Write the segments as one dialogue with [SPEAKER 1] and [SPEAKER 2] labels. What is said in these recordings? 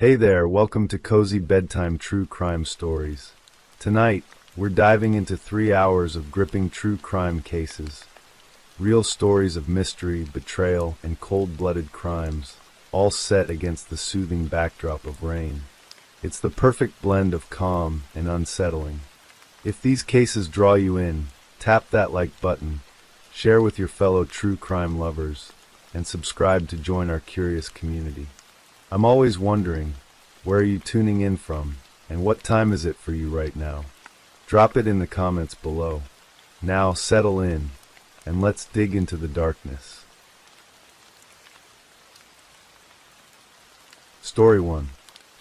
[SPEAKER 1] Hey there, welcome to Cozy Bedtime True Crime Stories. Tonight, we're diving into 3 hours of gripping true crime cases. Real stories of mystery, betrayal, and cold-blooded crimes, all set against the soothing backdrop of rain. It's the perfect blend of calm and unsettling. If these cases draw you in, tap that like button, share with your fellow true crime lovers, and subscribe to join our curious community. I'm always wondering, where are you tuning in from, and what time is it for you right now? Drop it in the comments below. Now settle in, and let's dig into the darkness. Story 1.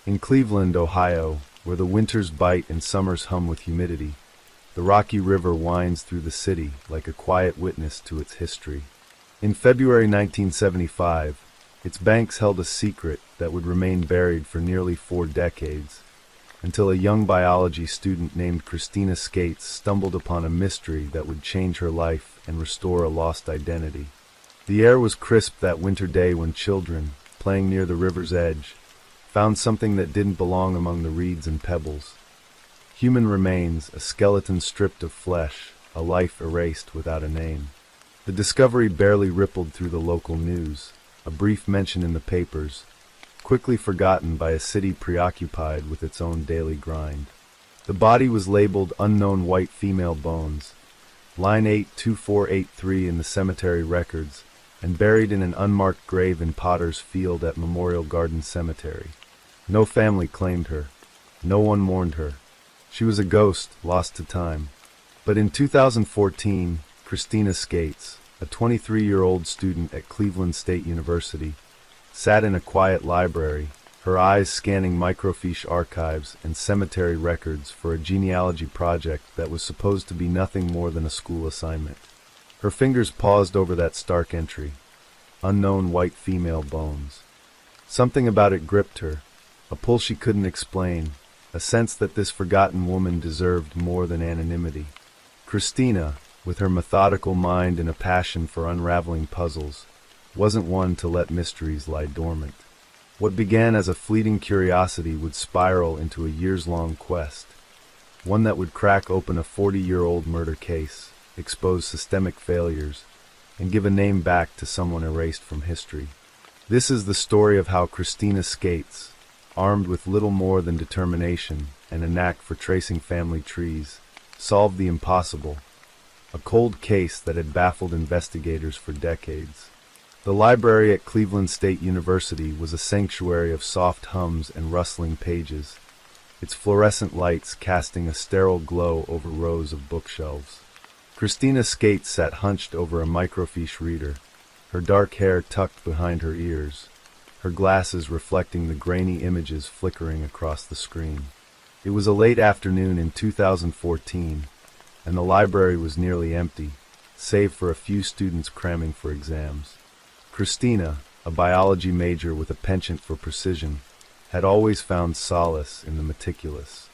[SPEAKER 1] In Cleveland, Ohio, where the winters bite and summers hum with humidity, the Rocky River winds through the city like a quiet witness to its history. In February 1975, its banks held a secret that would remain buried for nearly 4 decades, until a young biology student named Christina Skates stumbled upon a mystery that would change her life and restore a lost identity. The air was crisp that winter day when children, playing near the river's edge, found something that didn't belong among the reeds and pebbles. Human remains, a skeleton stripped of flesh, a life erased without a name. The discovery barely rippled through the local news, a brief mention in the papers, quickly forgotten by a city preoccupied with its own daily grind. The body was labeled unknown white female bones, line 82483 in the cemetery records, and buried in an unmarked grave in Potter's Field at Memorial Garden Cemetery. No family claimed her. No one mourned her. She was a ghost, lost to time. But in 2014, Christina Skates, a 23-year-old student at Cleveland State University, sat in a quiet library, her eyes scanning microfiche archives and cemetery records for a genealogy project that was supposed to be nothing more than a school assignment. Her fingers paused over that stark entry, unknown white female bones. Something about it gripped her, a pull she couldn't explain, a sense that this forgotten woman deserved more than anonymity. Christina, with her methodical mind and a passion for unraveling puzzles, wasn't one to let mysteries lie dormant. What began as a fleeting curiosity would spiral into a years-long quest, one that would crack open a 40-year-old murder case, expose systemic failures, and give a name back to someone erased from history. This is the story of how Christina Skates, armed with little more than determination and a knack for tracing family trees, solved the impossible, a cold case that had baffled investigators for decades. The library at Cleveland State University was a sanctuary of soft hums and rustling pages, its fluorescent lights casting a sterile glow over rows of bookshelves. Christina Skates sat hunched over a microfiche reader, her dark hair tucked behind her ears, her glasses reflecting the grainy images flickering across the screen. It was a late afternoon in 2014, and the library was nearly empty, save for a few students cramming for exams. Christina, a biology major with a penchant for precision, had always found solace in the meticulous.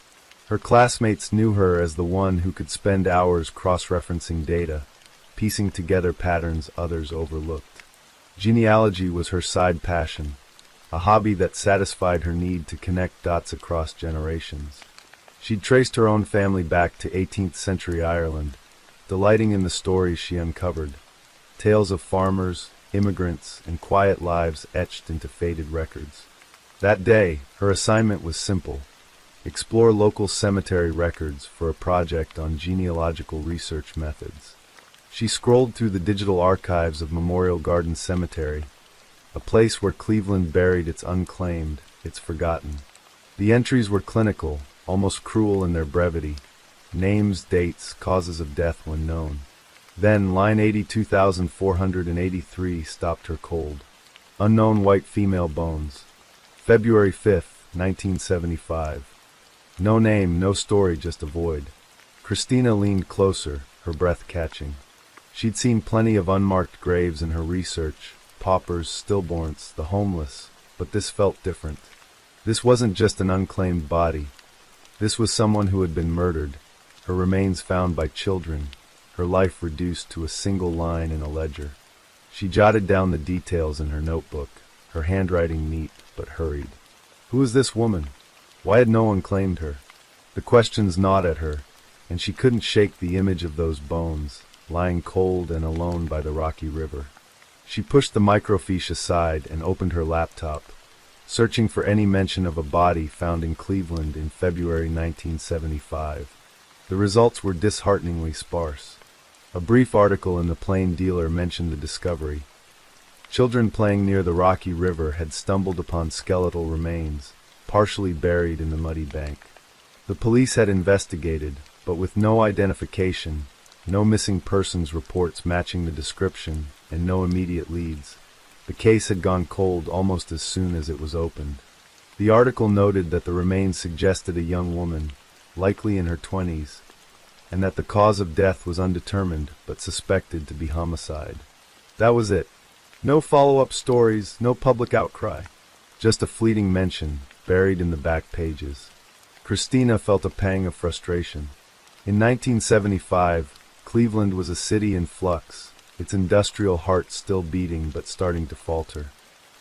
[SPEAKER 1] Her classmates knew her as the one who could spend hours cross-referencing data, piecing together patterns others overlooked. Genealogy was her side passion, a hobby that satisfied her need to connect dots across generations. She'd traced her own family back to 18th century Ireland, delighting in the stories she uncovered, tales of farmers, immigrants, and quiet lives etched into faded records. That day, her assignment was simple: explore local cemetery records for a project on genealogical research methods. She scrolled through the digital archives of Memorial Garden Cemetery, a place where Cleveland buried its unclaimed, its forgotten. The entries were clinical, almost cruel in their brevity: names, dates, causes of death when known. Then line 82,483 stopped her cold. Unknown white female bones. February 5th, 1975. No name, no story, just a void. Christina leaned closer, her breath catching. She'd seen plenty of unmarked graves in her research, paupers, stillborns, the homeless, but this felt different. This wasn't just an unclaimed body. This was someone who had been murdered, her remains found by children, her life reduced to a single line in a ledger. She jotted down the details in her notebook, her handwriting neat but hurried. Who was this woman? Why had no one claimed her? The questions gnawed at her, and she couldn't shake the image of those bones, lying cold and alone by the rocky river. She pushed the microfiche aside and opened her laptop, searching for any mention of a body found in Cleveland in February 1975. The results were dishearteningly sparse. A brief article in the Plain Dealer mentioned the discovery. Children playing near the rocky river had stumbled upon skeletal remains, partially buried in the muddy bank. The police had investigated, but with no identification, no missing persons reports matching the description, and no immediate leads. The case had gone cold almost as soon as it was opened. The article noted that the remains suggested a young woman, likely in her 20s, and that the cause of death was undetermined but suspected to be homicide. That was it. No follow-up stories, no public outcry. Just a fleeting mention, buried in the back pages. Christina felt a pang of frustration. In 1975, Cleveland was a city in flux, its industrial heart still beating but starting to falter.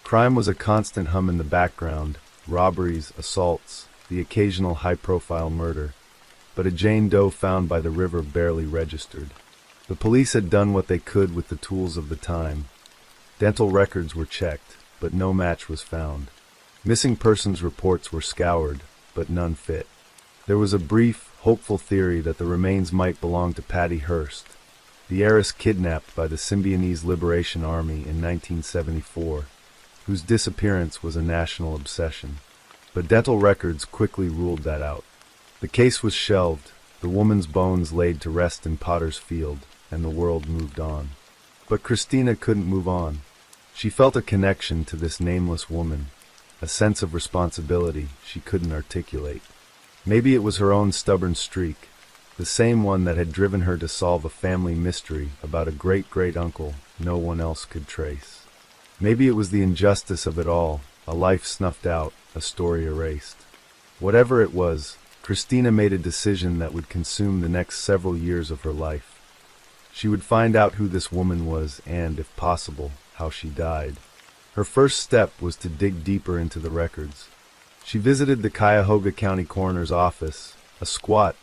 [SPEAKER 1] Crime was a constant hum in the background, robberies, assaults, the occasional high-profile murder, but a Jane Doe found by the river barely registered. The police had done what they could with the tools of the time. Dental records were checked, but no match was found. Missing persons reports were scoured, but none fit. There was a brief, hopeful theory that the remains might belong to Patty Hearst, the heiress kidnapped by the Symbionese Liberation Army in 1974, whose disappearance was a national obsession. But dental records quickly ruled that out. The case was shelved, the woman's bones laid to rest in Potter's Field, and the world moved on. But Christina couldn't move on. She felt a connection to this nameless woman, a sense of responsibility she couldn't articulate. Maybe it was her own stubborn streak, the same one that had driven her to solve a family mystery about a great-great-uncle no one else could trace. Maybe it was the injustice of it all, a life snuffed out, a story erased. Whatever it was, Christina made a decision that would consume the next several years of her life. She would find out who this woman was and, if possible, how she died. Her first step was to dig deeper into the records. She visited the Cuyahoga County Coroner's office, a squat,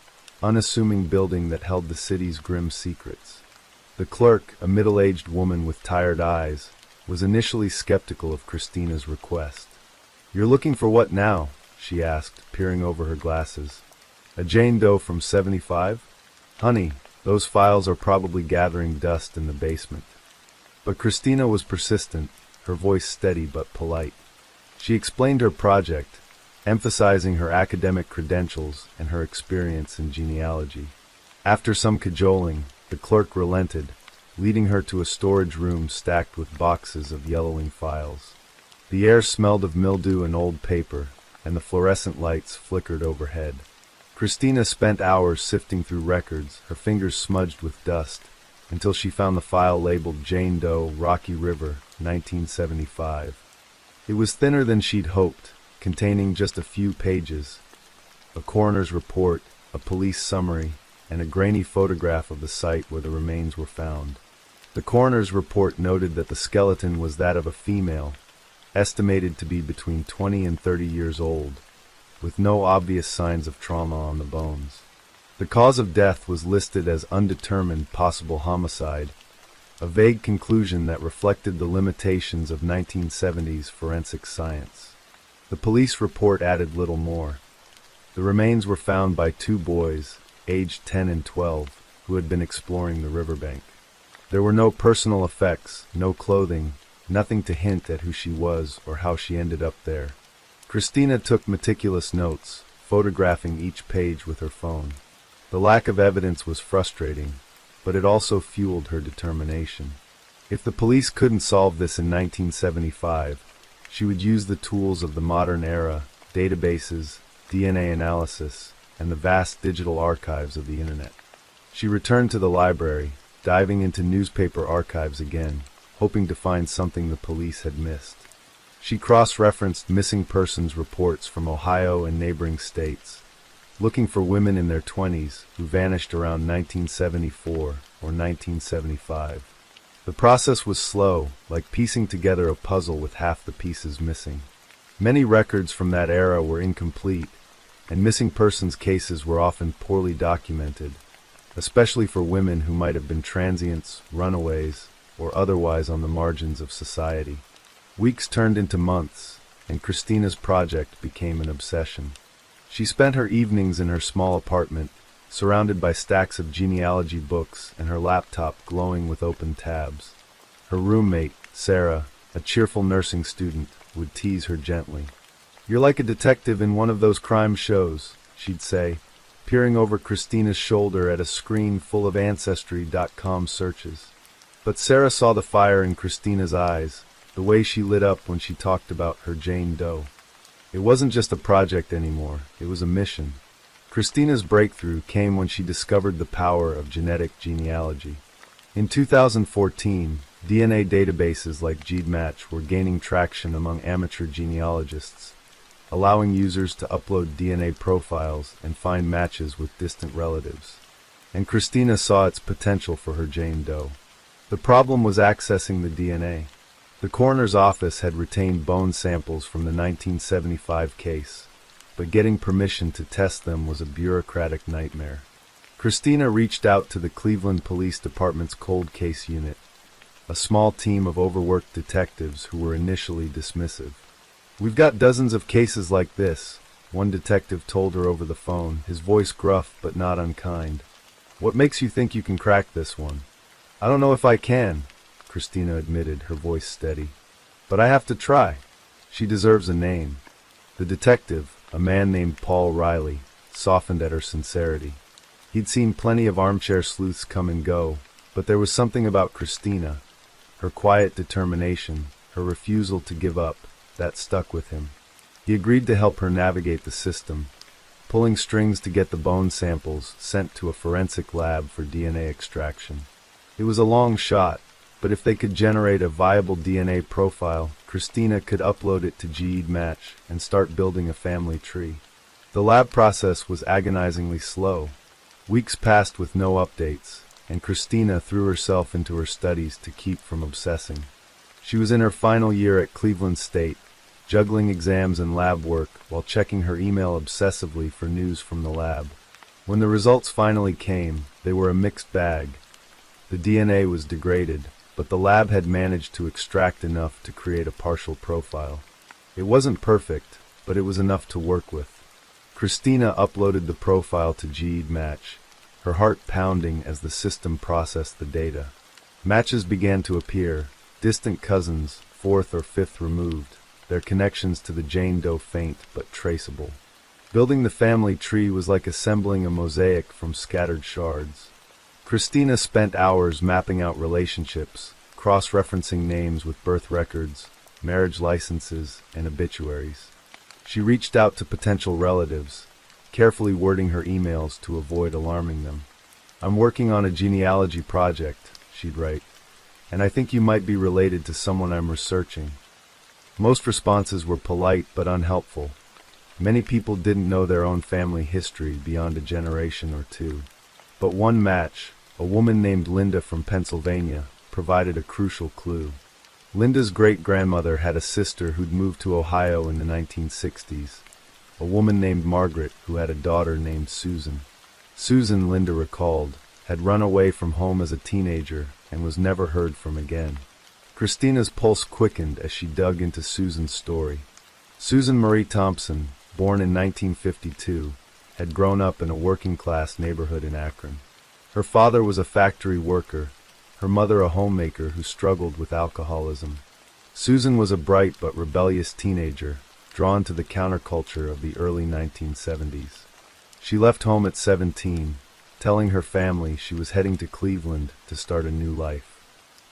[SPEAKER 1] unassuming building that held the city's grim secrets. The clerk, a middle-aged woman with tired eyes, was initially skeptical of Christina's request. "You're looking for what now?" she asked, peering over her glasses. "A Jane Doe from 75? Honey, those files are probably gathering dust in the basement." But Christina was persistent, her voice steady but polite. She explained her project, emphasizing her academic credentials and her experience in genealogy. After some cajoling, the clerk relented, leading her to a storage room stacked with boxes of yellowing files. The air smelled of mildew and old paper, and the fluorescent lights flickered overhead. Christina spent hours sifting through records, her fingers smudged with dust, until she found the file labeled Jane Doe, Rocky River, 1975. It was thinner than she'd hoped, containing just a few pages. A coroner's report, a police summary, and a grainy photograph of the site where the remains were found. The coroner's report noted that the skeleton was that of a female, estimated to be between 20 and 30 years old, with no obvious signs of trauma on the bones. The cause of death was listed as undetermined possible homicide, a vague conclusion that reflected the limitations of 1970s forensic science. The police report added little more. The remains were found by two boys, aged 10 and 12, who had been exploring the riverbank. There were no personal effects, no clothing, nothing to hint at who she was or how she ended up there. Christina took meticulous notes, photographing each page with her phone. The lack of evidence was frustrating, but it also fueled her determination. If the police couldn't solve this in 1975, she would use the tools of the modern era, databases, DNA analysis, and the vast digital archives of the internet. She returned to the library, diving into newspaper archives again, hoping to find something the police had missed. She cross-referenced missing persons reports from Ohio and neighboring states, looking for women in their 20s who vanished around 1974 or 1975. The process was slow, like piecing together a puzzle with half the pieces missing. Many records from that era were incomplete, and missing persons cases were often poorly documented, especially for women who might have been transients, runaways, or otherwise on the margins of society. Weeks turned into months, and Christina's project became an obsession. She spent her evenings in her small apartment, surrounded by stacks of genealogy books and her laptop glowing with open tabs. Her roommate, Sarah, a cheerful nursing student, would tease her gently. "You're like a detective in one of those crime shows," she'd say, peering over Christina's shoulder at a screen full of Ancestry.com searches. But Sarah saw the fire in Christina's eyes, the way she lit up when she talked about her Jane Doe. It wasn't just a project anymore, it was a mission. Christina's breakthrough came when she discovered the power of genetic genealogy. In 2014, DNA databases like GeneMatch were gaining traction among amateur genealogists, allowing users to upload DNA profiles and find matches with distant relatives. And Christina saw its potential for her Jane Doe. The problem was accessing the DNA. The coroner's office had retained bone samples from the 1975 case, but getting permission to test them was a bureaucratic nightmare. Christina reached out to the Cleveland Police Department's cold case unit, a small team of overworked detectives who were initially dismissive. "We've got dozens of cases like this," one detective told her over the phone, his voice gruff but not unkind. "What makes you think you can crack this one?" "I don't know if I can," Christina admitted, her voice steady. "But I have to try. She deserves a name." The detective, a man named Paul Riley, softened at her sincerity. He'd seen plenty of armchair sleuths come and go, but there was something about Christina, her quiet determination, her refusal to give up, that stuck with him. He agreed to help her navigate the system, pulling strings to get the bone samples sent to a forensic lab for DNA extraction. It was a long shot, but if they could generate a viable DNA profile, Christina could upload it to GeneMatch and start building a family tree. The lab process was agonizingly slow. Weeks passed with no updates, and Christina threw herself into her studies to keep from obsessing. She was in her final year at Cleveland State, juggling exams and lab work while checking her email obsessively for news from the lab. When the results finally came, they were a mixed bag. The DNA was degraded, but the lab had managed to extract enough to create a partial profile. It wasn't perfect, but it was enough to work with. Christina uploaded the profile to GeneMatch, her heart pounding as the system processed the data. Matches began to appear, distant cousins, fourth or fifth removed, their connections to the Jane Doe faint but traceable. Building the family tree was like assembling a mosaic from scattered shards. Christina spent hours mapping out relationships, cross-referencing names with birth records, marriage licenses, and obituaries. She reached out to potential relatives, carefully wording her emails to avoid alarming them. "I'm working on a genealogy project," she'd write, "and I think you might be related to someone I'm researching." Most responses were polite but unhelpful. Many people didn't know their own family history beyond a generation or two. But one match, a woman named Linda from Pennsylvania, provided a crucial clue. Linda's great-grandmother had a sister who'd moved to Ohio in the 1960s, a woman named Margaret who had a daughter named Susan. Susan, Linda recalled, had run away from home as a teenager and was never heard from again. Christina's pulse quickened as she dug into Susan's story. Susan Marie Thompson, born in 1952, had grown up in a working-class neighborhood in Akron. Her father was a factory worker, her mother a homemaker who struggled with alcoholism. Susan was a bright but rebellious teenager, drawn to the counterculture of the early 1970s. She left home at 17, telling her family she was heading to Cleveland to start a new life.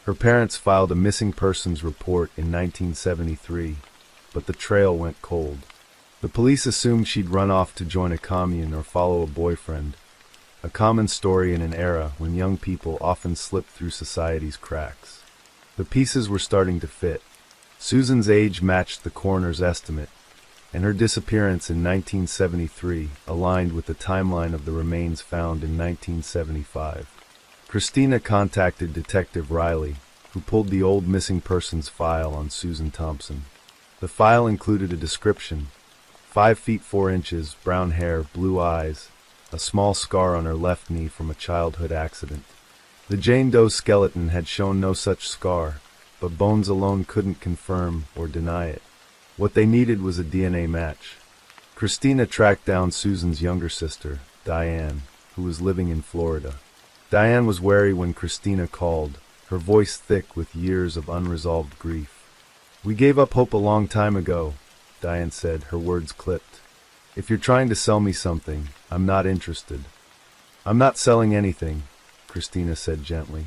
[SPEAKER 1] Her parents filed a missing persons report in 1973, but the trail went cold. The police assumed she'd run off to join a commune or follow a boyfriend, a common story in an era when young people often slipped through society's cracks. The pieces were starting to fit. Susan's age matched the coroner's estimate, and her disappearance in 1973 aligned with the timeline of the remains found in 1975. Christina contacted Detective Riley, who pulled the old missing persons file on Susan Thompson. The file included a description: 5 feet 4 inches, brown hair, blue eyes, a small scar on her left knee from a childhood accident. The Jane Doe skeleton had shown no such scar, but bones alone couldn't confirm or deny it. What they needed was a DNA match. Christina tracked down Susan's younger sister, Diane, who was living in Florida. Diane was wary when Christina called, her voice thick with years of unresolved grief. "We gave up hope a long time ago," Diane said, her words clipped. "If you're trying to sell me something, I'm not interested." "I'm not selling anything," Christina said gently.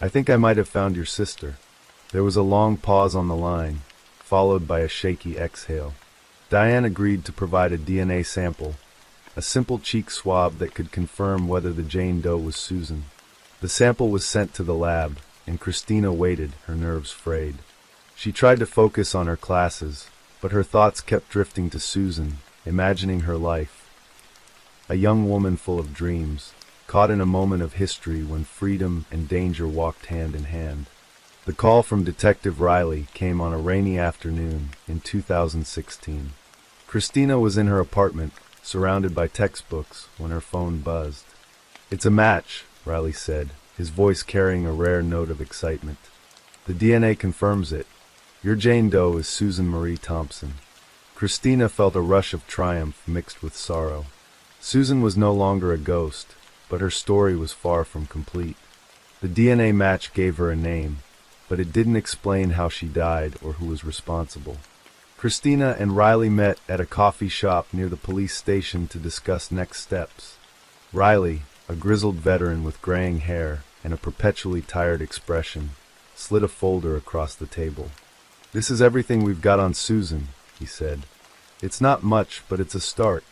[SPEAKER 1] "I think I might have found your sister." There was a long pause on the line, followed by a shaky exhale. Diane agreed to provide a DNA sample, a simple cheek swab that could confirm whether the Jane Doe was Susan. The sample was sent to the lab, and Christina waited, her nerves frayed. She tried to focus on her classes, but her thoughts kept drifting to Susan, imagining her life. A young woman full of dreams, caught in a moment of history when freedom and danger walked hand in hand. The call from Detective Riley came on a rainy afternoon in 2016. Christina was in her apartment, surrounded by textbooks, when her phone buzzed. "It's a match," Riley said, his voice carrying a rare note of excitement. "The DNA confirms it. Your Jane Doe is Susan Marie Thompson." Christina felt a rush of triumph mixed with sorrow. Susan was no longer a ghost, but her story was far from complete. The DNA match gave her a name, but it didn't explain how she died or who was responsible. Christina and Riley met at a coffee shop near the police station to discuss next steps. Riley, a grizzled veteran with graying hair and a perpetually tired expression, slid a folder across the table. "This is everything we've got on Susan," he said. "It's not much, but it's a start."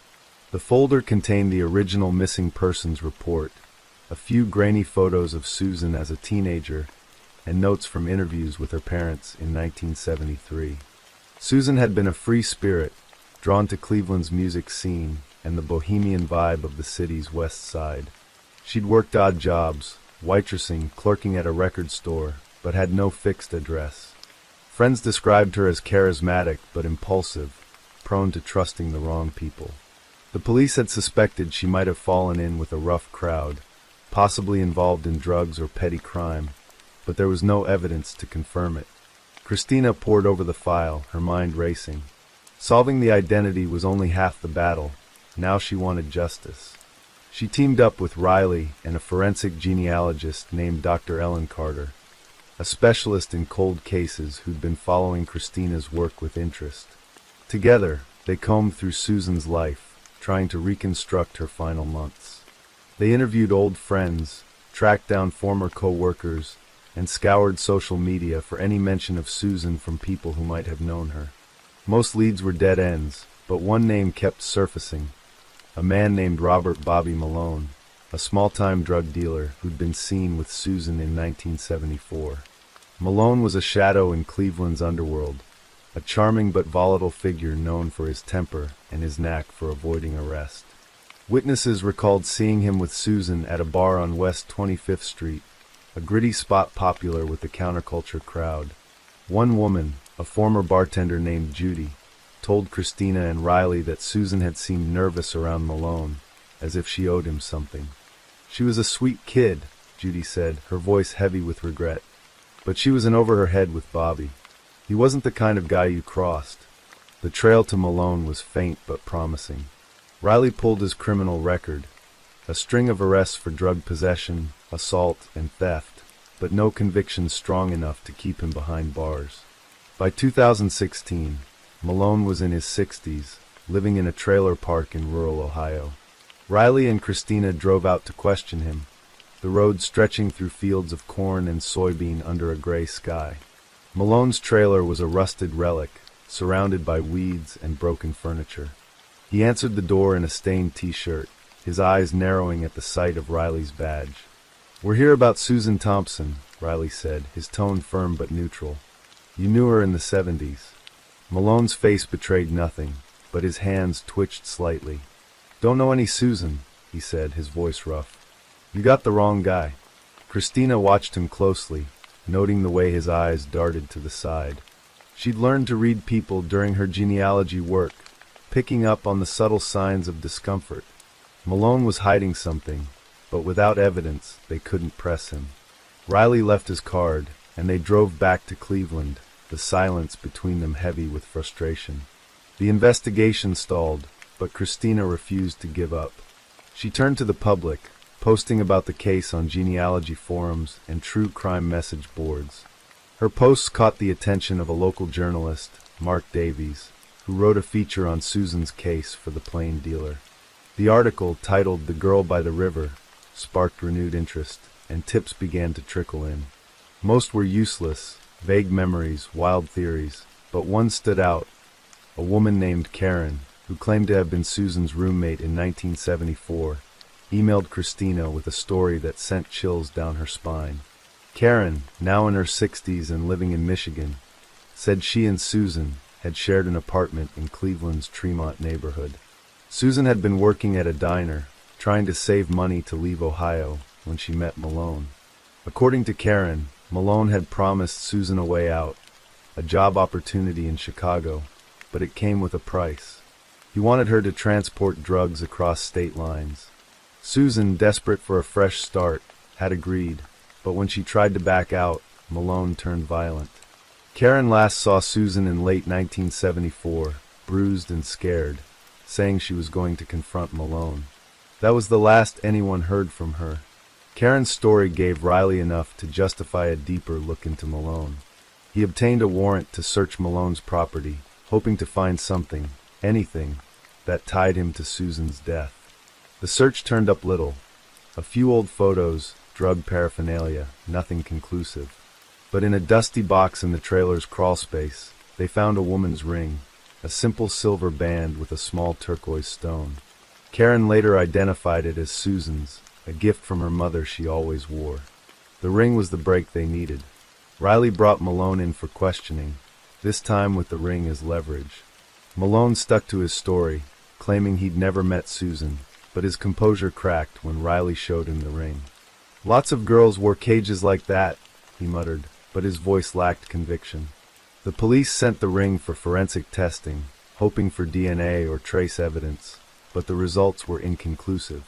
[SPEAKER 1] The folder contained the original missing persons report, a few grainy photos of Susan as a teenager, and notes from interviews with her parents in 1973. Susan had been a free spirit, drawn to Cleveland's music scene and the bohemian vibe of the city's west side. She'd worked odd jobs, waitressing, clerking at a record store, but had no fixed address. Friends described her as charismatic but impulsive, prone to trusting the wrong people. The police had suspected she might have fallen in with a rough crowd, possibly involved in drugs or petty crime, but there was no evidence to confirm it. Christina pored over the file, her mind racing. Solving the identity was only half the battle. Now she wanted justice. She teamed up with Riley and a forensic genealogist named Dr. Ellen Carter, a specialist in cold cases who'd been following Christina's work with interest. Together, they combed through Susan's life, trying to reconstruct her final months. They interviewed old friends, tracked down former co-workers, and scoured social media for any mention of Susan from people who might have known her. Most leads were dead ends, but one name kept surfacing: a man named Robert "Bobby" Malone, a small-time drug dealer who'd been seen with Susan in 1974. Malone was a shadow in Cleveland's underworld, a charming but volatile figure known for his temper and his knack for avoiding arrest. Witnesses recalled seeing him with Susan at a bar on West 25th Street, a gritty spot popular with the counterculture crowd. One woman, a former bartender named Judy, told Christina and Riley that Susan had seemed nervous around Malone, as if she owed him something. "She was a sweet kid," Judy said, her voice heavy with regret. "But she was in over her head with Bobby. He wasn't the kind of guy you crossed." The trail to Malone was faint but promising. Riley pulled his criminal record, a string of arrests for drug possession, assault, and theft, but no convictions strong enough to keep him behind bars. By 2016, Malone was in his 60s, living in a trailer park in rural Ohio. Riley and Christina drove out to question him, the road stretching through fields of corn and soybean under a gray sky. Malone's trailer was a rusted relic, surrounded by weeds and broken furniture. He answered the door in a stained t-shirt, his eyes narrowing at the sight of Riley's badge. "We're here about Susan Thompson," Riley said, his tone firm but neutral. "You knew her in the 70s. Malone's face betrayed nothing, but his hands twitched slightly. "Don't know any Susan," he said, his voice rough. "You got the wrong guy." Christina watched him closely, noting the way his eyes darted to the side. She'd learned to read people during her genealogy work, picking up on the subtle signs of discomfort. Malone was hiding something, but without evidence, they couldn't press him. Riley left his card, and they drove back to Cleveland, the silence between them heavy with frustration. The investigation stalled, but Christina refused to give up. She turned to the public, posting about the case on genealogy forums and true crime message boards. Her posts caught the attention of a local journalist, Mark Davies, who wrote a feature on Susan's case for the Plain Dealer. The article, titled "The Girl by the River," sparked renewed interest, and tips began to trickle in. Most were useless, vague memories, wild theories, but one stood out: a woman named Karen, who claimed to have been Susan's roommate in 1974, emailed Christina with a story that sent chills down her spine. Karen, now in her 60s and living in Michigan, said she and Susan had shared an apartment in Cleveland's Tremont neighborhood. Susan had been working at a diner, trying to save money to leave Ohio, when she met Malone. According to Karen, Malone had promised Susan a way out, a job opportunity in Chicago, but it came with a price. He wanted her to transport drugs across state lines. Susan, desperate for a fresh start, had agreed, but when she tried to back out, Malone turned violent. Karen last saw Susan in late 1974, bruised and scared, saying she was going to confront Malone. That was the last anyone heard from her. Karen's story gave Riley enough to justify a deeper look into Malone. He obtained a warrant to search Malone's property, hoping to find something, anything, that tied him to Susan's death. The search turned up little. A few old photos, drug paraphernalia, nothing conclusive. But in a dusty box in the trailer's crawl space, they found a woman's ring, a simple silver band with a small turquoise stone. Karen later identified it as Susan's, a gift from her mother she always wore. The ring was the break they needed. Riley brought Malone in for questioning, this time with the ring as leverage. Malone stuck to his story, claiming he'd never met Susan, but his composure cracked when Riley showed him the ring. "Lots of girls wore cages like that," he muttered, but his voice lacked conviction. The police sent the ring for forensic testing, hoping for DNA or trace evidence, but the results were inconclusive.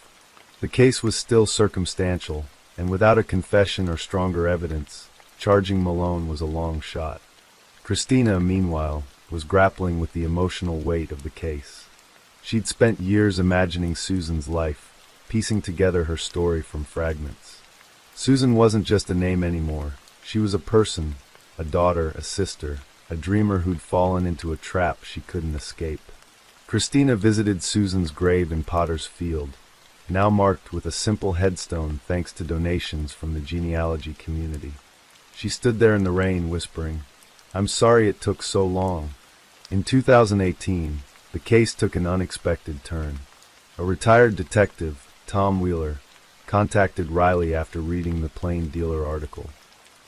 [SPEAKER 1] The case was still circumstantial, and without a confession or stronger evidence, charging Malone was a long shot. Christina, meanwhile, was grappling with the emotional weight of the case. She'd spent years imagining Susan's life, piecing together her story from fragments. Susan wasn't just a name anymore. She was a person, a daughter, a sister, a dreamer who'd fallen into a trap she couldn't escape. Christina visited Susan's grave in Potter's Field, now marked with a simple headstone thanks to donations from the genealogy community. She stood there in the rain whispering, "I'm sorry it took so long." In 2018, the case took an unexpected turn. A retired detective, Tom Wheeler, contacted Riley after reading the Plain Dealer article.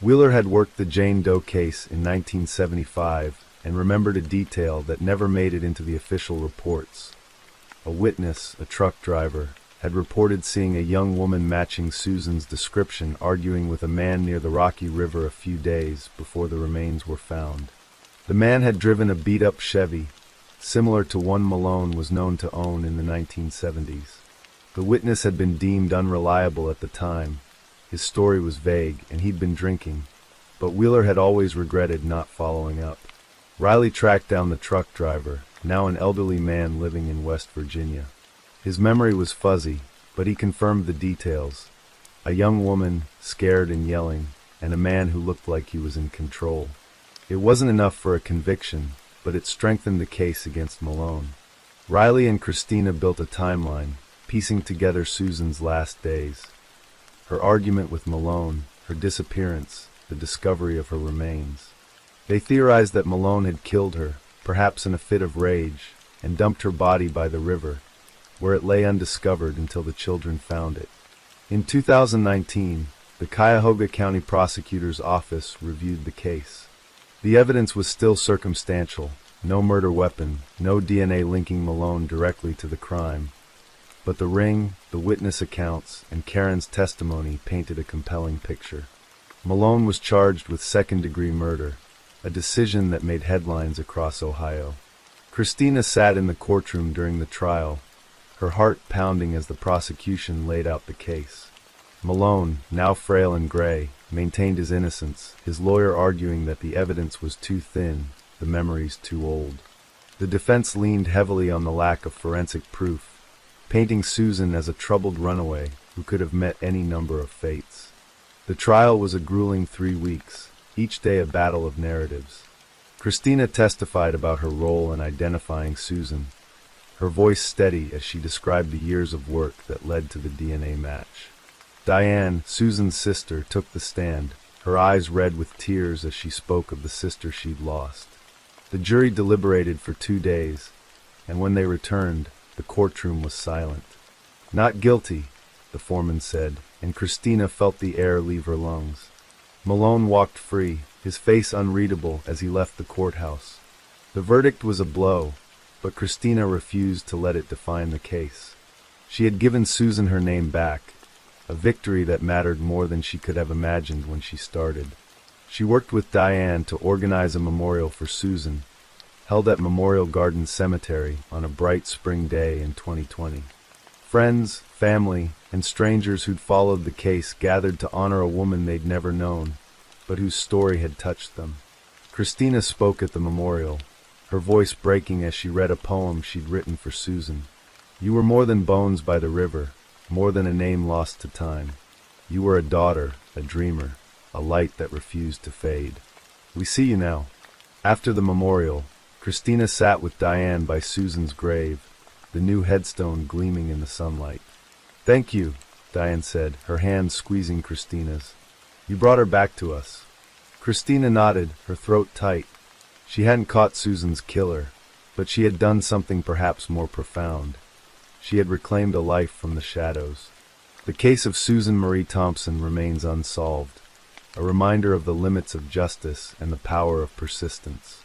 [SPEAKER 1] Wheeler had worked the Jane Doe case in 1975 and remembered a detail that never made it into the official reports. A witness, a truck driver, had reported seeing a young woman matching Susan's description arguing with a man near the Rocky River a few days before the remains were found. The man had driven a beat-up Chevy, similar to one Malone was known to own in the 1970s. The witness had been deemed unreliable at the time. His story was vague, and he'd been drinking, but Wheeler had always regretted not following up. Riley tracked down the truck driver, now an elderly man living in West Virginia. His memory was fuzzy, but he confirmed the details. A young woman, scared and yelling, and a man who looked like he was in control. It wasn't enough for a conviction, but it strengthened the case against Malone. Riley and Christina built a timeline, piecing together Susan's last days. Her argument with Malone, her disappearance, the discovery of her remains. They theorized that Malone had killed her, perhaps in a fit of rage, and dumped her body by the river, where it lay undiscovered until the children found it. In 2019, the Cuyahoga County Prosecutor's Office reviewed the case. The evidence was still circumstantial, no murder weapon, no DNA linking Malone directly to the crime. But the ring, the witness accounts, and Karen's testimony painted a compelling picture. Malone was charged with second-degree murder, a decision that made headlines across Ohio. Christina sat in the courtroom during the trial, her heart pounding as the prosecution laid out the case. Malone, now frail and gray, maintained his innocence, his lawyer arguing that the evidence was too thin, the memories too old. The defense leaned heavily on the lack of forensic proof, painting Susan as a troubled runaway who could have met any number of fates. The trial was a grueling 3 weeks, each day a battle of narratives. Christina testified about her role in identifying Susan, her voice steady as she described the years of work that led to the DNA match. Diane, Susan's sister, took the stand, her eyes red with tears as she spoke of the sister she'd lost. The jury deliberated for 2 days, and when they returned, the courtroom was silent. "Not guilty," the foreman said, and Christina felt the air leave her lungs. Malone walked free, his face unreadable as he left the courthouse. The verdict was a blow, but Christina refused to let it define the case. She had given Susan her name back, a victory that mattered more than she could have imagined when she started. She worked with Diane to organize a memorial for Susan, held at Memorial Gardens Cemetery on a bright spring day in 2020. Friends, family, and strangers who'd followed the case gathered to honor a woman they'd never known, but whose story had touched them. Christina spoke at the memorial, her voice breaking as she read a poem she'd written for Susan. "You were more than bones by the river, more than a name lost to time. You were a daughter, a dreamer, a light that refused to fade. We see you now." After the memorial, Christina sat with Diane by Susan's grave, the new headstone gleaming in the sunlight. "Thank you," Diane said, her hand squeezing Christina's. "You brought her back to us." Christina nodded, her throat tight. She hadn't caught Susan's killer, but she had done something perhaps more profound. She had reclaimed a life from the shadows. The case of Susan Marie Thompson remains unsolved, a reminder of the limits of justice and the power of persistence.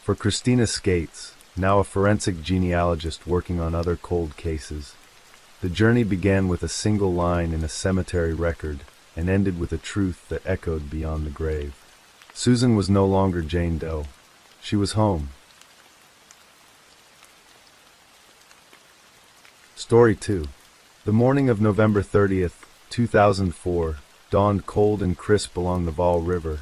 [SPEAKER 1] For Christina Skates, now a forensic genealogist working on other cold cases, the journey began with a single line in a cemetery record and ended with a truth that echoed beyond the grave. Susan was no longer Jane Doe. She was home. Story 2. The morning of November 30th, 2004, dawned cold and crisp along the Vaal River,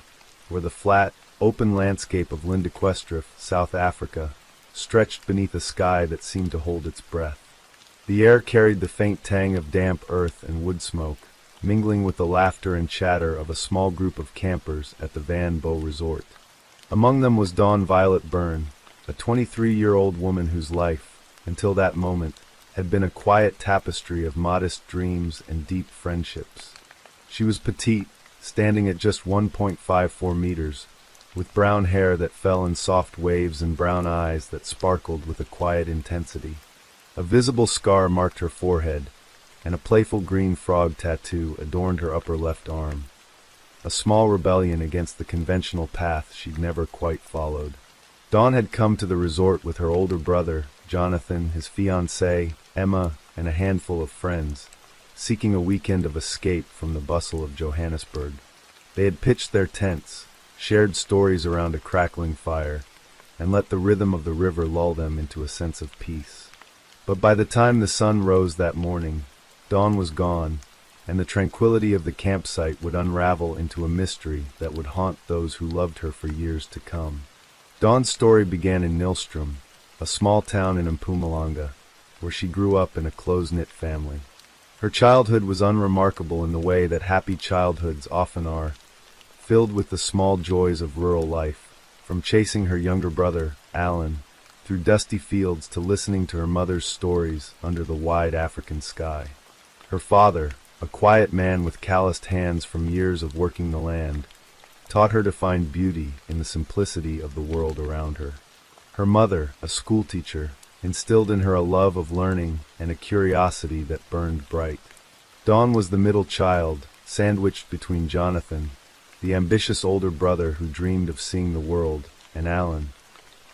[SPEAKER 1] where the flat, open landscape of Lindequestrif, South Africa, stretched beneath a sky that seemed to hold its breath. The air carried the faint tang of damp earth and wood smoke, mingling with the laughter and chatter of a small group of campers at the Van Bo Resort. Among them was Dawn Violet Byrne, a 23-year-old woman whose life, until that moment, had been a quiet tapestry of modest dreams and deep friendships. She was petite, standing at just 1.54 meters, with brown hair that fell in soft waves and brown eyes that sparkled with a quiet intensity. A visible scar marked her forehead, and a playful green frog tattoo adorned her upper left arm, a small rebellion against the conventional path she'd never quite followed. Dawn had come to the resort with her older brother, Jonathan, his fiancée, Emma, and a handful of friends, seeking a weekend of escape from the bustle of Johannesburg. They had pitched their tents, shared stories around a crackling fire, and let the rhythm of the river lull them into a sense of peace. But by the time the sun rose that morning, dawn was gone, and the tranquility of the campsite would unravel into a mystery that would haunt those who loved her for years to come. Dawn's story began in Nilstrom, a small town in Mpumalanga, where she grew up in a close-knit family. Her childhood was unremarkable in the way that happy childhoods often are, filled with the small joys of rural life, from chasing her younger brother, Alan, through dusty fields to listening to her mother's stories under the wide African sky. Her father, a quiet man with calloused hands from years of working the land, taught her to find beauty in the simplicity of the world around her. Her mother, a schoolteacher, instilled in her a love of learning and a curiosity that burned bright. Dawn was the middle child, sandwiched between Jonathan, the ambitious older brother who dreamed of seeing the world, and Alan,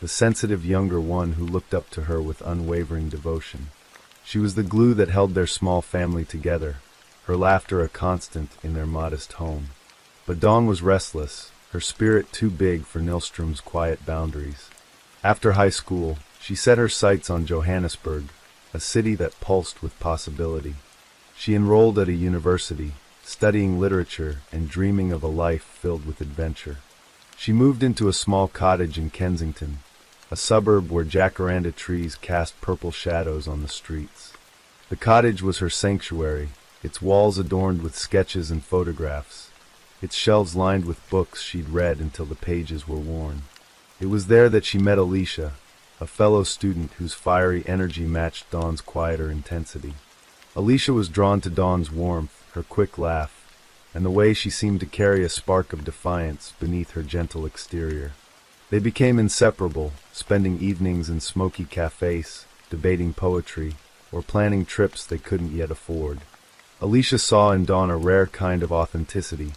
[SPEAKER 1] the sensitive younger one who looked up to her with unwavering devotion. She was the glue that held their small family together, her laughter a constant in their modest home. But Dawn was restless, her spirit too big for Nilström's quiet boundaries. After high school, she set her sights on Johannesburg, a city that pulsed with possibility. She enrolled at a university, studying literature and dreaming of a life filled with adventure. She moved into a small cottage in Kensington, a suburb where jacaranda trees cast purple shadows on the streets. The cottage was her sanctuary, its walls adorned with sketches and photographs, its shelves lined with books she'd read until the pages were worn. It was there that she met Alicia, a fellow student whose fiery energy matched Dawn's quieter intensity. Alicia was drawn to Dawn's warmth, her quick laugh, and the way she seemed to carry a spark of defiance beneath her gentle exterior. They became inseparable, spending evenings in smoky cafes, debating poetry, or planning trips they couldn't yet afford. Alicia saw in Dawn a rare kind of authenticity,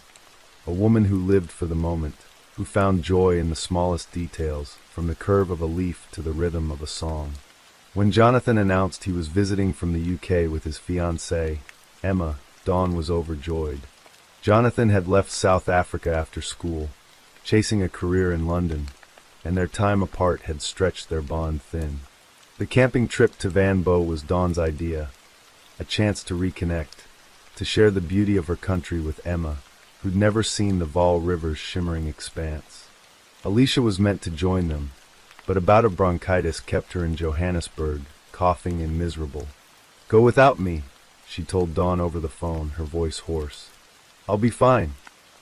[SPEAKER 1] a woman who lived for the moment, who found joy in the smallest details, from the curve of a leaf to the rhythm of a song. When Jonathan announced he was visiting from the UK with his fiancée, Emma, Dawn was overjoyed. Jonathan had left South Africa after school, chasing a career in London, and their time apart had stretched their bond thin. The camping trip to Van Bo was Dawn's idea, a chance to reconnect, to share the beauty of her country with Emma, who'd never seen the Vaal River's shimmering expanse. Alicia was meant to join them, but a bout of bronchitis kept her in Johannesburg, coughing and miserable. "Go without me," she told Dawn over the phone, her voice hoarse. "I'll be fine.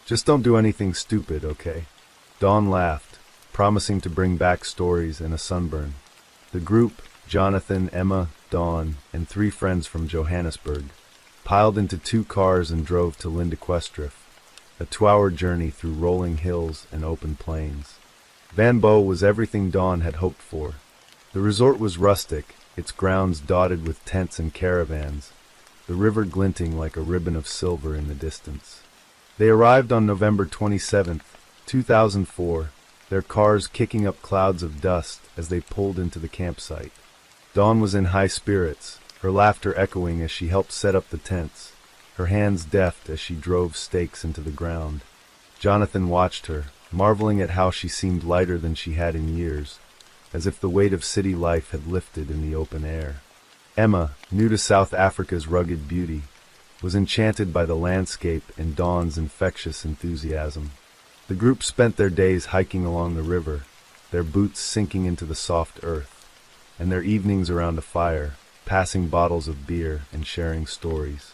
[SPEAKER 1] Just don't do anything stupid, okay?" Dawn laughed, promising to bring back stories and a sunburn. The group, Jonathan, Emma, Dawn, and 3 friends from Johannesburg, piled into 2 cars and drove to Lindequestriff, a 2-hour journey through rolling hills and open plains. Van Bo was everything Dawn had hoped for. The resort was rustic, its grounds dotted with tents and caravans, the river glinting like a ribbon of silver in the distance. They arrived on November 27, 2004, their cars kicking up clouds of dust as they pulled into the campsite. Dawn was in high spirits, her laughter echoing as she helped set up the tents, her hands deft as she drove stakes into the ground. Jonathan watched her, marveling at how she seemed lighter than she had in years, as if the weight of city life had lifted in the open air. Emma, new to South Africa's rugged beauty, was enchanted by the landscape and Dawn's infectious enthusiasm. The group spent their days hiking along the river, their boots sinking into the soft earth, and their evenings around a fire, passing bottles of beer and sharing stories.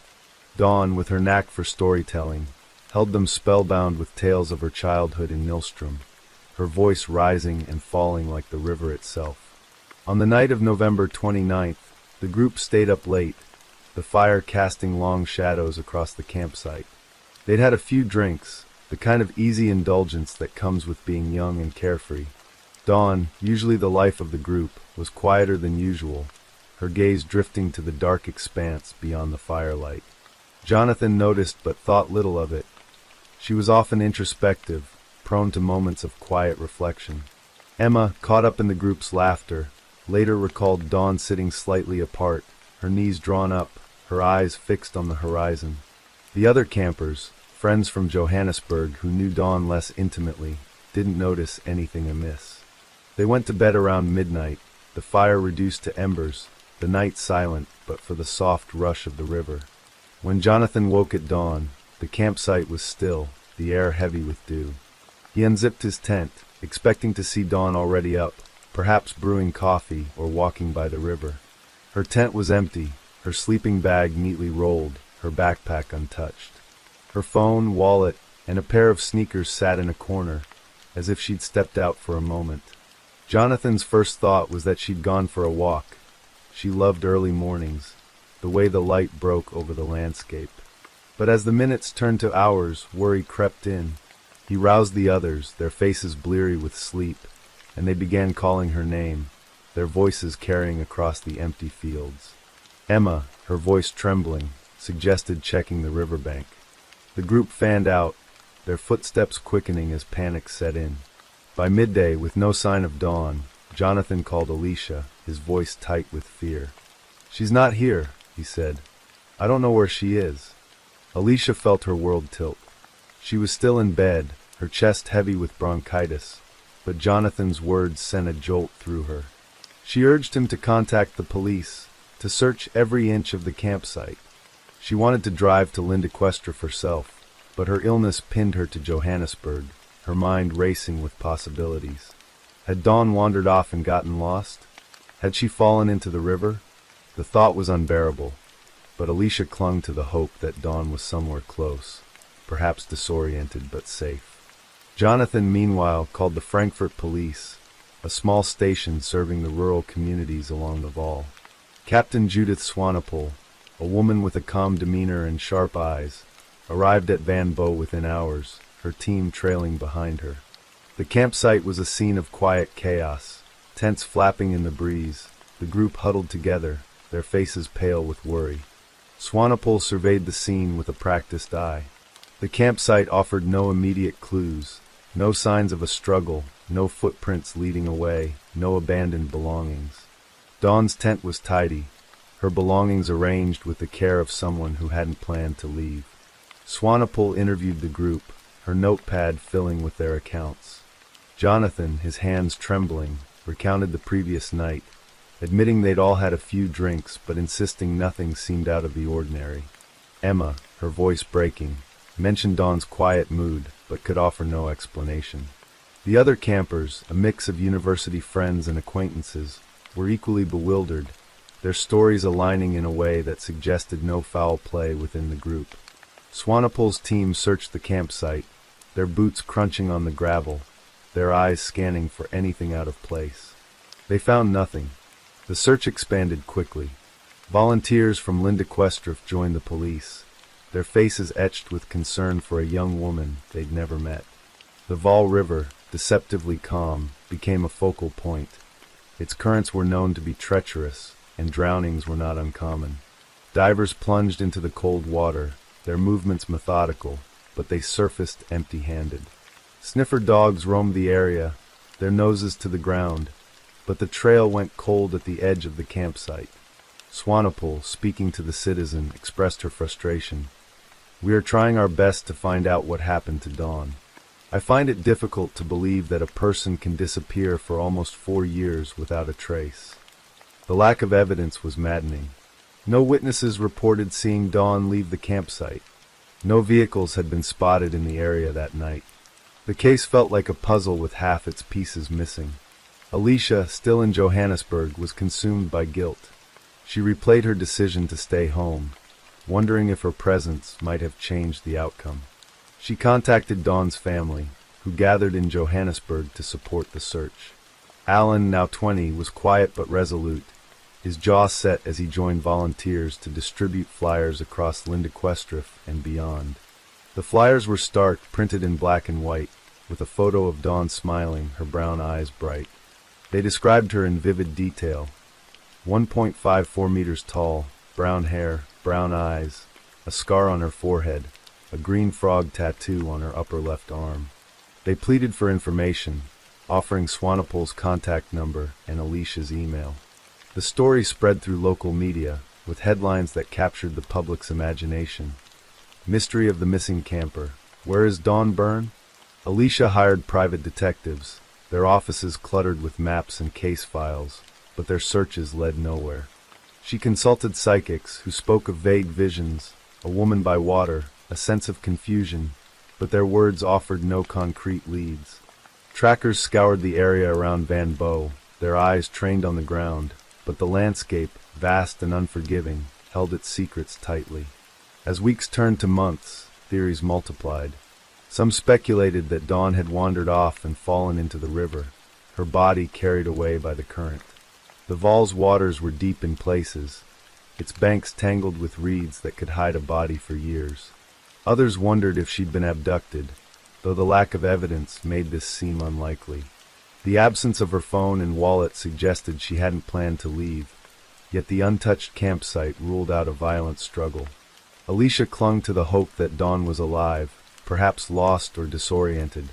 [SPEAKER 1] Dawn, with her knack for storytelling, held them spellbound with tales of her childhood in Nilström, her voice rising and falling like the river itself. On the night of November 29th, the group stayed up late, the fire casting long shadows across the campsite. They'd had a few drinks, the kind of easy indulgence that comes with being young and carefree. Dawn, usually the life of the group, was quieter than usual, her gaze drifting to the dark expanse beyond the firelight. Jonathan noticed but thought little of it. She was often introspective, prone to moments of quiet reflection. Emma, caught up in the group's laughter, later recalled Dawn sitting slightly apart, her knees drawn up, her eyes fixed on the horizon. The other campers, friends from Johannesburg who knew Dawn less intimately, didn't notice anything amiss. They went to bed around midnight, the fire reduced to embers, the night silent but for the soft rush of the river. When Jonathan woke at dawn, the campsite was still, the air heavy with dew. He unzipped his tent, expecting to see Dawn already up, perhaps brewing coffee or walking by the river. Her tent was empty, her sleeping bag neatly rolled, her backpack untouched. Her phone, wallet, and a pair of sneakers sat in a corner, as if she'd stepped out for a moment. Jonathan's first thought was that she'd gone for a walk. She loved early mornings, the way the light broke over the landscape. But as the minutes turned to hours, worry crept in. He roused the others, their faces bleary with sleep, and they began calling her name, their voices carrying across the empty fields. Emma, her voice trembling, suggested checking the riverbank. The group fanned out, their footsteps quickening as panic set in. By midday, with no sign of Dawn, Jonathan called Alicia, his voice tight with fear. "She's not here," he said. "I don't know where she is." Alicia felt her world tilt. She was still in bed, her chest heavy with bronchitis, but Jonathan's words sent a jolt through her. She urged him to contact the police, to search every inch of the campsite. She wanted to drive to Lindequestra herself, but her illness pinned her to Johannesburg, her mind racing with possibilities. Had Dawn wandered off and gotten lost? Had she fallen into the river? The thought was unbearable, but Alicia clung to the hope that Dawn was somewhere close, perhaps disoriented but safe. Jonathan, meanwhile, called the Frankfurt police, a small station serving the rural communities along the Vaal. Captain Judith Swanepoel, a woman with a calm demeanor and sharp eyes, arrived at Van Bo within hours, her team trailing behind her. The campsite was a scene of quiet chaos, tents flapping in the breeze, the group huddled together, their faces pale with worry. Swanepoel surveyed the scene with a practiced eye. The campsite offered no immediate clues, no signs of a struggle, no footprints leading away, no abandoned belongings. Dawn's tent was tidy, her belongings arranged with the care of someone who hadn't planned to leave. Swanepoel interviewed the group, her notepad filling with their accounts. Jonathan, his hands trembling, recounted the previous night, admitting they'd all had a few drinks but insisting nothing seemed out of the ordinary. Emma, her voice breaking, mentioned Dawn's quiet mood but could offer no explanation. The other campers, a mix of university friends and acquaintances, were equally bewildered, their stories aligning in a way that suggested no foul play within the group. Swanepoel's team searched the campsite, their boots crunching on the gravel, their eyes scanning for anything out of place. They found nothing. The search expanded quickly. Volunteers from Lindequestra joined the police, their faces etched with concern for a young woman they'd never met. The Vaal River, deceptively calm, became a focal point. Its currents were known to be treacherous, and drownings were not uncommon. Divers plunged into the cold water, their movements methodical, but they surfaced empty-handed. Sniffer dogs roamed the area, their noses to the ground, but the trail went cold at the edge of the campsite. Swanepoel, speaking to the citizen, expressed her frustration. "We are trying our best to find out what happened to Dawn. I find it difficult to believe that a person can disappear for almost 4 years without a trace." The lack of evidence was maddening. No witnesses reported seeing Dawn leave the campsite. No vehicles had been spotted in the area that night. The case felt like a puzzle with half its pieces missing. Alicia, still in Johannesburg, was consumed by guilt. She replayed her decision to stay home, wondering if her presence might have changed the outcome. She contacted Dawn's family, who gathered in Johannesburg to support the search. Alan, now 20, was quiet but resolute, his jaw set as he joined volunteers to distribute flyers across Lindequestra and beyond. The flyers were stark, printed in black and white, with a photo of Dawn smiling, her brown eyes bright. They described her in vivid detail. 1.54 meters tall, brown hair, brown eyes, a scar on her forehead, a green frog tattoo on her upper left arm. They pleaded for information, offering Swanepoel's contact number and Alicia's email. The story spread through local media, with headlines that captured the public's imagination. Mystery of the missing camper. Where is Dawn Byrne? Alicia hired private detectives, their offices cluttered with maps and case files, but their searches led nowhere. She consulted psychics who spoke of vague visions, a woman by water, a sense of confusion, but their words offered no concrete leads. Trackers scoured the area around Van Bo, their eyes trained on the ground, but the landscape, vast and unforgiving, held its secrets tightly. As weeks turned to months, theories multiplied. Some speculated that Dawn had wandered off and fallen into the river, her body carried away by the current. The Vaal's waters were deep in places, its banks tangled with reeds that could hide a body for years. Others wondered if she'd been abducted, though the lack of evidence made this seem unlikely. The absence of her phone and wallet suggested she hadn't planned to leave, yet the untouched campsite ruled out a violent struggle. Alicia clung to the hope that Dawn was alive, perhaps lost or disoriented,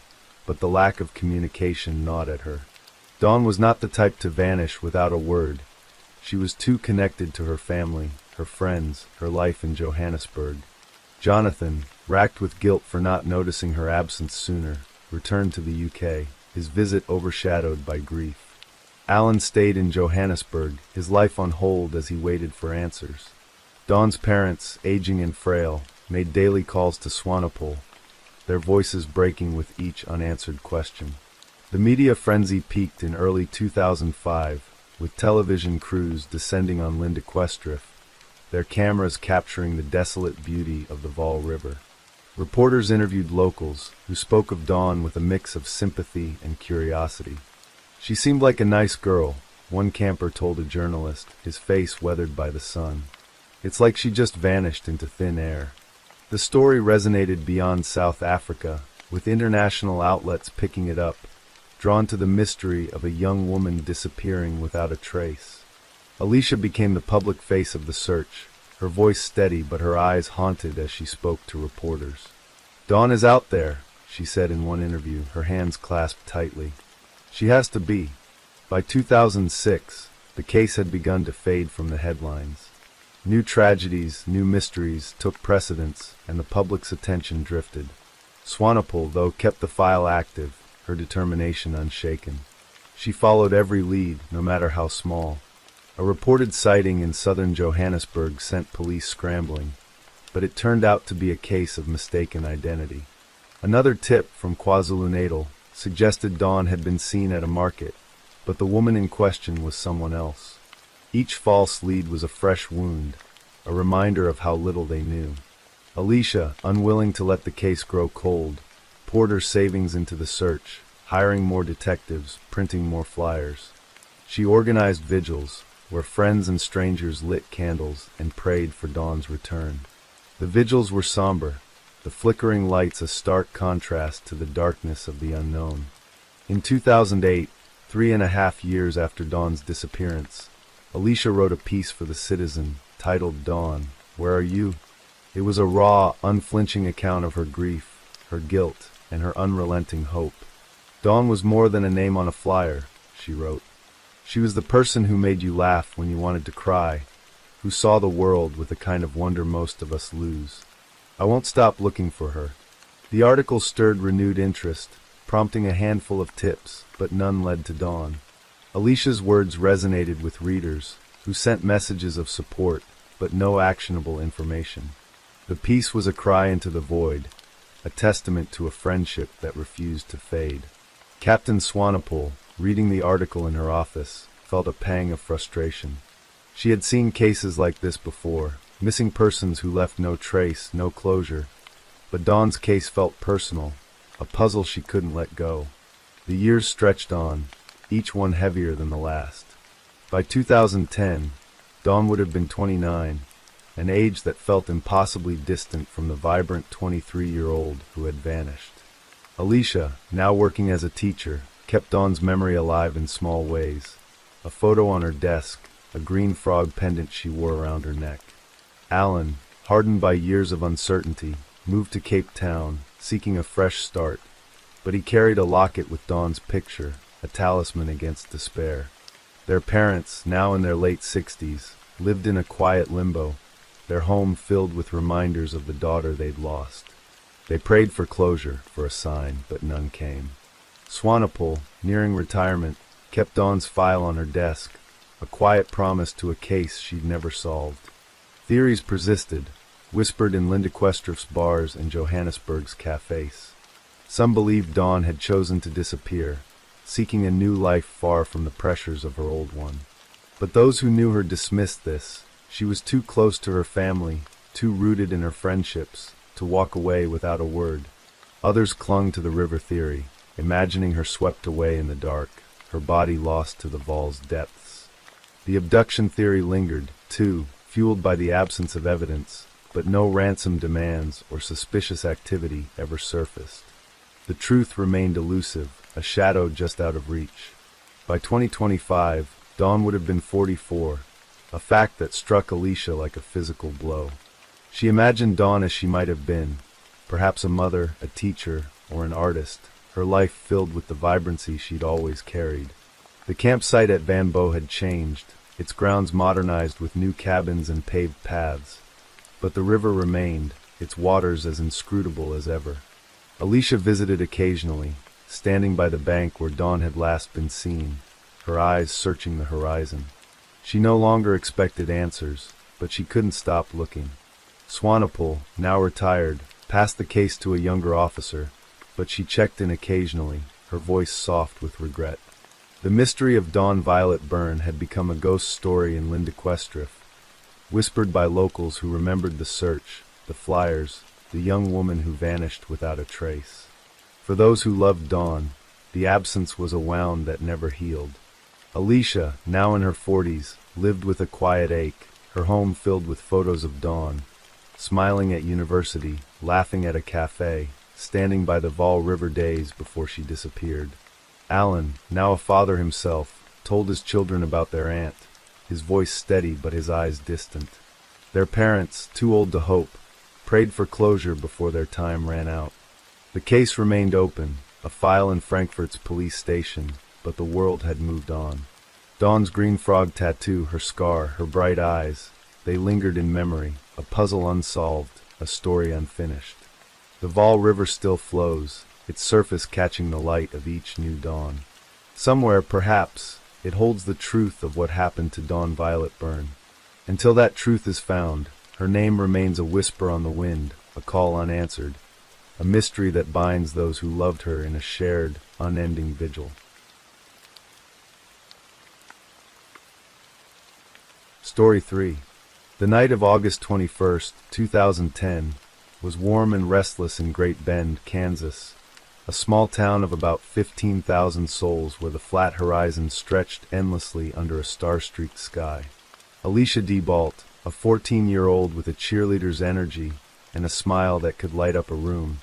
[SPEAKER 1] but the lack of communication gnawed at her. Dawn was not the type to vanish without a word. She was too connected to her family, her friends, her life in Johannesburg. Jonathan, racked with guilt for not noticing her absence sooner, returned to the UK, his visit overshadowed by grief. Alan stayed in Johannesburg, his life on hold as he waited for answers. Dawn's parents, aging and frail, made daily calls to Swanepoel, their voices breaking with each unanswered question. The media frenzy peaked in early 2005, with television crews descending on Lindequestrif, their cameras capturing the desolate beauty of the Vaal River. Reporters interviewed locals, who spoke of Dawn with a mix of sympathy and curiosity. "She seemed like a nice girl," one camper told a journalist, his face weathered by the sun. "It's like she just vanished into thin air." The story resonated beyond South Africa, with international outlets picking it up, drawn to the mystery of a young woman disappearing without a trace. Alicia became the public face of the search, her voice steady but her eyes haunted as she spoke to reporters. "Dawn is out there," she said in one interview, her hands clasped tightly. "She has to be." By 2006, the case had begun to fade from the headlines. New tragedies, new mysteries took precedence, and the public's attention drifted. Swanepoel, though, kept the file active, her determination unshaken. She followed every lead, no matter how small. A reported sighting in southern Johannesburg sent police scrambling, but it turned out to be a case of mistaken identity. Another tip from KwaZulu-Natal suggested Dawn had been seen at a market, but the woman in question was someone else. Each false lead was a fresh wound, a reminder of how little they knew. Alicia, unwilling to let the case grow cold, poured her savings into the search, hiring more detectives, printing more flyers. She organized vigils, where friends and strangers lit candles and prayed for Dawn's return. The vigils were somber, the flickering lights a stark contrast to the darkness of the unknown. In 2008, 3.5 years after Dawn's disappearance, Alicia wrote a piece for The Citizen, titled "Dawn, Where Are You?" It was a raw, unflinching account of her grief, her guilt, and her unrelenting hope. "Dawn was more than a name on a flyer," she wrote. "She was the person who made you laugh when you wanted to cry, who saw the world with the kind of wonder most of us lose. I won't stop looking for her." The article stirred renewed interest, prompting a handful of tips, but none led to Dawn. Alicia's words resonated with readers, who sent messages of support, but no actionable information. The piece was a cry into the void, a testament to a friendship that refused to fade. Captain Swanepoel, reading the article in her office, felt a pang of frustration. She had seen cases like this before, missing persons who left no trace, no closure. But Dawn's case felt personal, a puzzle she couldn't let go. The years stretched on, each one heavier than the last. By 2010, Dawn would have been 29, an age that felt impossibly distant from the vibrant 23-year-old who had vanished. Alicia, now working as a teacher, kept Dawn's memory alive in small ways. A photo on her desk, a green frog pendant she wore around her neck. Alan, hardened by years of uncertainty, moved to Cape Town, seeking a fresh start, but he carried a locket with Dawn's picture, a talisman against despair. Their parents, now in their late 60s, lived in a quiet limbo, their home filled with reminders of the daughter they'd lost. They prayed for closure, for a sign, but none came. Swanepoel, nearing retirement, kept Dawn's file on her desk, a quiet promise to a case she'd never solved. Theories persisted, whispered in Lindequestrif's bars and Johannesburg's cafes. Some believed Dawn had chosen to disappear, seeking a new life far from the pressures of her old one. But those who knew her dismissed this. She was too close to her family, too rooted in her friendships, to walk away without a word. Others clung to the river theory, imagining her swept away in the dark, her body lost to the Vaal's depths. The abduction theory lingered, too, fueled by the absence of evidence, but no ransom demands or suspicious activity ever surfaced. The truth remained elusive, a shadow just out of reach. By 2025, Dawn would have been 44, a fact that struck Alicia like a physical blow. She imagined Dawn as she might have been, perhaps a mother, a teacher, or an artist, her life filled with the vibrancy she'd always carried. The campsite at Van Bo had changed, its grounds modernized with new cabins and paved paths. But the river remained, its waters as inscrutable as ever. Alicia visited occasionally, standing by the bank where Dawn had last been seen, her eyes searching the horizon. She no longer expected answers, but she couldn't stop looking. Swanepoel, now retired, passed the case to a younger officer, but she checked in occasionally, her voice soft with regret. The mystery of Dawn Violet Byrne had become a ghost story in Lindequestriff, whispered by locals who remembered the search, the flyers, the young woman who vanished without a trace. For those who loved Dawn, the absence was a wound that never healed. Alicia, now in her 40s, lived with a quiet ache, her home filled with photos of Dawn, smiling at university, laughing at a cafe, standing by the Vaal River days before she disappeared. Alan, now a father himself, told his children about their aunt, his voice steady but his eyes distant. Their parents, too old to hope, prayed for closure before their time ran out. The case remained open, a file in Frankfurt's police station, but the world had moved on. Dawn's green frog tattoo, her scar, her bright eyes, they lingered in memory, a puzzle unsolved, a story unfinished. The Vaal River still flows, its surface catching the light of each new dawn. Somewhere, perhaps, it holds the truth of what happened to Dawn Violet Byrne. Until that truth is found, her name remains a whisper on the wind, a call unanswered, a mystery that binds those who loved her in a shared, unending vigil. Story 3. The night of August 21st, 2010, was warm and restless in Great Bend, Kansas, a small town of about 15,000 souls where the flat horizon stretched endlessly under a star-streaked sky. Alicia DeBalt, a 14-year-old with a cheerleader's energy and a smile that could light up a room,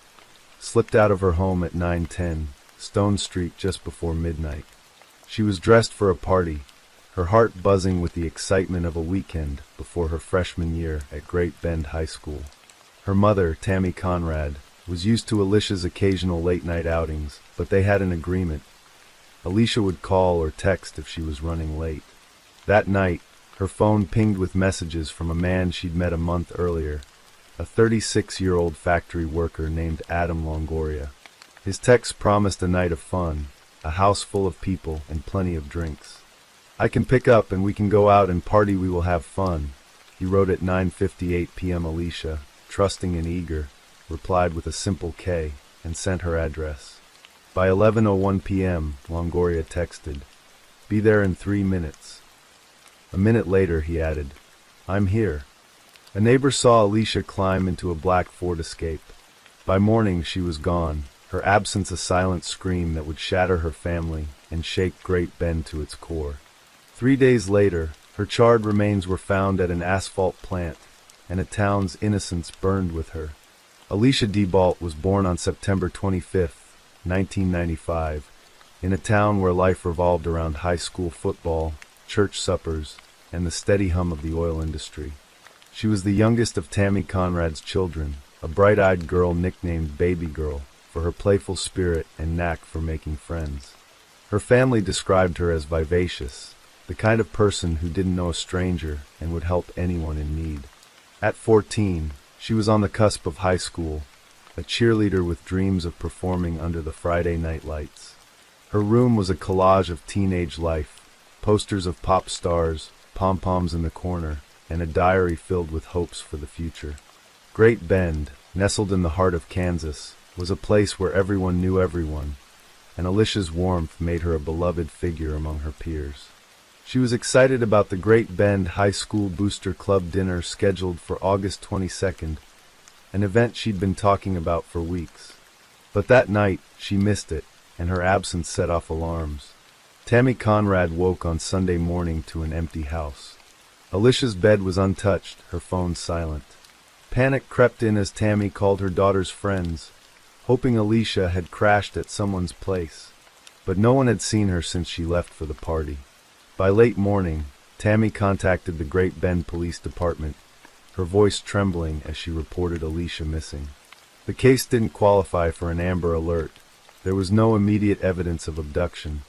[SPEAKER 1] slipped out of her home at 9:10, Stone Street just before midnight. She was dressed for a party, her heart buzzing with the excitement of a weekend before her freshman year at Great Bend High School. Her mother, Tammy Conrad, was used to Alicia's occasional late-night outings, but they had an agreement. Alicia would call or text if she was running late. That night, her phone pinged with messages from a man she'd met a month earlier, a 36-year-old factory worker named Adam Longoria. His text promised a night of fun, a house full of people and plenty of drinks. "I can pick up and we can go out and party, we will have fun," he wrote at 9:58 p.m. Alicia, trusting and eager, replied with a simple K and sent her address. By 11:01 p.m., Longoria texted, "Be there in 3 minutes." A minute later, he added, "I'm here." A neighbor saw Alicia climb into a black Ford Escape. By morning, she was gone, her absence a silent scream that would shatter her family and shake Great Bend to its core. 3 days later, her charred remains were found at an asphalt plant, and a town's innocence burned with her. Alicia DeBalt was born on September 25, 1995, in a town where life revolved around high school football, church suppers, and the steady hum of the oil industry. She was the youngest of Tammy Conrad's children, a bright-eyed girl nicknamed Baby Girl for her playful spirit and knack for making friends. Her family described her as vivacious, the kind of person who didn't know a stranger and would help anyone in need. At 14, she was on the cusp of high school, a cheerleader with dreams of performing under the Friday night lights. Her room was a collage of teenage life, posters of pop stars, pom-poms in the corner, and a diary filled with hopes for the future. Great Bend, nestled in the heart of Kansas, was a place where everyone knew everyone, and Alicia's warmth made her a beloved figure among her peers. She was excited about the Great Bend High School Booster Club dinner scheduled for August 22nd, an event she'd been talking about for weeks. But that night, she missed it, and her absence set off alarms. Tammy Conrad woke on Sunday morning to an empty house. Alicia's bed was untouched, her phone silent. Panic crept in as Tammy called her daughter's friends, hoping Alicia had crashed at someone's place. But no one had seen her since she left for the party. By late morning, Tammy contacted the Great Bend Police Department, her voice trembling as she reported Alicia missing. The case didn't qualify for an Amber Alert. There was no immediate evidence of abduction,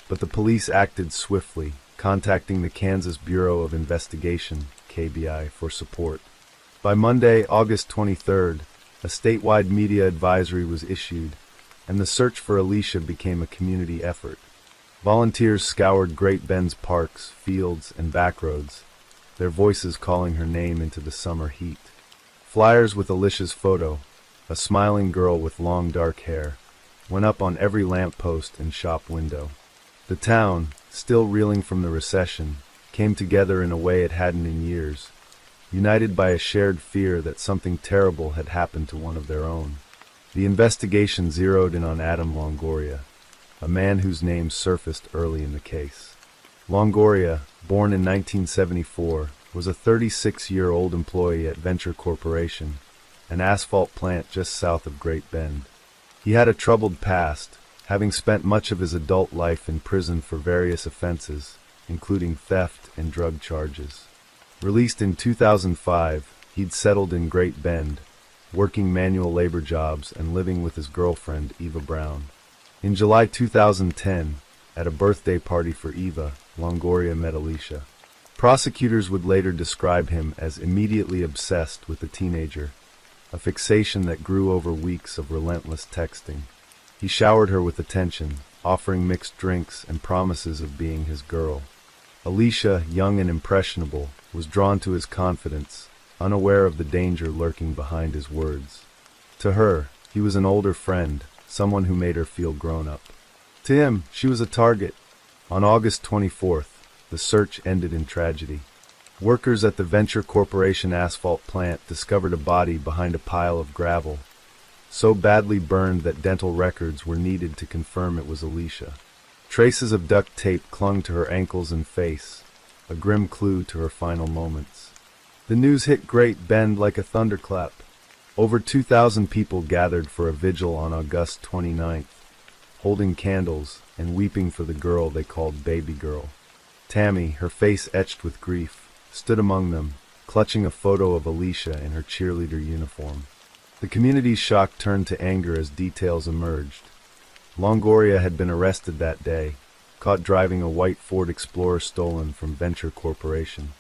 [SPEAKER 1] but the police acted swiftly, contacting the Kansas Bureau of Investigation, KBI, for support. By Monday, August 23rd, A statewide media advisory was issued, and the search for Alicia became a community effort. Volunteers scoured Great Bend's parks, fields, and backroads, their voices calling her name into the summer heat. Flyers with Alicia's photo, a smiling girl with long dark hair, went up on every lamppost and shop window. The town, still reeling from the recession, came together in a way it hadn't in years, united by a shared fear that something terrible had happened to one of their own. The investigation zeroed in on Adam Longoria, a man whose name surfaced early in the case. Longoria, born in 1974, was a 36-year-old employee at Venture Corporation, an asphalt plant just south of Great Bend. He had a troubled past, having spent much of his adult life in prison for various offenses, including theft and drug charges. Released in 2005, he'd settled in Great Bend, working manual labor jobs and living with his girlfriend, Eva Brown. In July 2010, at a birthday party for Eva, Longoria met Alicia. Prosecutors would later describe him as immediately obsessed with the teenager, a fixation that grew over weeks of relentless texting. He showered her with attention, offering mixed drinks and promises of being his girl. Alicia, young and impressionable, was drawn to his confidence, unaware of the danger lurking behind his words. To her, he was an older friend, someone who made her feel grown up. To him, she was a target. On August 24th, the search ended in tragedy. Workers at the Venture Corporation asphalt plant discovered a body behind a pile of gravel, so badly burned that dental records were needed to confirm it was Alicia. Traces of duct tape clung to her ankles and face, a grim clue to her final moments. The news hit Great Bend like a thunderclap. Over 2,000 people gathered for a vigil on August 29th, holding candles and weeping for the girl they called Baby Girl. Tammy, her face etched with grief, stood among them, clutching a photo of Alicia in her cheerleader uniform. The community's shock turned to anger as details emerged. Longoria had been arrested that day, caught driving a white Ford Explorer stolen from Venture Corporation.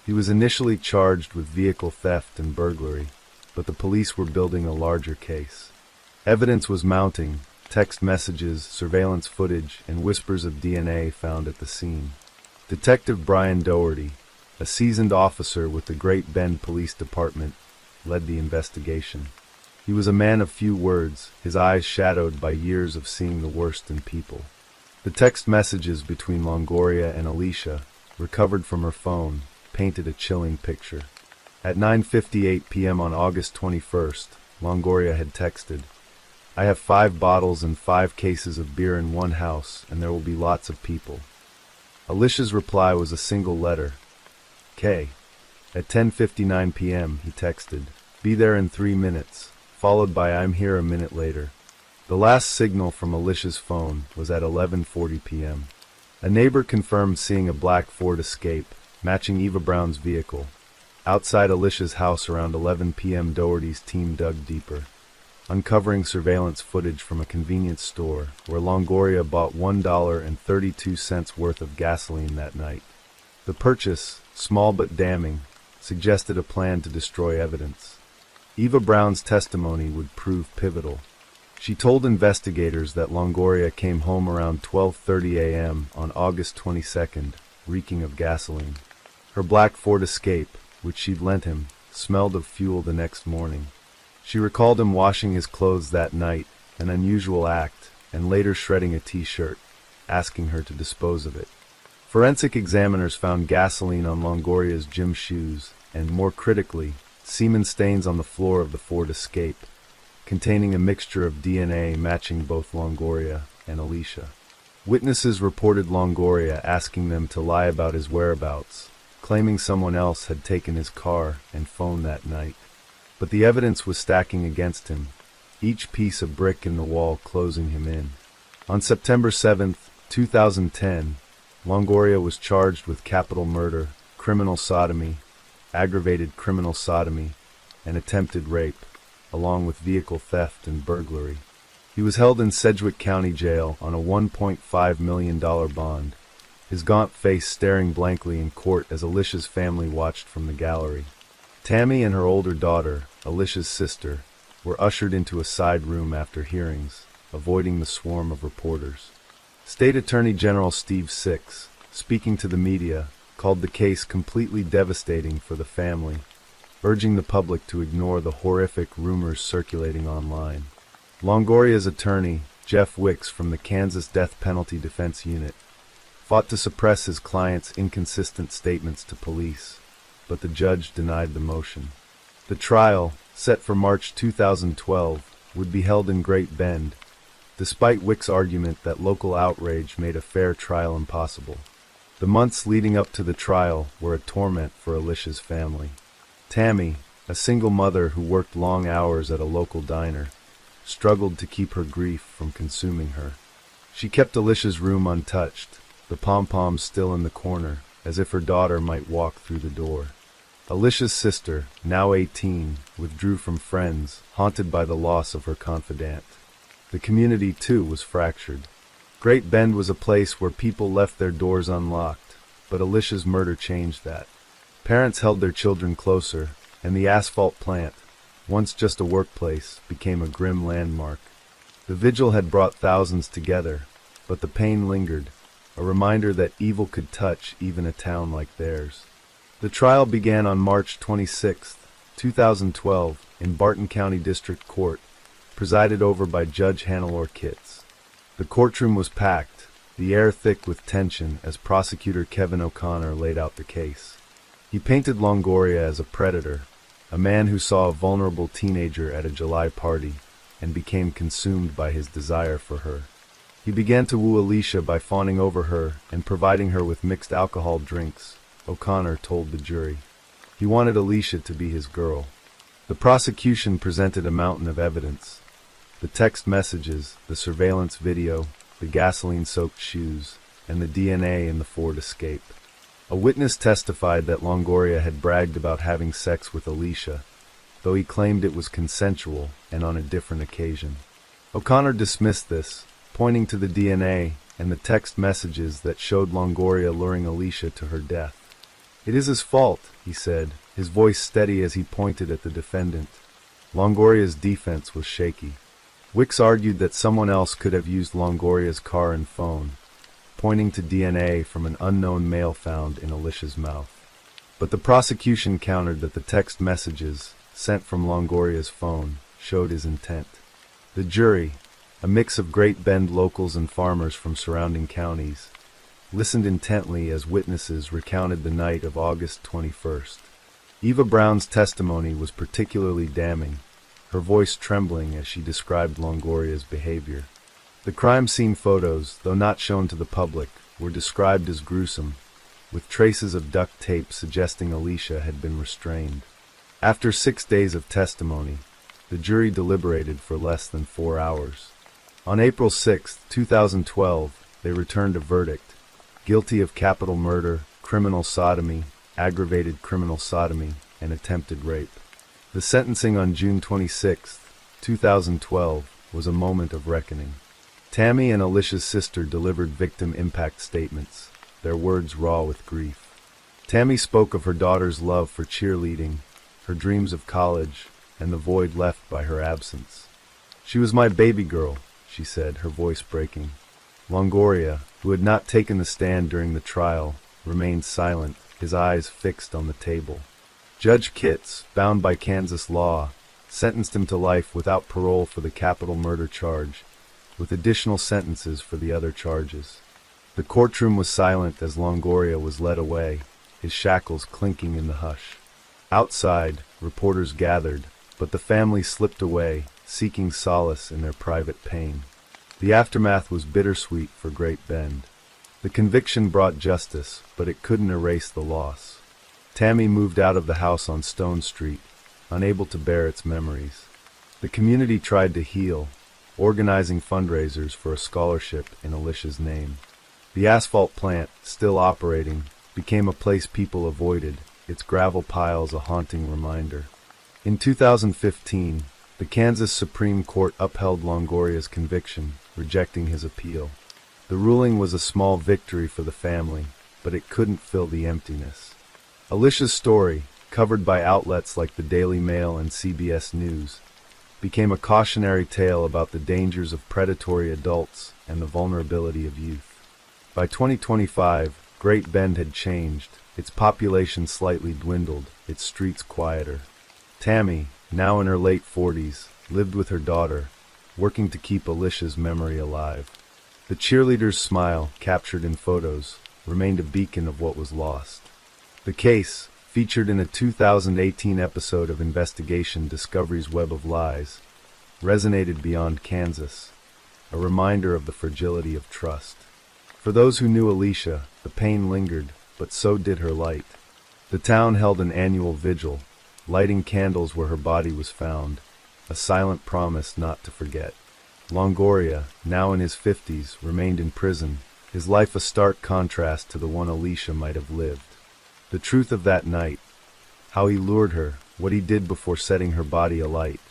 [SPEAKER 1] He was initially charged with vehicle theft and burglary, but the police were building a larger case. Evidence was mounting, text messages, surveillance footage, and whispers of DNA found at the scene. Detective Brian Doherty, a seasoned officer with the Great Bend Police Department, led the investigation. He was a man of few words, his eyes shadowed by years of seeing the worst in people. The text messages between Longoria and Alicia, recovered from her phone, painted a chilling picture. At 9:58 p.m. on August 21st, Longoria had texted, "I have 5 bottles and 5 cases of beer in one house, and there will be lots of people." Alicia's reply was a single letter, K. At 10:59 p.m., he texted, "Be there in 3 minutes," followed by "I'm here a minute later." The last signal from Alicia's phone was at 11:40 p.m. A neighbor confirmed seeing a black Ford Escape, matching Eva Brown's vehicle. Outside Alicia's house around 11 p.m., Doherty's team dug deeper, uncovering surveillance footage from a convenience store where Longoria bought $1.32 worth of gasoline that night. The purchase, small but damning, suggested a plan to destroy evidence. Eva Brown's testimony would prove pivotal. She told investigators that Longoria came home around 12:30 a.m. on August 22nd, reeking of gasoline. Her black Ford Escape, which she'd lent him, smelled of fuel the next morning. She recalled him washing his clothes that night, an unusual act, and later shredding a t-shirt, asking her to dispose of it. Forensic examiners found gasoline on Longoria's gym shoes, and more critically, semen stains on the floor of the Ford Escape, containing a mixture of DNA matching both Longoria and Alicia. Witnesses reported Longoria asking them to lie about his whereabouts, claiming someone else had taken his car and phone that night. But the evidence was stacking against him, each piece a brick in the wall closing him in. On September 7, 2010, Longoria was charged with capital murder, criminal sodomy, aggravated criminal sodomy, and attempted rape, along with vehicle theft and burglary. He was held in Sedgwick County Jail on a $1.5 million bond, his gaunt face staring blankly in court as Alicia's family watched from the gallery. Tammy and her older daughter, Alicia's sister, were ushered into a side room after hearings, avoiding the swarm of reporters. State Attorney General Steve Six, speaking to the media, called the case completely devastating for the family, urging the public to ignore the horrific rumors circulating online. Longoria's attorney, Jeff Wicks from the Kansas Death Penalty Defense Unit, fought to suppress his client's inconsistent statements to police, but the judge denied the motion. The trial, set for March 2012, would be held in Great Bend, despite Wicks' argument that local outrage made a fair trial impossible. The months leading up to the trial were a torment for Alicia's family. Tammy, a single mother who worked long hours at a local diner, struggled to keep her grief from consuming her. She kept Alicia's room untouched, the pom-poms still in the corner, as if her daughter might walk through the door. Alicia's sister, now 18, withdrew from friends, haunted by the loss of her confidant. The community, too, was fractured. Great Bend was a place where people left their doors unlocked, but Alicia's murder changed that. Parents held their children closer, and the asphalt plant, once just a workplace, became a grim landmark. The vigil had brought thousands together, but the pain lingered, a reminder that evil could touch even a town like theirs. The trial began on March 26, 2012, in Barton County District Court, presided over by Judge Hannelore Kitts. The courtroom was packed, the air thick with tension as prosecutor Kevin O'Connor laid out the case. He painted Longoria as a predator, a man who saw a vulnerable teenager at a July party and became consumed by his desire for her. He began to woo Alicia by fawning over her and providing her with mixed alcohol drinks, O'Connor told the jury. He wanted Alicia to be his girl. The prosecution presented a mountain of evidence. The text messages, the surveillance video, the gasoline-soaked shoes, and the DNA in the Ford Escape. A witness testified that Longoria had bragged about having sex with Alicia, though he claimed it was consensual and on a different occasion. O'Connor dismissed this, pointing to the DNA and the text messages that showed Longoria luring Alicia to her death. "It is his fault," he said, his voice steady as he pointed at the defendant. Longoria's defense was shaky. Wicks argued that someone else could have used Longoria's car and phone, pointing to DNA from an unknown male found in Alicia's mouth. But the prosecution countered that the text messages, sent from Longoria's phone, showed his intent. The jury, a mix of Great Bend locals and farmers from surrounding counties, listened intently as witnesses recounted the night of August 21st. Eva Brown's testimony was particularly damning, her voice trembling as she described Longoria's behavior. The crime scene photos, though not shown to the public, were described as gruesome, with traces of duct tape suggesting Alicia had been restrained. After 6 days of testimony, the jury deliberated for less than 4 hours. On April 6, 2012, they returned a verdict: guilty of capital murder, criminal sodomy, aggravated criminal sodomy, and attempted rape. The sentencing on June 26, 2012, was a moment of reckoning. Tammy and Alicia's sister delivered victim impact statements, their words raw with grief. Tammy spoke of her daughter's love for cheerleading, her dreams of college, and the void left by her absence. "She was my baby girl," she said, her voice breaking. Longoria, who had not taken the stand during the trial, remained silent, his eyes fixed on the table. Judge Kitts, bound by Kansas law, sentenced him to life without parole for the capital murder charge, with additional sentences for the other charges. The courtroom was silent as Longoria was led away, his shackles clinking in the hush. Outside, reporters gathered, but the family slipped away, seeking solace in their private pain. The aftermath was bittersweet for Great Bend. The conviction brought justice, but it couldn't erase the loss. Tammy moved out of the house on Stone Street, unable to bear its memories. The community tried to heal, organizing fundraisers for a scholarship in Alicia's name. The asphalt plant, still operating, became a place people avoided, its gravel piles a haunting reminder. In 2015, the Kansas Supreme Court upheld Longoria's conviction, rejecting his appeal. The ruling was a small victory for the family, but it couldn't fill the emptiness. Alicia's story, covered by outlets like the Daily Mail and CBS News, became a cautionary tale about the dangers of predatory adults and the vulnerability of youth. By 2025, Great Bend had changed, its population slightly dwindled, its streets quieter. Tammy, now in her late 40s, lived with her daughter, working to keep Alicia's memory alive. The cheerleader's smile, captured in photos, remained a beacon of what was lost. The case, featured in a 2018 episode of Investigation Discovery's Web of Lies, resonated beyond Kansas, a reminder of the fragility of trust. For those who knew Alicia, the pain lingered, but so did her light. The town held an annual vigil, lighting candles where her body was found, a silent promise not to forget. Longoria, now in his 50s, remained in prison, his life a stark contrast to the one Alicia might have lived. The truth of that night, how he lured her, what he did before setting her body alight,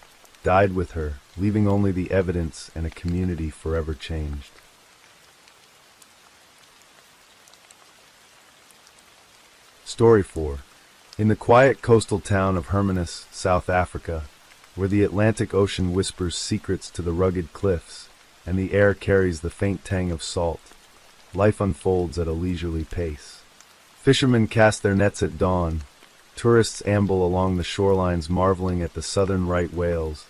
[SPEAKER 1] died with her, leaving only the evidence and a community forever changed. Story 4. In the quiet coastal town of Hermanus, South Africa, where the Atlantic Ocean whispers secrets to the rugged cliffs, and the air carries the faint tang of salt, life unfolds at a leisurely pace. Fishermen cast their nets at dawn, tourists amble along the shorelines marveling at the southern right whales,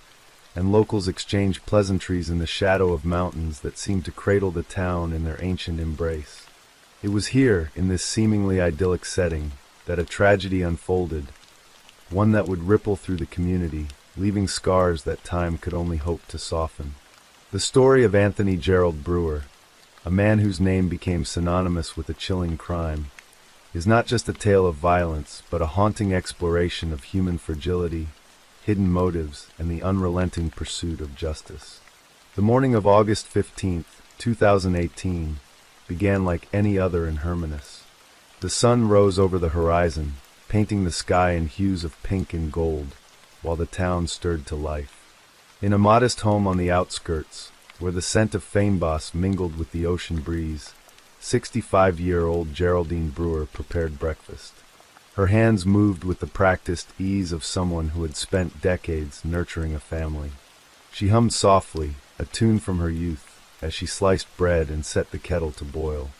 [SPEAKER 1] and locals exchange pleasantries in the shadow of mountains that seem to cradle the town in their ancient embrace. It was here, in this seemingly idyllic setting, that a tragedy unfolded, one that would ripple through the community, leaving scars that time could only hope to soften. The story of Anthony Gerald Brewer, a man whose name became synonymous with a chilling crime, is not just a tale of violence, but a haunting exploration of human fragility, hidden motives, and the unrelenting pursuit of justice. The morning of August 15, 2018, began like any other in Hermanus. The sun rose over the horizon, painting the sky in hues of pink and gold, while the town stirred to life. In a modest home on the outskirts, where the scent of feignbass mingled with the ocean breeze, 65-year-old Geraldine Brewer prepared breakfast. Her hands moved with the practiced ease of someone who had spent decades nurturing a family. She hummed softly, a tune from her youth, as she sliced bread and set the kettle to boil.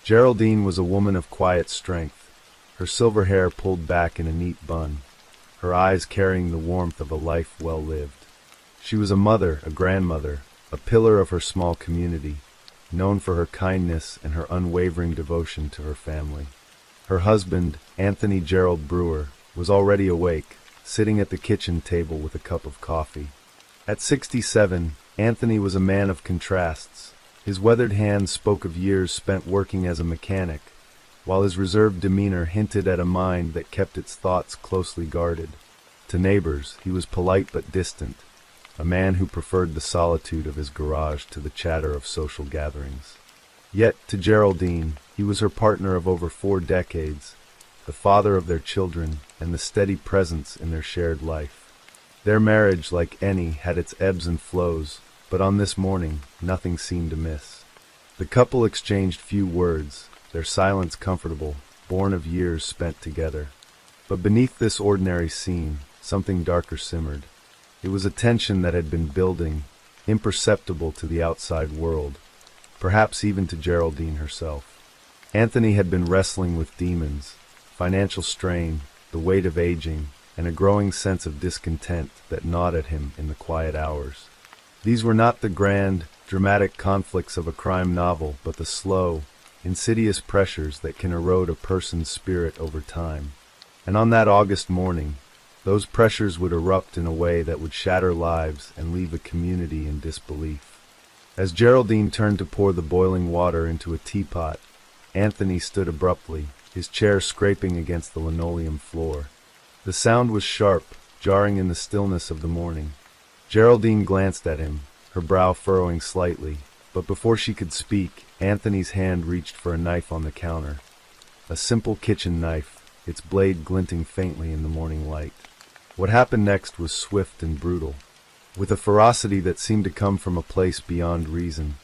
[SPEAKER 1] Geraldine was a woman of quiet strength, her silver hair pulled back in a neat bun, her eyes carrying the warmth of a life well lived. She was a mother, a grandmother, a pillar of her small community, known for her kindness and her unwavering devotion to her family. Her husband, Anthony Gerald Brewer, was already awake, sitting at the kitchen table with a cup of coffee. At 67, Anthony was a man of contrasts. His weathered hands spoke of years spent working as a mechanic, while his reserved demeanor hinted at a mind that kept its thoughts closely guarded. To neighbors, he was polite but distant, a man who preferred the solitude of his garage to the chatter of social gatherings. Yet, to Geraldine, he was her partner of over 4 decades, the father of their children, and the steady presence in their shared life. Their marriage, like any, had its ebbs and flows, but on this morning, nothing seemed amiss. The couple exchanged few words, their silence comfortable, born of years spent together. But beneath this ordinary scene, something darker simmered. It was a tension that had been building, imperceptible to the outside world, perhaps even to Geraldine herself. Anthony had been wrestling with demons, financial strain, the weight of aging, and a growing sense of discontent that gnawed at him in the quiet hours. These were not the grand, dramatic conflicts of a crime novel, but the slow, insidious pressures that can erode a person's spirit over time. And on that August morning, those pressures would erupt in a way that would shatter lives and leave a community in disbelief. As Geraldine turned to pour the boiling water into a teapot, Anthony stood abruptly, his chair scraping against the linoleum floor. The sound was sharp, jarring in the stillness of the morning. Geraldine glanced at him, her brow furrowing slightly, but before she could speak, Anthony's hand reached for a knife on the counter. A simple kitchen knife, its blade glinting faintly in the morning light. What happened next was swift and brutal. With a ferocity that seemed to come from a place beyond reason,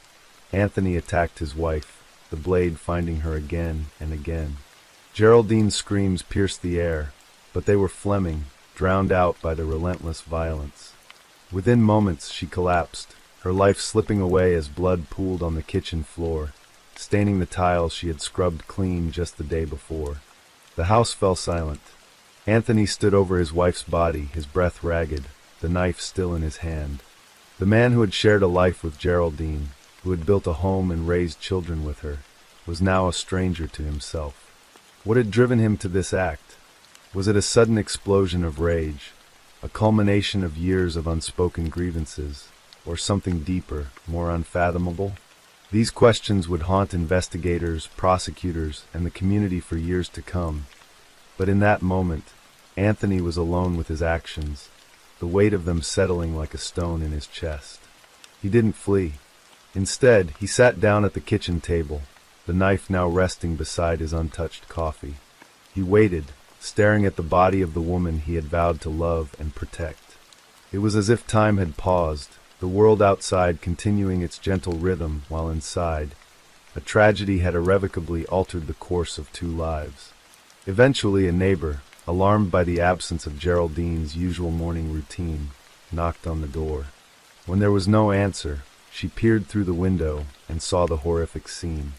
[SPEAKER 1] Anthony attacked his wife, the blade finding her again and again. Geraldine's screams pierced the air, but they were Fleming, drowned out by the relentless violence. Within moments, she collapsed, her life slipping away as blood pooled on the kitchen floor, staining the tiles she had scrubbed clean just the day before. The house fell silent. Anthony stood over his wife's body, his breath ragged, the knife still in his hand. The man who had shared a life with Geraldine, who had built a home and raised children with her, was now a stranger to himself. What had driven him to this act? Was it a sudden explosion of rage, a culmination of years of unspoken grievances, or something deeper, more unfathomable? These questions would haunt investigators, prosecutors, and the community for years to come. But in that moment, Anthony was alone with his actions, the weight of them settling like a stone in his chest. He didn't flee. Instead, he sat down at the kitchen table, the knife now resting beside his untouched coffee. He waited, staring at the body of the woman he had vowed to love and protect. It was as if time had paused, the world outside continuing its gentle rhythm while inside, a tragedy had irrevocably altered the course of two lives. Eventually, a neighbor, alarmed by the absence of Geraldine's usual morning routine, knocked on the door. When there was no answer, she peered through the window and saw the horrific scene.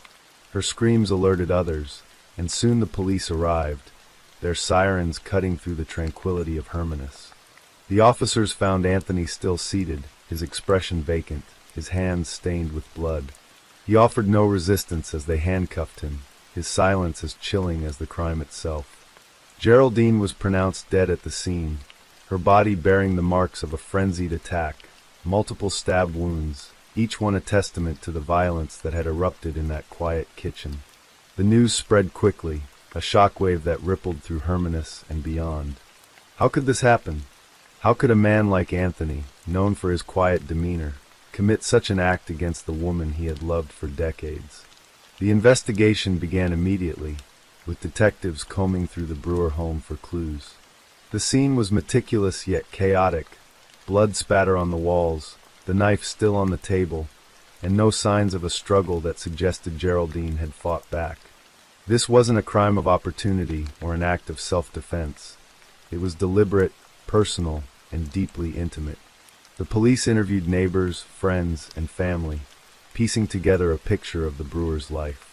[SPEAKER 1] Her screams alerted others, and soon the police arrived, their sirens cutting through the tranquility of Hermanus. The officers found Anthony still seated, his expression vacant, his hands stained with blood. He offered no resistance as they handcuffed him, his silence as chilling as the crime itself. Geraldine was pronounced dead at the scene, her body bearing the marks of a frenzied attack, multiple stab wounds, each one a testament to the violence that had erupted in that quiet kitchen. The news spread quickly, a shockwave that rippled through Hermanus and beyond. How could this happen? How could a man like Anthony, known for his quiet demeanor, commit such an act against the woman he had loved for decades? The investigation began immediately, with detectives combing through the Brewer home for clues. The scene was meticulous yet chaotic, blood spatter on the walls, the knife still on the table, and no signs of a struggle that suggested Geraldine had fought back. This wasn't a crime of opportunity or an act of self-defense. It was deliberate, personal, and deeply intimate. The police interviewed neighbors, friends, and family, piecing together a picture of the Brewer's life.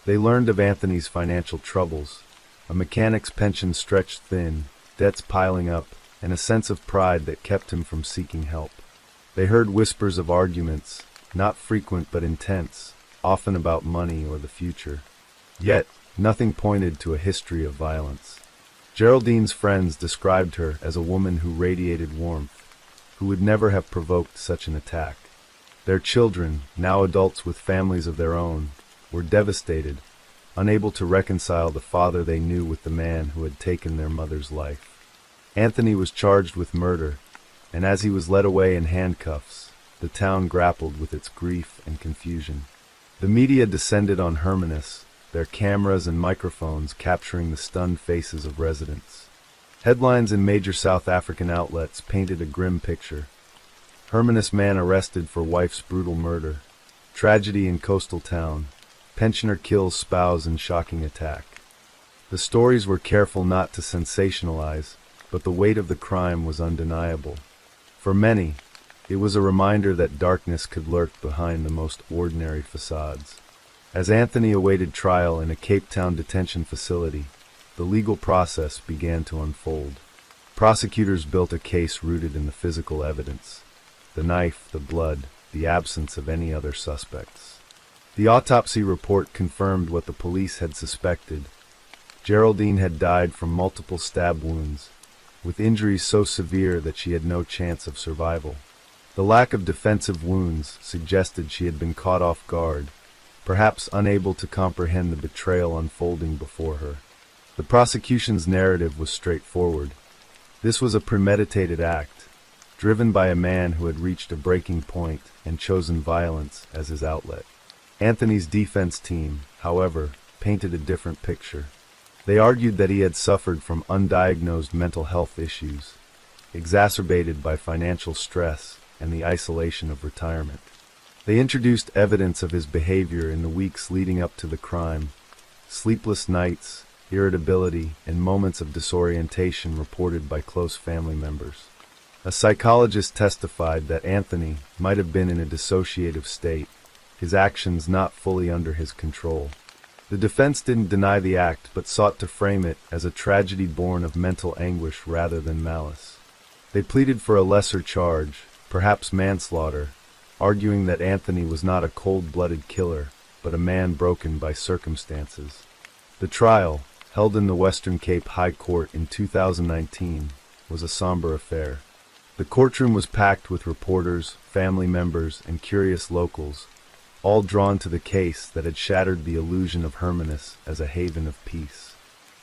[SPEAKER 1] They learned of Anthony's financial troubles, a mechanic's pension stretched thin, debts piling up, and a sense of pride that kept him from seeking help. They heard whispers of arguments, not frequent but intense, often about money or the future. Yet, nothing pointed to a history of violence. Geraldine's friends described her as a woman who radiated warmth, who would never have provoked such an attack. Their children, now adults with families of their own, were devastated, unable to reconcile the father they knew with the man who had taken their mother's life. Anthony was charged with murder, and as he was led away in handcuffs, the town grappled with its grief and confusion. The media descended on Hermanus, their cameras and microphones capturing the stunned faces of residents. Headlines in major South African outlets painted a grim picture. Hermanus man arrested for wife's brutal murder. Tragedy in coastal town. Pensioner kills spouse in shocking attack. The stories were careful not to sensationalize, but the weight of the crime was undeniable. For many, it was a reminder that darkness could lurk behind the most ordinary facades. As Anthony awaited trial in a Cape Town detention facility, the legal process began to unfold. Prosecutors built a case rooted in the physical evidence: the knife, the blood, the absence of any other suspects. The autopsy report confirmed what the police had suspected. Geraldine had died from multiple stab wounds, with injuries so severe that she had no chance of survival. The lack of defensive wounds suggested she had been caught off guard, perhaps unable to comprehend the betrayal unfolding before her. The prosecution's narrative was straightforward. This was a premeditated act, driven by a man who had reached a breaking point and chosen violence as his outlet. Anthony's defense team, however, painted a different picture. They argued that he had suffered from undiagnosed mental health issues, exacerbated by financial stress and the isolation of retirement. They introduced evidence of his behavior in the weeks leading up to the crime: sleepless nights, irritability, and moments of disorientation reported by close family members. A psychologist testified that Anthony might have been in a dissociative state, his actions not fully under his control. The defense didn't deny the act, but sought to frame it as a tragedy born of mental anguish rather than malice. They pleaded for a lesser charge, perhaps manslaughter, arguing that Anthony was not a cold-blooded killer, but a man broken by circumstances. The trial, held in the Western Cape High Court in 2019, was a somber affair. The courtroom was packed with reporters, family members, and curious locals, all drawn to the case that had shattered the illusion of Hermanus as a haven of peace.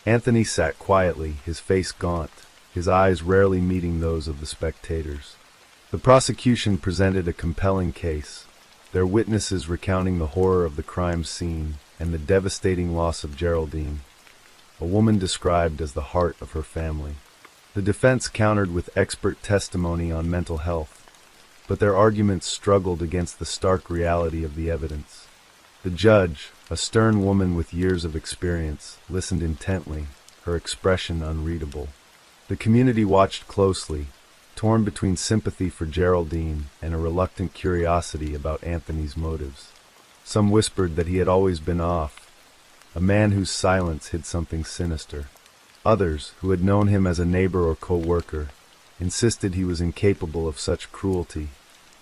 [SPEAKER 1] Anthony sat quietly, his face gaunt, his eyes rarely meeting those of the spectators. The prosecution presented a compelling case, their witnesses recounting the horror of the crime scene and the devastating loss of Geraldine, a woman described as the heart of her family. The defense countered with expert testimony on mental health, but their arguments struggled against the stark reality of the evidence. The judge, a stern woman with years of experience, listened intently, her expression unreadable. The community watched closely, torn between sympathy for Geraldine and a reluctant curiosity about Anthony's motives. Some whispered that he had always been off, a man whose silence hid something sinister. Others, who had known him as a neighbor or co-worker, insisted he was incapable of such cruelty,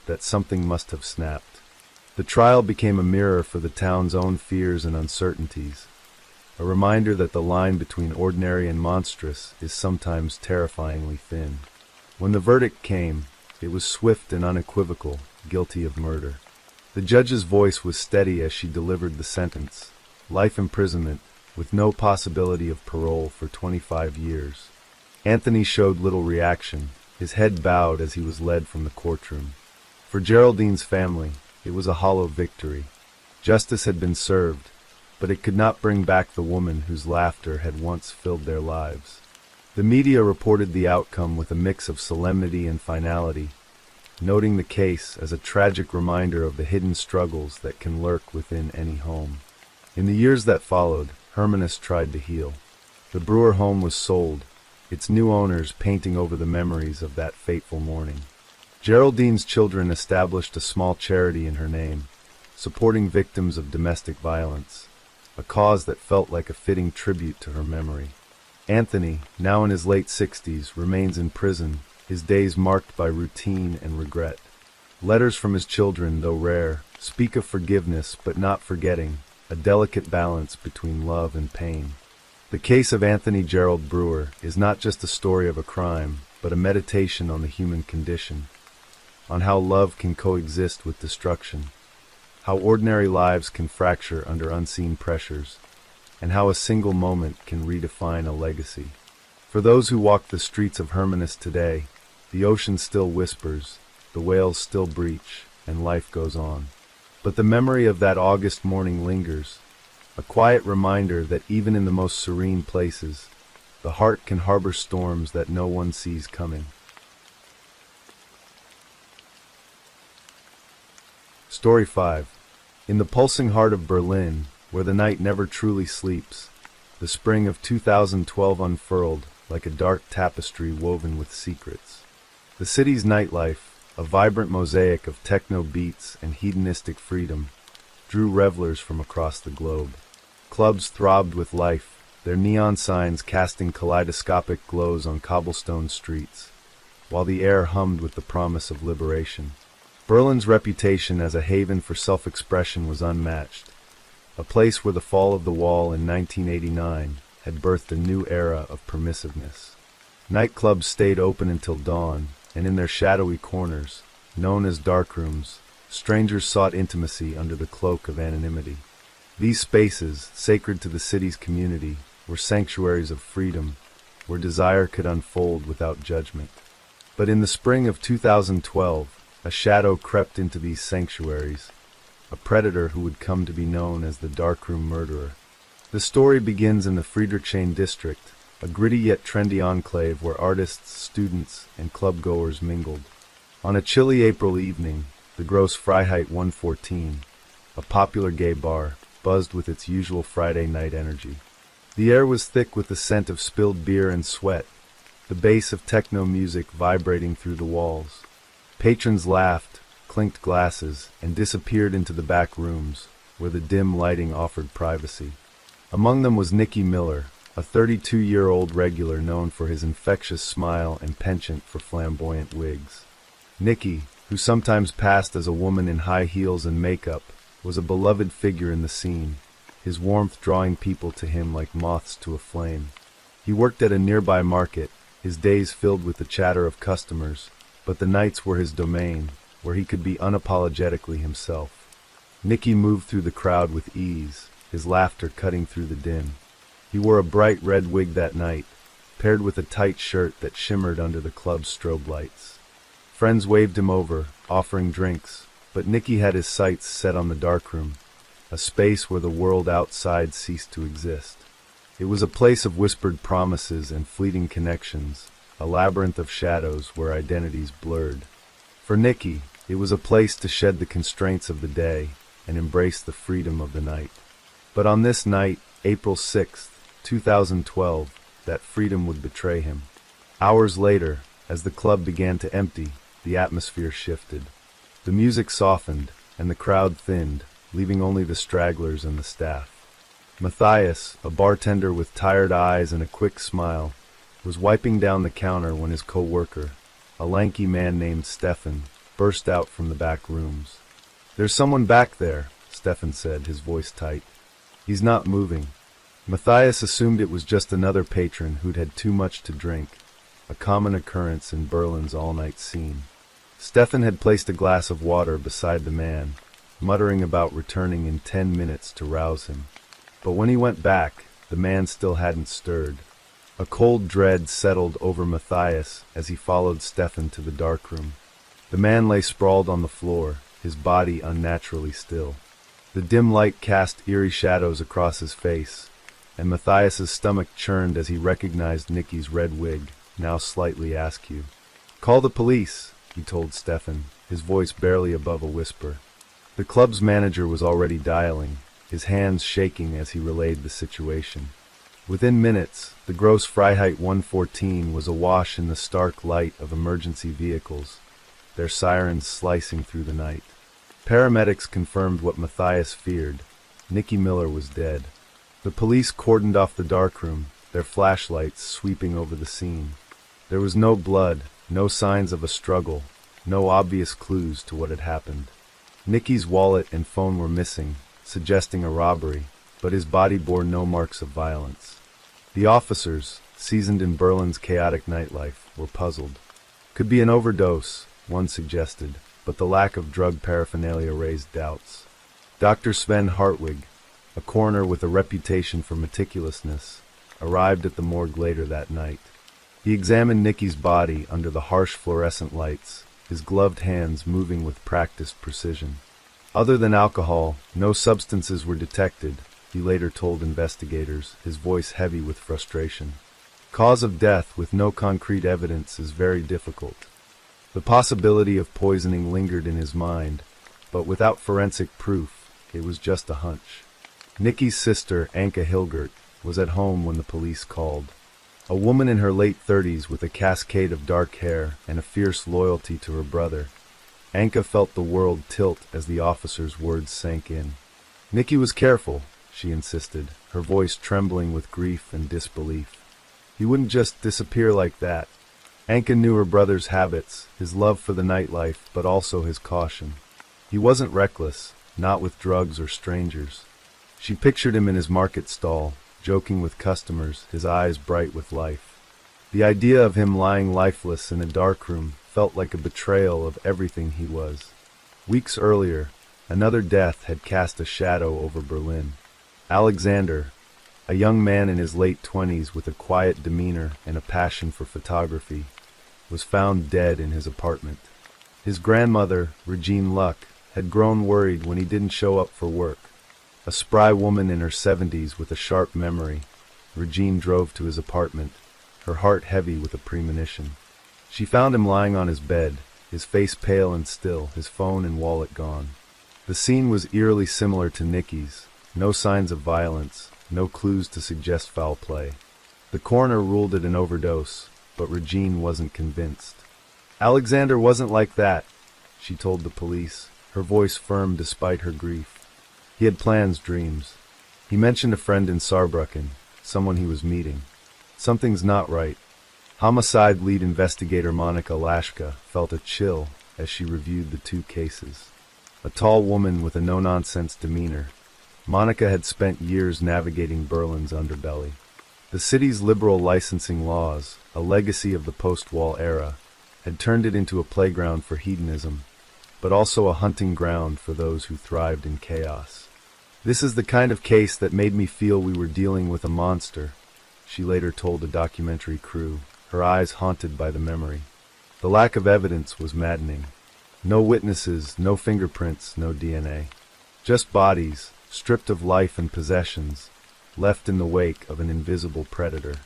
[SPEAKER 1] that something must have snapped. The trial became a mirror for the town's own fears and uncertainties, a reminder that the line between ordinary and monstrous is sometimes terrifyingly thin. When the verdict came, it was swift and unequivocal, guilty of murder. The judge's voice was steady as she delivered the sentence: life imprisonment, with no possibility of parole for 25 years. Anthony showed little reaction, his head bowed as he was led from the courtroom. For Geraldine's family, it was a hollow victory. Justice had been served, but it could not bring back the woman whose laughter had once filled their lives. The media reported the outcome with a mix of solemnity and finality, noting the case as a tragic reminder of the hidden struggles that can lurk within any home. In the years that followed, Hermanus tried to heal. The Brewer home was sold, its new owners painting over the memories of that fateful morning. Geraldine's children established a small charity in her name, supporting victims of domestic violence, a cause that felt like a fitting tribute to her memory. Anthony, now in his late 60s, remains in prison, his days marked by routine and regret. Letters from his children, though rare, speak of forgiveness but not forgetting, a delicate balance between love and pain. The case of Anthony Gerald Brewer is not just a story of a crime, but a meditation on the human condition, on how love can coexist with destruction, how ordinary lives can fracture under unseen pressures, and how a single moment can redefine a legacy. For those who walk the streets of Hermanus today, the ocean still whispers, the whales still breach, and life goes on. But the memory of that August morning lingers, a quiet reminder that even in the most serene places, the heart can harbor storms that no one sees coming. Story 5. In the pulsing heart of Berlin, where the night never truly sleeps, the spring of 2012 unfurled like a dark tapestry woven with secrets. The city's nightlife, a vibrant mosaic of techno beats and hedonistic freedom, drew revelers from across the globe. Clubs throbbed with life, their neon signs casting kaleidoscopic glows on cobblestone streets, while the air hummed with the promise of liberation. Berlin's reputation as a haven for self-expression was unmatched, a place where the fall of the wall in 1989 had birthed a new era of permissiveness. Nightclubs stayed open until dawn, and in their shadowy corners, known as darkrooms, strangers sought intimacy under the cloak of anonymity. These spaces, sacred to the city's community, were sanctuaries of freedom, where desire could unfold without judgment. But in the spring of 2012, a shadow crept into these sanctuaries, a predator who would come to be known as the Darkroom Murderer. The story begins in the Friedrichshain district, a gritty yet trendy enclave where artists, students, and clubgoers mingled. On a chilly April evening, the Gross Freiheit 114, a popular gay bar, buzzed with its usual Friday night energy. The air was thick with the scent of spilled beer and sweat, the bass of techno music vibrating through the walls. Patrons laughed, clinked glasses, and disappeared into the back rooms, where the dim lighting offered privacy. Among them was Nicky Miller, a 32-year-old regular known for his infectious smile and penchant for flamboyant wigs. Nicky, who sometimes passed as a woman in high heels and makeup, was a beloved figure in the scene, his warmth drawing people to him like moths to a flame. He worked at a nearby market, his days filled with the chatter of customers, but the nights were his domain, where he could be unapologetically himself. Nicky moved through the crowd with ease, his laughter cutting through the din. He wore a bright red wig that night, paired with a tight shirt that shimmered under the club's strobe lights. Friends waved him over, offering drinks, but Nicky had his sights set on the darkroom, a space where the world outside ceased to exist. It was a place of whispered promises and fleeting connections, a labyrinth of shadows where identities blurred. For Nicky, it was a place to shed the constraints of the day and embrace the freedom of the night. But on this night, April 6th, 2012, that freedom would betray him. Hours later, as the club began to empty, the atmosphere shifted. The music softened, and the crowd thinned, leaving only the stragglers and the staff. Matthias, a bartender with tired eyes and a quick smile, was wiping down the counter when his co-worker, a lanky man named Stefan, burst out from the back rooms. "There's someone back there," Stefan said, his voice tight. "He's not moving." Matthias assumed it was just another patron who'd had too much to drink, a common occurrence in Berlin's all-night scene. Stefan had placed a glass of water beside the man, muttering about returning in 10 minutes to rouse him. But when he went back, the man still hadn't stirred. A cold dread settled over Matthias as he followed Stefan to the darkroom. The man lay sprawled on the floor, his body unnaturally still. The dim light cast eerie shadows across his face, and Matthias's stomach churned as he recognized Nicky's red wig, now slightly askew. "Call the police," he told Stefan, his voice barely above a whisper. The club's manager was already dialing, his hands shaking as he relayed the situation. Within minutes, the gross Freiheit 114 was awash in the stark light of emergency vehicles, their sirens slicing through the night. Paramedics confirmed what Matthias feared. Nicky Miller was dead. The police cordoned off the darkroom, their flashlights sweeping over the scene. There was no blood, no signs of a struggle, no obvious clues to what had happened. Nicky's wallet and phone were missing, suggesting a robbery, but his body bore no marks of violence. The officers, seasoned in Berlin's chaotic nightlife, were puzzled. Could be an overdose, one suggested, but the lack of drug paraphernalia raised doubts. Dr. Sven Hartwig, a coroner with a reputation for meticulousness, arrived at the morgue later that night. He examined Nicky's body under the harsh fluorescent lights, his gloved hands moving with practiced precision. Other than alcohol, no substances were detected, he later told investigators, his voice heavy with frustration. Cause of death with no concrete evidence is very difficult. The possibility of poisoning lingered in his mind, but without forensic proof, it was just a hunch. Nicky's sister, Anka Hilgert, was at home when the police called. A woman in her late 30s with a cascade of dark hair and a fierce loyalty to her brother. Anka felt the world tilt as the officer's words sank in. "Nicky was careful," she insisted, her voice trembling with grief and disbelief. "He wouldn't just disappear like that." Anka knew her brother's habits, his love for the nightlife, but also his caution. He wasn't reckless, not with drugs or strangers. She pictured him in his market stall, joking with customers, his eyes bright with life. The idea of him lying lifeless in a darkroom felt like a betrayal of everything he was. Weeks earlier, another death had cast a shadow over Berlin. Alexander, a young man in his late 20s with a quiet demeanor and a passion for photography, was found dead in his apartment. His grandmother, Regine Luck, had grown worried when he didn't show up for work. A spry woman in her 70s with a sharp memory, Regine drove to his apartment, her heart heavy with a premonition. She found him lying on his bed, his face pale and still, his phone and wallet gone. The scene was eerily similar to Nicky's, no signs of violence, no clues to suggest foul play. The coroner ruled it an overdose, but Regine wasn't convinced. Alexander wasn't like that, she told the police, her voice firm despite her grief. He had plans, dreams. He mentioned a friend in Saarbrücken, someone he was meeting. Something's not right. Homicide lead investigator Monica Lashka felt a chill as she reviewed the two cases. A tall woman with a no-nonsense demeanor, Monica had spent years navigating Berlin's underbelly. The city's liberal licensing laws, a legacy of the post-war era, had turned it into a playground for hedonism, but also a hunting ground for those who thrived in chaos. This is the kind of case that made me feel we were dealing with a monster, she later told a documentary crew, her eyes haunted by the memory. The lack of evidence was maddening. No witnesses, no fingerprints, no DNA. Just bodies, stripped of life and possessions, left in the wake of an invisible predator.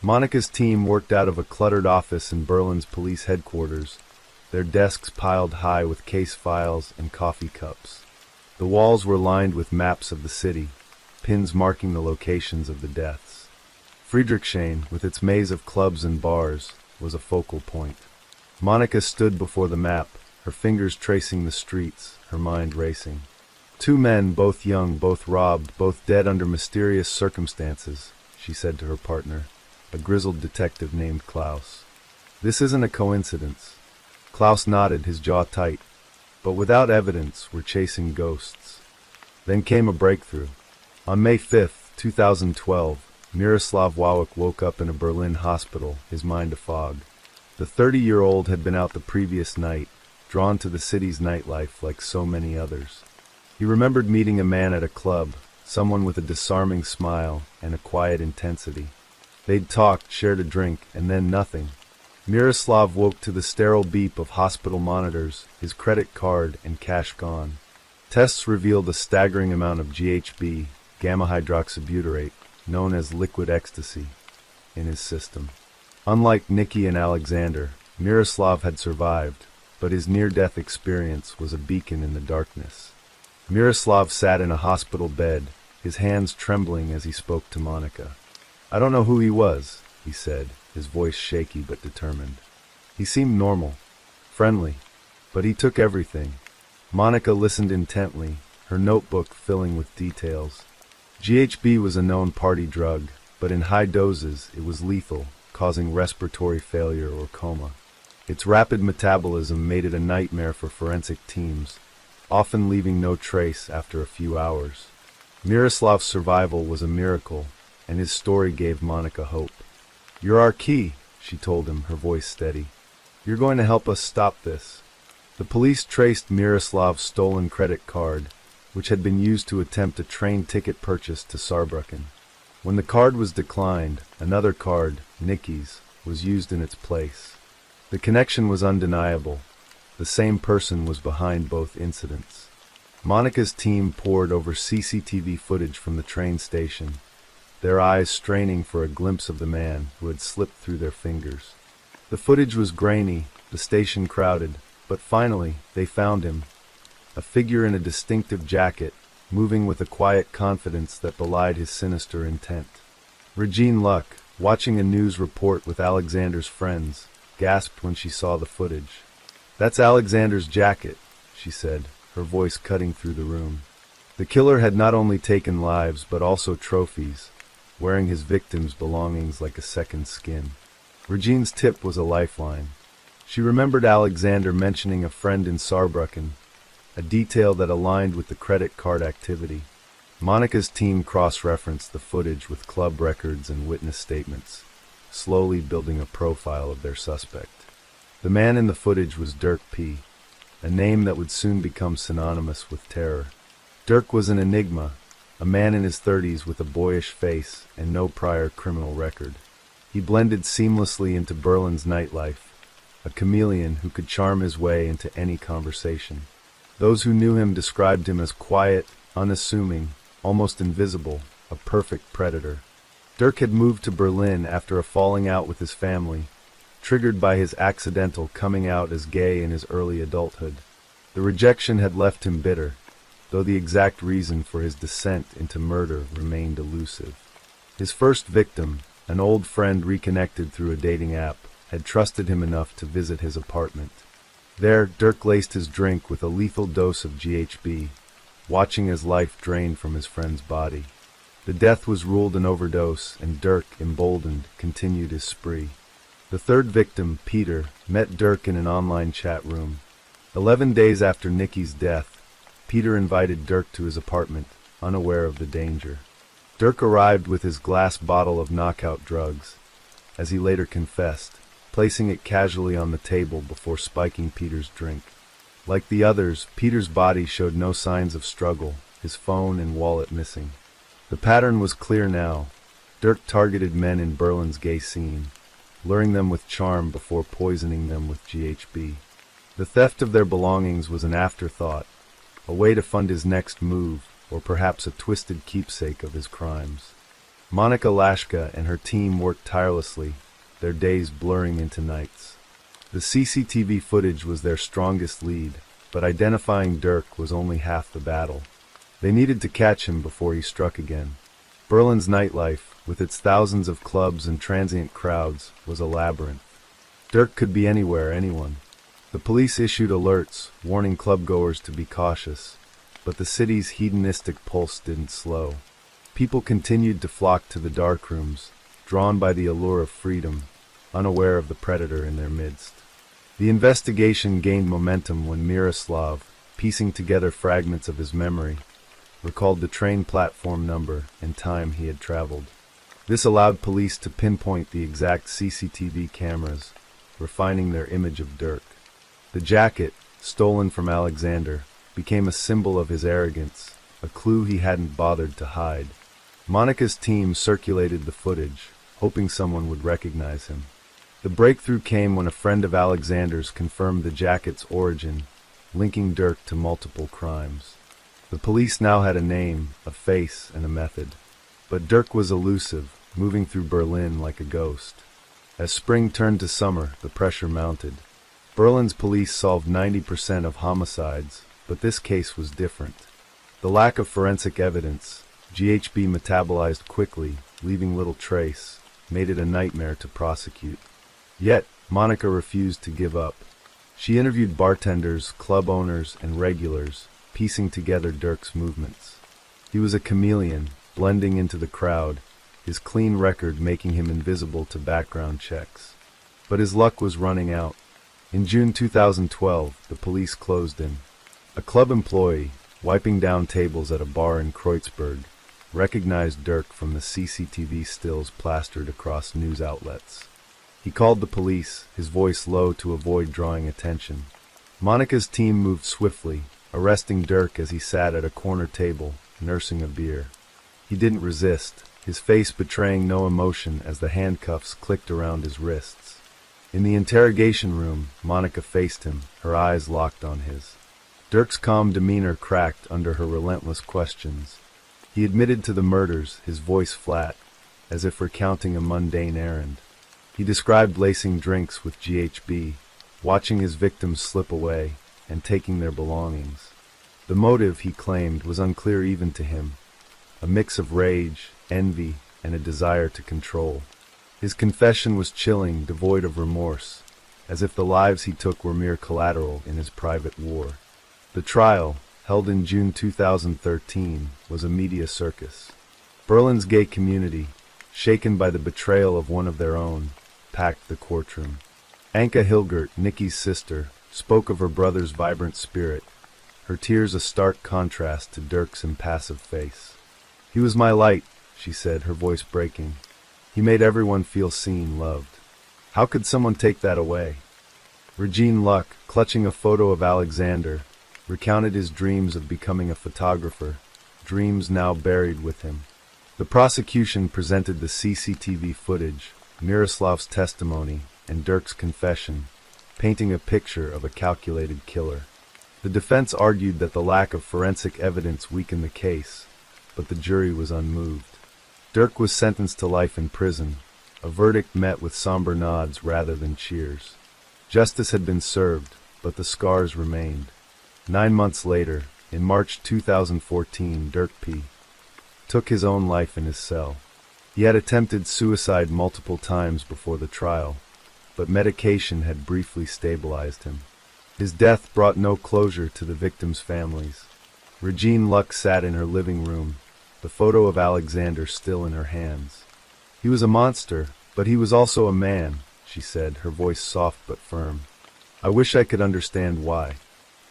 [SPEAKER 1] Monica's team worked out of a cluttered office in Berlin's police headquarters, their desks piled high with case files and coffee cups. The walls were lined with maps of the city, pins marking the locations of the deaths. Friedrichshain, with its maze of clubs and bars, was a focal point. Monica stood before the map, her fingers tracing the streets, her mind racing. Two men, both young, both robbed, both dead under mysterious circumstances, she said to her partner, a grizzled detective named Klaus. This isn't a coincidence. Klaus nodded, his jaw tight. But without evidence, we're chasing ghosts. Then came a breakthrough. On May 5, 2012, Miroslav Wawik woke up in a Berlin hospital, his mind a fog. The 30-year-old had been out the previous night, drawn to the city's nightlife like so many others. He remembered meeting a man at a club, someone with a disarming smile and a quiet intensity. They'd talked, shared a drink, and then nothing. Miroslav woke to the sterile beep of hospital monitors, his credit card and cash gone. Tests revealed a staggering amount of GHB, gamma-hydroxybutyrate, known as liquid ecstasy, in his system. Unlike Nikki and Alexander, Miroslav had survived, but his near-death experience was a beacon in the darkness. Miroslav sat in a hospital bed, his hands trembling as he spoke to Monica. "I don't know who he was," he said, his voice shaky but determined. He seemed normal, friendly, but he took everything. Monica listened intently, her notebook filling with details. GHB was a known party drug, but in high doses it was lethal, causing respiratory failure or coma. Its rapid metabolism made it a nightmare for forensic teams, often leaving no trace after a few hours. Miroslav's survival was a miracle, and his story gave Monica hope. "You're our key," she told him, her voice steady. "You're going to help us stop this." The police traced Miroslav's stolen credit card, which had been used to attempt a train ticket purchase to Saarbrücken. When the card was declined, another card, Nikki's, was used in its place. The connection was undeniable. The same person was behind both incidents. Monica's team pored over CCTV footage from the train station, their eyes straining for a glimpse of the man who had slipped through their fingers. The footage was grainy, the station crowded, but finally they found him, a figure in a distinctive jacket, moving with a quiet confidence that belied his sinister intent. Regine Luck, watching a news report with Alexander's friends, gasped when she saw the footage. "That's Alexander's jacket," she said, her voice cutting through the room. The killer had not only taken lives but also trophies, wearing his victims' belongings like a second skin. Regine's tip was a lifeline. She remembered Alexander mentioning a friend in Saarbrücken, a detail that aligned with the credit card activity. Monica's team cross-referenced the footage with club records and witness statements, slowly building a profile of their suspect. The man in the footage was Dirk P., a name that would soon become synonymous with terror. Dirk was an enigma, a man in his 30s with a boyish face and no prior criminal record. He blended seamlessly into Berlin's nightlife, a chameleon who could charm his way into any conversation. Those who knew him described him as quiet, unassuming, almost invisible, a perfect predator. Dirk had moved to Berlin after a falling out with his family, triggered by his accidental coming out as gay in his early adulthood. The rejection had left him bitter, though the exact reason for his descent into murder remained elusive. His first victim, an old friend reconnected through a dating app, had trusted him enough to visit his apartment. There, Dirk laced his drink with a lethal dose of GHB, watching as life drained from his friend's body. The death was ruled an overdose, and Dirk, emboldened, continued his spree. The third victim, Peter, met Dirk in an online chat room. 11 days after Nicky's death, Peter invited Dirk to his apartment, unaware of the danger. Dirk arrived with his glass bottle of knockout drugs, as he later confessed, placing it casually on the table before spiking Peter's drink. Like the others, Peter's body showed no signs of struggle, his phone and wallet missing. The pattern was clear now. Dirk targeted men in Berlin's gay scene, luring them with charm before poisoning them with GHB. The theft of their belongings was an afterthought, a way to fund his next move, or perhaps a twisted keepsake of his crimes. Monika Lashka and her team worked tirelessly, their days blurring into nights. The CCTV footage was their strongest lead, but identifying Dirk was only half the battle. They needed to catch him before he struck again. Berlin's nightlife, with its thousands of clubs and transient crowds, was a labyrinth. Dirk could be anywhere, anyone. The police issued alerts, warning clubgoers to be cautious, but the city's hedonistic pulse didn't slow. People continued to flock to the darkrooms, drawn by the allure of freedom, unaware of the predator in their midst. The investigation gained momentum when Miroslav, piecing together fragments of his memory, recalled the train platform number and time he had traveled. This allowed police to pinpoint the exact CCTV cameras, refining their image of Dirk. The jacket, stolen from Alexander, became a symbol of his arrogance, a clue he hadn't bothered to hide. Monika's team circulated the footage, hoping someone would recognize him. The breakthrough came when a friend of Alexander's confirmed the jacket's origin, linking Dirk to multiple crimes. The police now had a name, a face, and a method. But Dirk was elusive, moving through Berlin like a ghost. As spring turned to summer, the pressure mounted. Berlin's police solved 90% of homicides, but this case was different. The lack of forensic evidence, GHB metabolized quickly, leaving little trace, made it a nightmare to prosecute. Yet, Monika refused to give up. She interviewed bartenders, club owners, and regulars, piecing together Dirk's movements. He was a chameleon, blending into the crowd, his clean record making him invisible to background checks. But his luck was running out. In June 2012, the police closed in. A club employee, wiping down tables at a bar in Kreuzberg, recognized Dirk from the CCTV stills plastered across news outlets. He called the police, his voice low to avoid drawing attention. Monika's team moved swiftly, arresting Dirk as he sat at a corner table, nursing a beer. He didn't resist, his face betraying no emotion as the handcuffs clicked around his wrists. In the interrogation room, Monika faced him, her eyes locked on his. Dirk's calm demeanor cracked under her relentless questions. He admitted to the murders, his voice flat, as if recounting a mundane errand. He described lacing drinks with GHB, watching his victims slip away, and taking their belongings. The motive, he claimed, was unclear even to him, a mix of rage, envy, and a desire to control. His confession was chilling, devoid of remorse, as if the lives he took were mere collateral in his private war. The trial, held in June 2013, was a media circus. Berlin's gay community, shaken by the betrayal of one of their own, packed the courtroom. Anka Hilgert, Nicky's sister, spoke of her brother's vibrant spirit, her tears a stark contrast to Dirk's impassive face. "He was my light," she said, her voice breaking. "He made everyone feel seen, loved. How could someone take that away?" Regine Luck, clutching a photo of Alexander, recounted his dreams of becoming a photographer, dreams now buried with him. The prosecution presented the CCTV footage, Miroslav's testimony, and Dirk's confession, painting a picture of a calculated killer. The defense argued that the lack of forensic evidence weakened the case, but the jury was unmoved. Dirk was sentenced to life in prison, a verdict met with somber nods rather than cheers. Justice had been served, but the scars remained. 9 months later, in March 2014, Dirk P. took his own life in his cell. He had attempted suicide multiple times before the trial, but medication had briefly stabilized him. His death brought no closure to the victims' families. Regine Luck sat in her living room, the photo of Alexander still in her hands. "He was a monster, but he was also a man," she said, her voice soft but firm. "I wish I could understand why."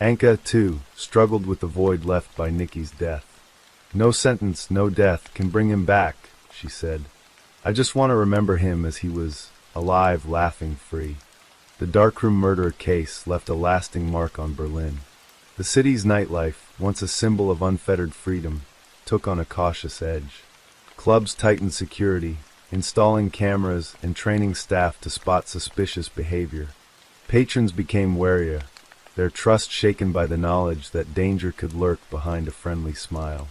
[SPEAKER 1] Anka, too, struggled with the void left by Nikki's death. "No sentence, no death can bring him back," she said. "I just want to remember him as he was, alive, laughing, free." The darkroom murder case left a lasting mark on Berlin. The city's nightlife, once a symbol of unfettered freedom, took on a cautious edge. Clubs tightened security, installing cameras and training staff to spot suspicious behavior. Patrons became warier, their trust shaken by the knowledge that danger could lurk behind a friendly smile.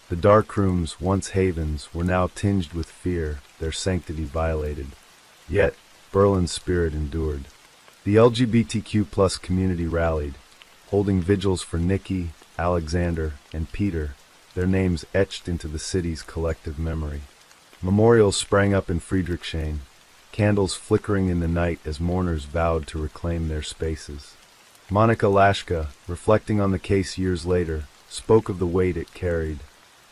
[SPEAKER 1] The darkrooms, once havens, were now tinged with fear, their sanctity violated. Yet, Berlin's spirit endured. The LGBTQ+ community rallied, holding vigils for Nikki, Alexander, and Peter, their names etched into the city's collective memory. Memorials sprang up in Friedrichshain, candles flickering in the night as mourners vowed to reclaim their spaces. Monika Lashka, reflecting on the case years later, spoke of the weight it carried.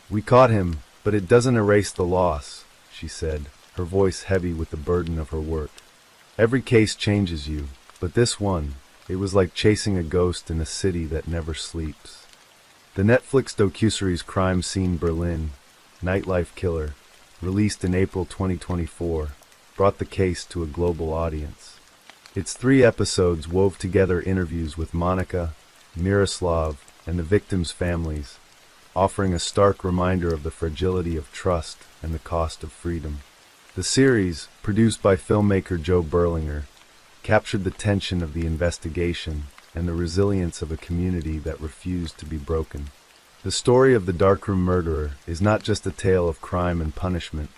[SPEAKER 1] "We caught him, but it doesn't erase the loss," she said, her voice heavy with the burden of her work. "Every case changes you, but this one, it was like chasing a ghost in a city that never sleeps." The Netflix docuseries Crime Scene Berlin, Nightlife Killer, released in April 2024, brought the case to a global audience. Its 3 episodes wove together interviews with Monika, Miroslav, and the victims' families, offering a stark reminder of the fragility of trust and the cost of freedom. The series, produced by filmmaker Joe Berlinger, captured the tension of the investigation and the resilience of a community that refused to be broken. The story of the darkroom murderer is not just a tale of crime and punishment,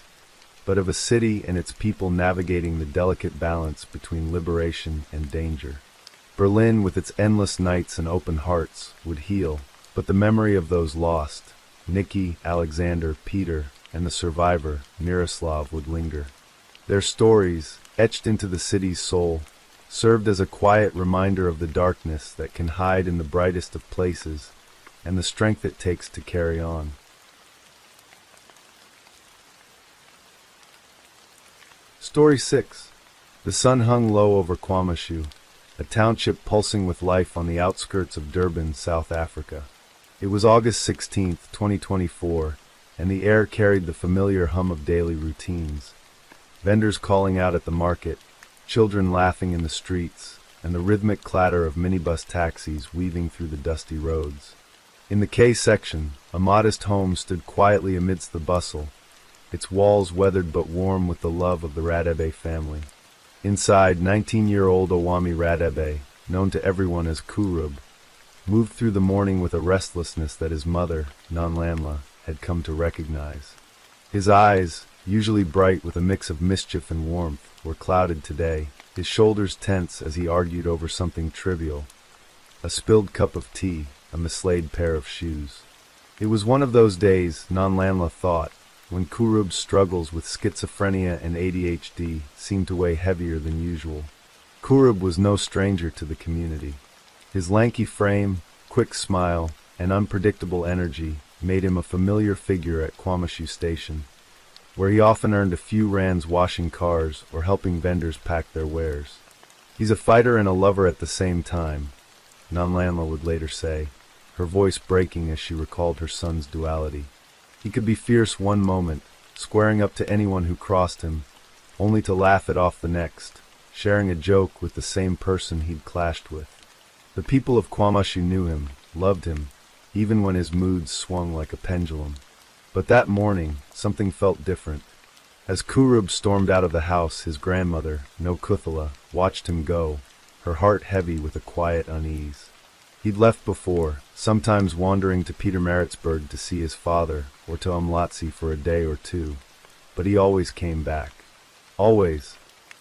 [SPEAKER 1] but of a city and its people navigating the delicate balance between liberation and danger. Berlin, with its endless nights and open hearts, would heal, but the memory of those lost, Nikki, Alexander, Peter, and the survivor, Miroslav, would linger. Their stories, etched into the city's soul, served as a quiet reminder of the darkness that can hide in the brightest of places and the strength it takes to carry on. Story 6. The sun hung low over Kwamashu, a township pulsing with life on the outskirts of Durban, South Africa. It was August 16, 2024, and the air carried the familiar hum of daily routines. Vendors calling out at the market, children laughing in the streets, and the rhythmic clatter of minibus taxis weaving through the dusty roads. In the K section, a modest home stood quietly amidst the bustle, its walls weathered but warm with the love of the Radebe family. Inside, 19-year-old Owami Radebe, known to everyone as Kurub, moved through the morning with a restlessness that his mother, Nanlanla, had come to recognize. His eyes, usually bright with a mix of mischief and warmth, were clouded today, his shoulders tense as he argued over something trivial, a spilled cup of tea, a mislaid pair of shoes. It was one of those days, Nanlanla thought, when Kurub's struggles with schizophrenia and ADHD seemed to weigh heavier than usual. Kurub was no stranger to the community. His lanky frame, quick smile, and unpredictable energy made him a familiar figure at Kwamashu Station, where he often earned a few rands washing cars or helping vendors pack their wares. "He's a fighter and a lover at the same time," Nanlanla would later say, her voice breaking as she recalled her son's duality. He could be fierce one moment, squaring up to anyone who crossed him, only to laugh it off the next, sharing a joke with the same person he'd clashed with. The people of Kwamashu knew him, loved him, even when his moods swung like a pendulum. But that morning, something felt different. As Kurub stormed out of the house, his grandmother, Nokuthala, watched him go, her heart heavy with a quiet unease. He'd left before, sometimes wandering to Pietermaritzburg to see his father, or to Umlatsi for a day or two, but he always came back. Always.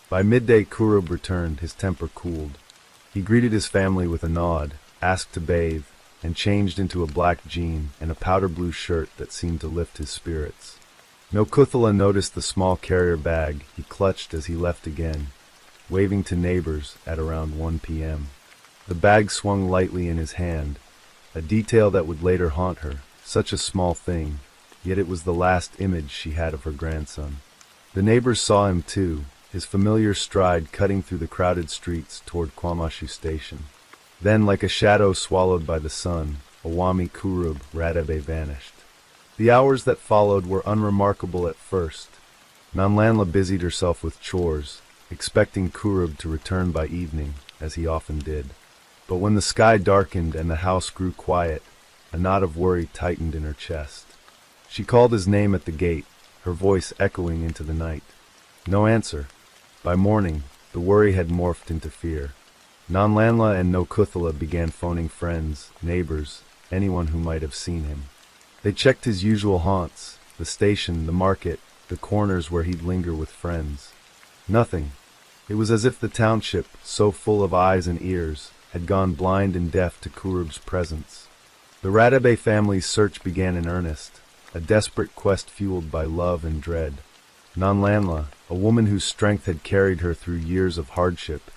[SPEAKER 1] By midday Kurub returned, his temper cooled. He greeted his family with a nod, asked to bathe, and changed into a black jean and a powder blue shirt that seemed to lift his spirits. Nokuthala noticed the small carrier bag he clutched as he left again, waving to neighbors at around 1 p.m. The bag swung lightly in his hand, a detail that would later haunt her, such a small thing, yet it was the last image she had of her grandson. The neighbors saw him too, his familiar stride cutting through the crowded streets toward Kwamashu Station. Then, like a shadow swallowed by the sun, Owami Kurub Radebe vanished. The hours that followed were unremarkable at first. Nanlanla busied herself with chores, expecting Kurub to return by evening, as he often did. But when the sky darkened and the house grew quiet, a knot of worry tightened in her chest. She called his name at the gate, her voice echoing into the night. No answer. By morning, the worry had morphed into fear. Nanlanla and Nokuthala began phoning friends, neighbors, anyone who might have seen him. They checked his usual haunts, the station, the market, the corners where he'd linger with friends. Nothing. It was as if the township, so full of eyes and ears, had gone blind and deaf to Kurub's presence. The Radebe family's search began in earnest, a desperate quest fueled by love and dread. Nanlanla, a woman whose strength had carried her through years of hardship,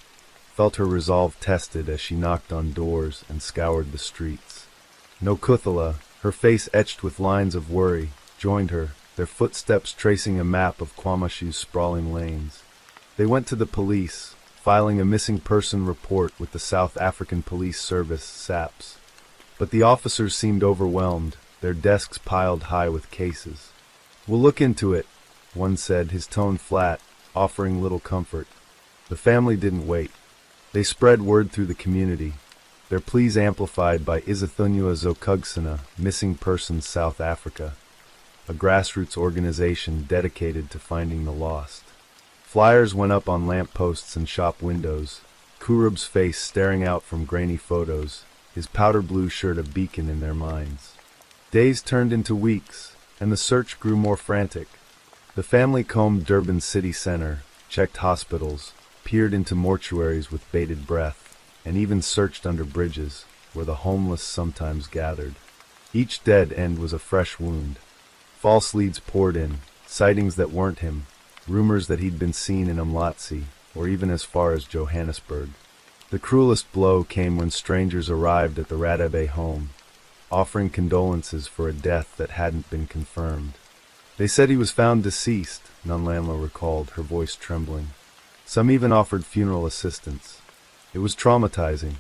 [SPEAKER 1] felt her resolve tested as she knocked on doors and scoured the streets. Nokuthala, her face etched with lines of worry, joined her, their footsteps tracing a map of Kwamashu's sprawling lanes. They went to the police, filing a missing person report with the South African Police Service, SAPS. But the officers seemed overwhelmed, their desks piled high with cases. "We'll look into it," one said, his tone flat, offering little comfort. The family didn't wait. They spread word through the community, their pleas amplified by Izathunywa Zokugsana, Missing Persons South Africa, a grassroots organization dedicated to finding the lost. Flyers went up on lamp posts and shop windows, Kurub's face staring out from grainy photos, his powder blue shirt a beacon in their minds. Days turned into weeks, and the search grew more frantic. The family combed Durban's city center, checked hospitals, peered into mortuaries with bated breath, and even searched under bridges, where the homeless sometimes gathered. Each dead end was a fresh wound. False leads poured in, sightings that weren't him, rumors that he'd been seen in Umlatsi, or even as far as Johannesburg. The cruelest blow came when strangers arrived at the Radebe home, offering condolences for a death that hadn't been confirmed. They said he was found deceased, Nanlanla recalled, her voice trembling. Some even offered funeral assistance. It was traumatizing.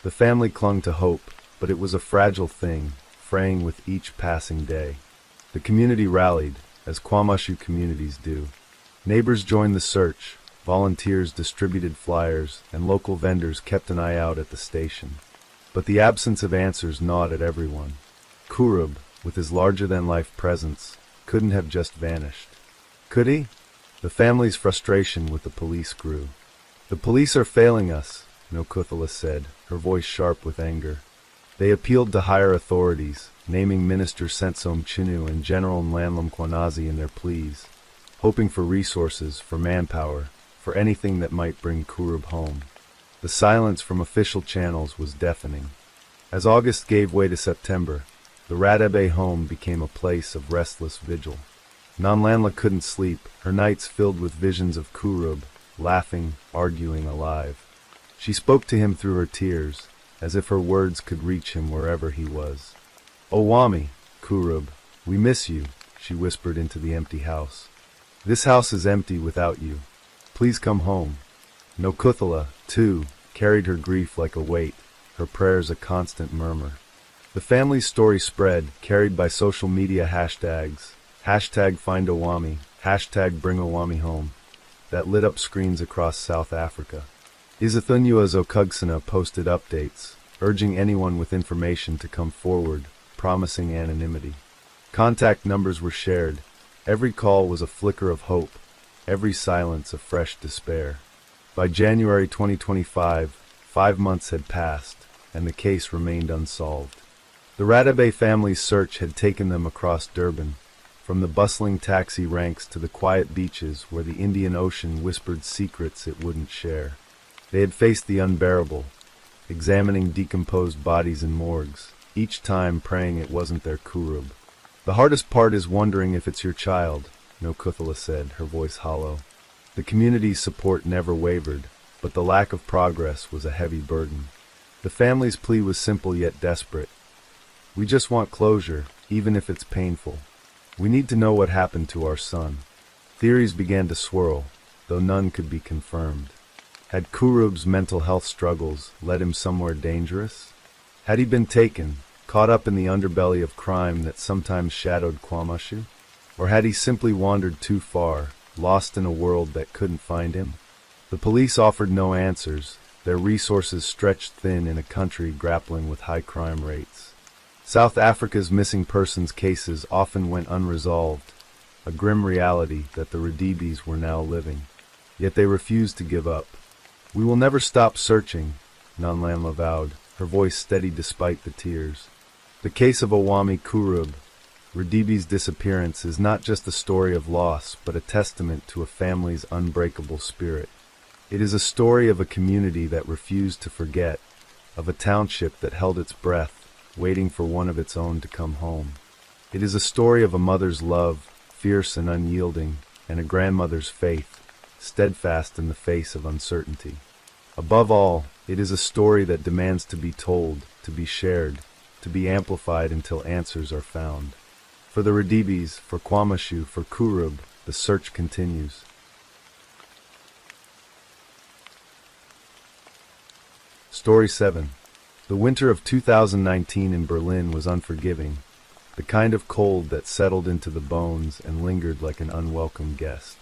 [SPEAKER 1] The family clung to hope, but it was a fragile thing, fraying with each passing day. The community rallied, as Kwamashu communities do. Neighbors joined the search, volunteers distributed flyers, and local vendors kept an eye out at the station. But the absence of answers gnawed at everyone. Kurub, with his larger-than-life presence, couldn't have just vanished. Could he? The family's frustration with the police grew. "The police are failing us," Nokuthala said, her voice sharp with anger. They appealed to higher authorities, naming Minister Sentsom Chinu and General Mlanlam Kwanazi in their pleas, hoping for resources, for manpower, for anything that might bring Kurub home. The silence from official channels was deafening. As August gave way to September, the Radebe home became a place of restless vigil. Nanlanla couldn't sleep, her nights filled with visions of Kurub, laughing, arguing, alive. She spoke to him through her tears, as if her words could reach him wherever he was. "Owami, Kurub, we miss you," she whispered into the empty house. "This house is empty without you. Please come home." Nokuthala, too, carried her grief like a weight, her prayers a constant murmur. The family's story spread, carried by social media hashtags, #FindOwami, #BringOwamiHome, that lit up screens across South Africa. Izathunywa Zokugsana posted updates, urging anyone with information to come forward, promising anonymity. Contact numbers were shared. Every call was a flicker of hope, every silence a fresh despair. By January 2025, 5 months had passed, and the case remained unsolved. The Radebe family's search had taken them across Durban, from the bustling taxi ranks to the quiet beaches where the Indian Ocean whispered secrets it wouldn't share. They had faced the unbearable, examining decomposed bodies in morgues, each time praying it wasn't their Kurub. "The hardest part is wondering if it's your child," Nokuthala said, her voice hollow. The community's support never wavered, but the lack of progress was a heavy burden. The family's plea was simple yet desperate. We just want closure, even if it's painful. We need to know what happened to our son. Theories began to swirl, though none could be confirmed. Had Kurub's mental health struggles led him somewhere dangerous? Had he been taken, caught up in the underbelly of crime that sometimes shadowed Kwamashu? Or had he simply wandered too far, lost in a world that couldn't find him? The police offered no answers, their resources stretched thin in a country grappling with high crime rates. South Africa's missing persons cases often went unresolved, a grim reality that the Radibis were now living. Yet they refused to give up. "We will never stop searching," Nanlamla vowed, her voice steady despite the tears. The case of Owami Kurub, Radibi's disappearance, is not just a story of loss, but a testament to a family's unbreakable spirit. It is a story of a community that refused to forget, of a township that held its breath, waiting for one of its own to come home. It is a story of a mother's love, fierce and unyielding, and a grandmother's faith, steadfast in the face of uncertainty. Above all, it is a story that demands to be told, to be shared, to be amplified until answers are found. For the Radibis, for Kwamashu, for Kurub, the search continues. Story 7. The winter of 2019 in Berlin was unforgiving, the kind of cold that settled into the bones and lingered like an unwelcome guest.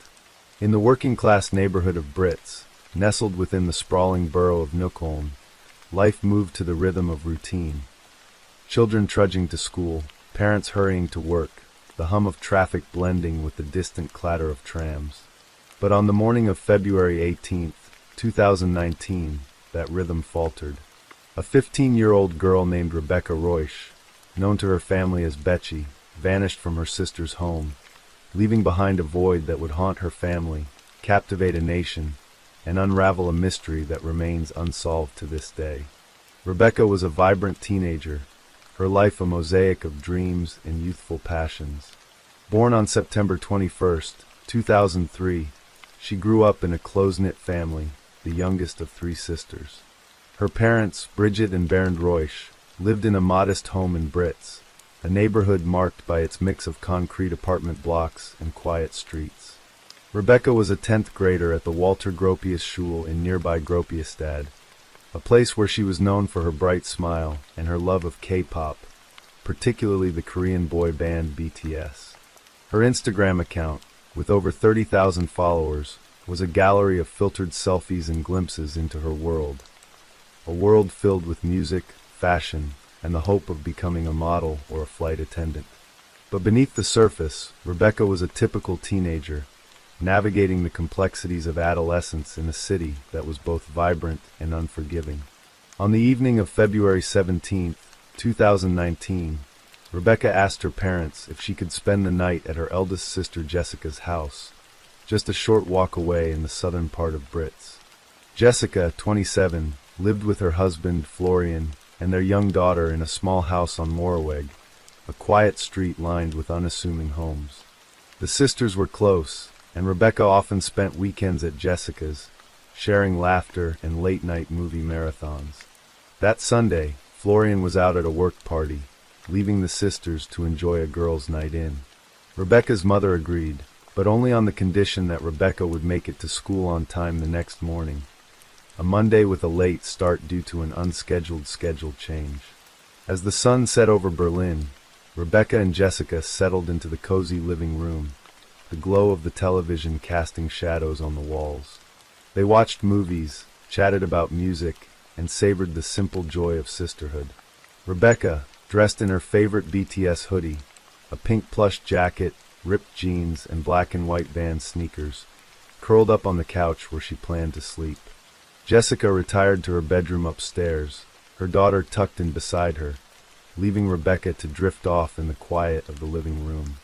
[SPEAKER 1] In the working-class neighborhood of Brits, nestled within the sprawling borough of Neukölln, life moved to the rhythm of routine. Children trudging to school, parents hurrying to work, the hum of traffic blending with the distant clatter of trams. But on the morning of February 18th, 2019, that rhythm faltered. A 15-year-old girl named Rebecca Roisch, known to her family as Betchy, vanished from her sister's home, leaving behind a void that would haunt her family, captivate a nation, and unravel a mystery that remains unsolved to this day. Rebecca was a vibrant teenager, her life a mosaic of dreams and youthful passions. Born on September 21st, 2003, she grew up in a close-knit family, the youngest of 3 sisters. Her parents, Bridget and Bernd Roisch, lived in a modest home in Brits, a neighborhood marked by its mix of concrete apartment blocks and quiet streets. Rebecca was a 10th grader at the Walter Gropius Schule in nearby Gropiusstad, a place where she was known for her bright smile and her love of K-pop, particularly the Korean boy band BTS. Her Instagram account, with over 30,000 followers, was a gallery of filtered selfies and glimpses into her world. A world filled with music, fashion, and the hope of becoming a model or a flight attendant. But beneath the surface, Rebecca was a typical teenager, navigating the complexities of adolescence in a city that was both vibrant and unforgiving. On the evening of February 17, 2019, Rebecca asked her parents if she could spend the night at her eldest sister Jessica's house, just a short walk away in the southern part of Brits. Jessica, 27, lived with her husband, Florian, and their young daughter in a small house on Moreweg, a quiet street lined with unassuming homes. The sisters were close, and Rebecca often spent weekends at Jessica's, sharing laughter and late-night movie marathons. That Sunday, Florian was out at a work party, leaving the sisters to enjoy a girls' night in. Rebecca's mother agreed, but only on the condition that Rebecca would make it to school on time the next morning, a Monday with a late start due to an unscheduled schedule change. As the sun set over Berlin, Rebecca and Jessica settled into the cozy living room, the glow of the television casting shadows on the walls. They watched movies, chatted about music, and savored the simple joy of sisterhood. Rebecca, dressed in her favorite BTS hoodie, a pink plush jacket, ripped jeans, and black and white Vans sneakers, curled up on the couch where she planned to sleep. Jessica retired to her bedroom upstairs, her daughter tucked in beside her, leaving Rebecca to drift off in the quiet of the living room.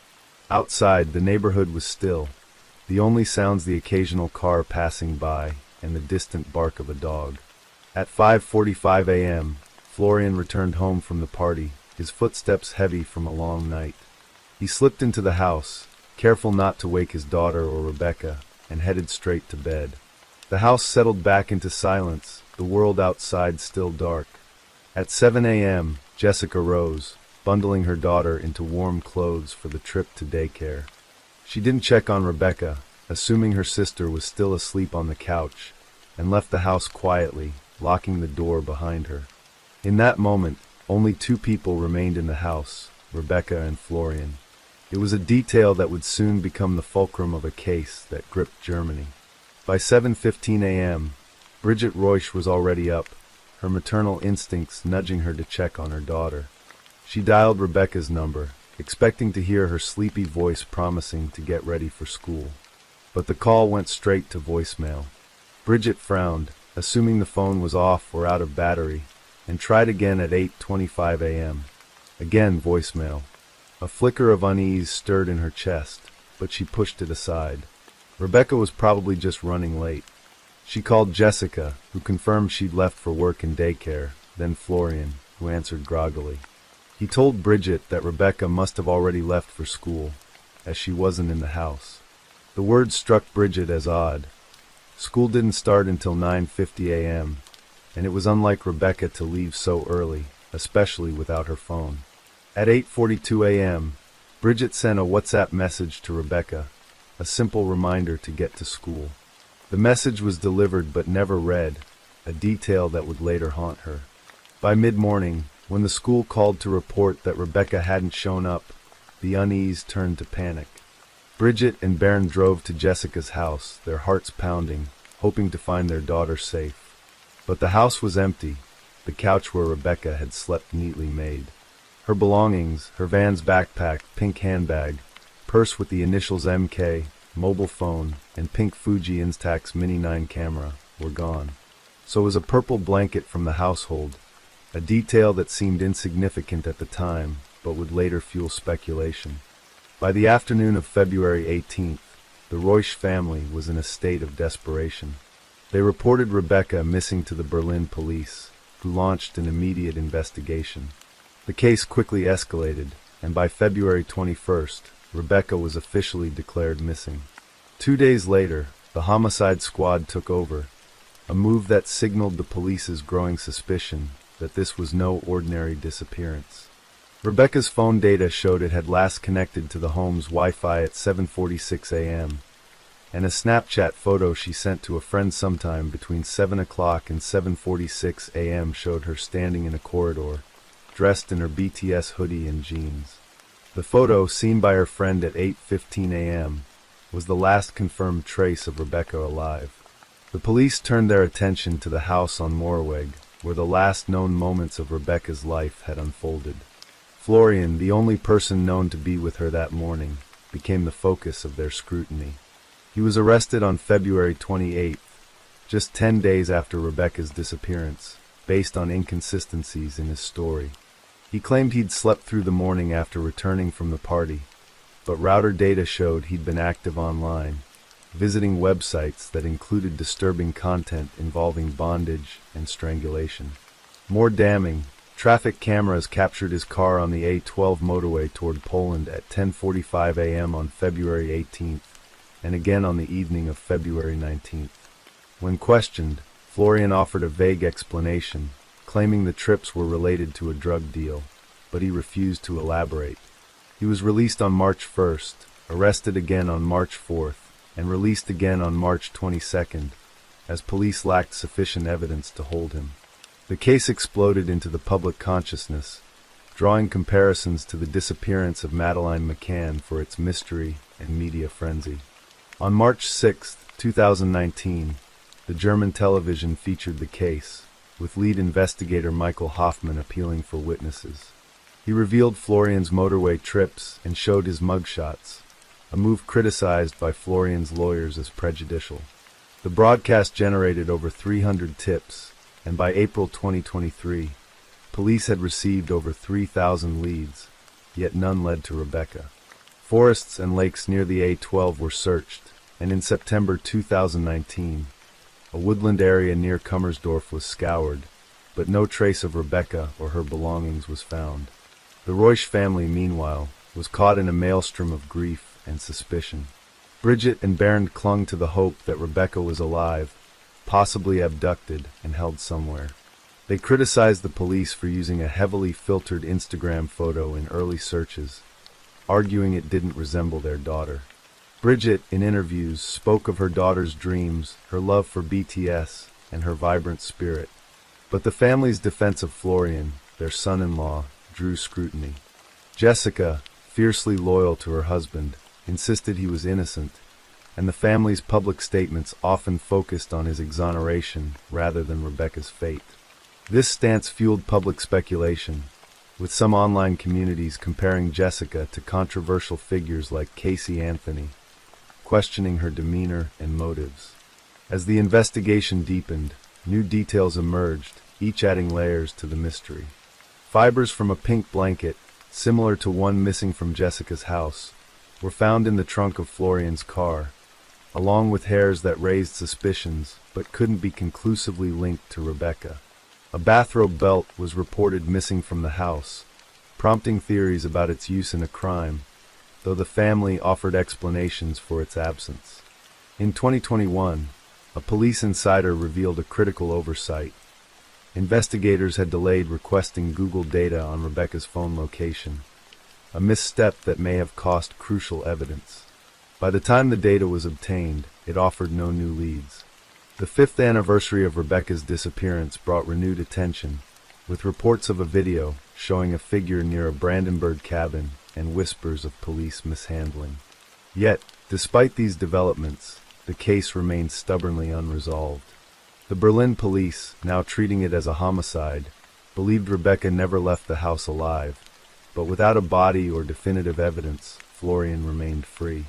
[SPEAKER 1] Outside, the neighborhood was still, the only sounds the occasional car passing by and the distant bark of a dog. At 5:45 a.m., Florian returned home from the party, his footsteps heavy from a long night. He slipped into the house, careful not to wake his daughter or Rebecca, and headed straight to bed. The house settled back into silence, the world outside still dark. At 7 a.m., Jessica rose, bundling her daughter into warm clothes for the trip to daycare. She didn't check on Rebecca, assuming her sister was still asleep on the couch, and left the house quietly, locking the door behind her. In that moment, only two people remained in the house, Rebecca and Florian. It was a detail that would soon become the fulcrum of a case that gripped Germany. By 7:15 a.m., Bridget Reusch was already up, her maternal instincts nudging her to check on her daughter. She dialed Rebecca's number, expecting to hear her sleepy voice promising to get ready for school. But the call went straight to voicemail. Bridget frowned, assuming the phone was off or out of battery, and tried again at 8:25 a.m. Again voicemail. A flicker of unease stirred in her chest, but she pushed it aside. Rebecca was probably just running late. She called Jessica, who confirmed she'd left for work in daycare, then Florian, who answered groggily. He told Bridget that Rebecca must have already left for school, as she wasn't in the house. The word struck Bridget as odd. School didn't start until 9:50 a.m., and it was unlike Rebecca to leave so early, especially without her phone. At 8:42 a.m., Bridget sent a WhatsApp message to Rebecca, a simple reminder to get to school. The message was delivered but never read, a detail that would later haunt her. By mid-morning, when the school called to report that Rebecca hadn't shown up, the unease turned to panic. Bridget and Bernd drove to Jessica's house, their hearts pounding, hoping to find their daughter safe. But the house was empty, the couch where Rebecca had slept neatly made. Her belongings, her Vans backpack, pink handbag, purse with the initials MK, mobile phone, and pink Fuji Instax Mini 9 camera, were gone. So was a purple blanket from the household, a detail that seemed insignificant at the time, but would later fuel speculation. By the afternoon of February 18th, the Reusch family was in a state of desperation. They reported Rebecca missing to the Berlin police, who launched an immediate investigation. The case quickly escalated, and by February 21st, Rebecca was officially declared missing. 2 days later, the homicide squad took over, a move that signaled the police's growing suspicion that this was no ordinary disappearance. Rebecca's phone data showed it had last connected to the home's Wi-Fi at 7:46 a.m., and a Snapchat photo she sent to a friend sometime between 7 o'clock and 7:46 a.m. showed her standing in a corridor, dressed in her BTS hoodie and jeans. The photo, seen by her friend at 8:15 a.m., was the last confirmed trace of Rebecca alive. The police turned their attention to the house on Moorweg, where the last known moments of Rebecca's life had unfolded. Florian, the only person known to be with her that morning, became the focus of their scrutiny. He was arrested on February 28th, just 10 days after Rebecca's disappearance, based on inconsistencies in his story. He claimed he'd slept through the morning after returning from the party, but router data showed he'd been active online, visiting websites that included disturbing content involving bondage and strangulation. More damning, traffic cameras captured his car on the A12 motorway toward Poland at 10:45 a.m. on February 18th, and again on the evening of February 19th. When questioned, Florian offered a vague explanation, claiming the trips were related to a drug deal, but he refused to elaborate. He was released on March 1st, arrested again on March 4th, and released again on March 22nd, as police lacked sufficient evidence to hold him. The case exploded into the public consciousness, drawing comparisons to the disappearance of Madeleine McCann for its mystery and media frenzy. On March 6, 2019, the German television featured the case, with lead investigator Michael Hoffman appealing for witnesses. He revealed Florian's motorway trips and showed his mugshots, a move criticized by Florian's lawyers as prejudicial. The broadcast generated over 300 tips, and by April 2023, police had received over 3,000 leads, yet none led to Rebecca. Forests and lakes near the A12 were searched, and in September 2019, a woodland area near Kummersdorf was scoured, but no trace of Rebecca or her belongings was found. The Reusch family, meanwhile, was caught in a maelstrom of grief and suspicion. Bridget and Bernd clung to the hope that Rebecca was alive, possibly abducted and held somewhere. They criticized the police for using a heavily filtered Instagram photo in early searches, arguing it didn't resemble their daughter. Bridget, in interviews, spoke of her daughter's dreams, her love for BTS, and her vibrant spirit. But the family's defense of Florian, their son-in-law, drew scrutiny. Jessica, fiercely loyal to her husband, insisted he was innocent, and the family's public statements often focused on his exoneration rather than Rebecca's fate. This stance fueled public speculation, with some online communities comparing Jessica to controversial figures like Casey Anthony, questioning her demeanor and motives. As the investigation deepened, new details emerged, each adding layers to the mystery. Fibers from a pink blanket, similar to one missing from Jessica's house, were found in the trunk of Florian's car, along with hairs that raised suspicions but couldn't be conclusively linked to Rebecca. A bathrobe belt was reported missing from the house, prompting theories about its use in a crime, though the family offered explanations for its absence. In 2021, a police insider revealed a critical oversight. Investigators had delayed requesting Google data on Rebecca's phone location, a misstep that may have cost crucial evidence. By the time the data was obtained, it offered no new leads. The 5th anniversary of Rebecca's disappearance brought renewed attention, with reports of a video showing a figure near a Brandenburg cabin and whispers of police mishandling. Yet, despite these developments, the case remained stubbornly unresolved. The Berlin police, now treating it as a homicide, believed Rebecca never left the house alive, but without a body or definitive evidence, Florian remained free.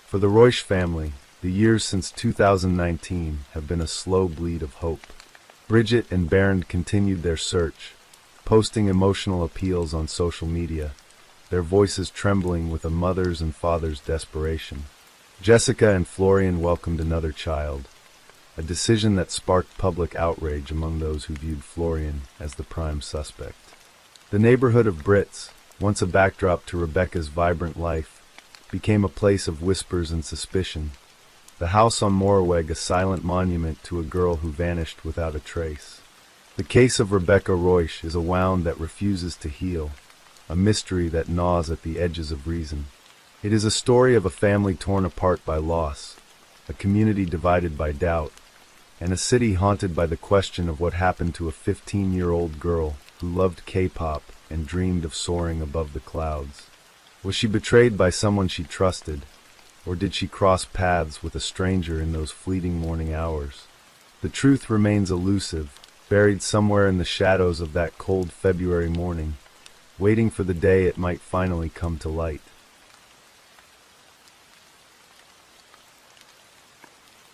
[SPEAKER 1] For the Reusch family, the years since 2019 have been a slow bleed of hope. Bridget and Bernd continued their search, posting emotional appeals on social media, their voices trembling with a mother's and father's desperation. Jessica and Florian welcomed another child, a decision that sparked public outrage among those who viewed Florian as the prime suspect. The neighborhood of Brits, once a backdrop to Rebecca's vibrant life, became a place of whispers and suspicion, the house on Moorweg a silent monument to a girl who vanished without a trace. The case of Rebecca Reusch is a wound that refuses to heal, a mystery that gnaws at the edges of reason. It is a story of a family torn apart by loss, a community divided by doubt, and a city haunted by the question of what happened to a 15-year-old girl who loved K-pop and dreamed of soaring above the clouds. Was she betrayed by someone she trusted, or did she cross paths with a stranger in those fleeting morning hours? The truth remains elusive, buried somewhere in the shadows of that cold February morning, waiting for the day it might finally come to light.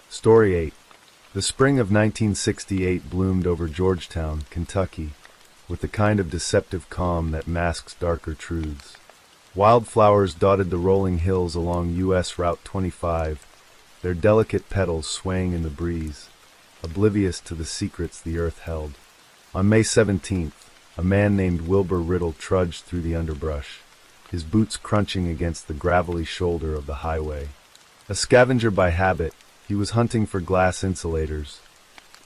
[SPEAKER 1] Story 8. The spring of 1968 bloomed over Georgetown, Kentucky, with the kind of deceptive calm that masks darker truths. Wildflowers dotted the rolling hills along U.S. Route 25, their delicate petals swaying in the breeze, oblivious to the secrets the earth held. On May 17th, a man named Wilbur Riddle trudged through the underbrush, his boots crunching against the gravelly shoulder of the highway. A scavenger by habit, he was hunting for glass insulators,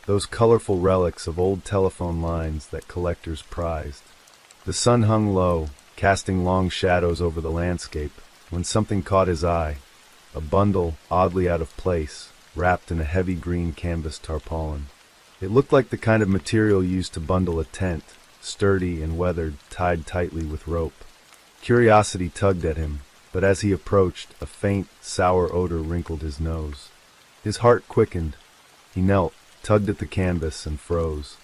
[SPEAKER 1] those colorful relics of old telephone lines that collectors prized. The sun hung low, casting long shadows over the landscape, when something caught his eye, a bundle, oddly out of place, wrapped in a heavy green canvas tarpaulin. It looked like the kind of material used to bundle a tent, sturdy and weathered, tied tightly with rope. Curiosity tugged at him, but as he approached, a faint, sour odor wrinkled his nose. His heart quickened. He knelt, tugged at the canvas, and froze.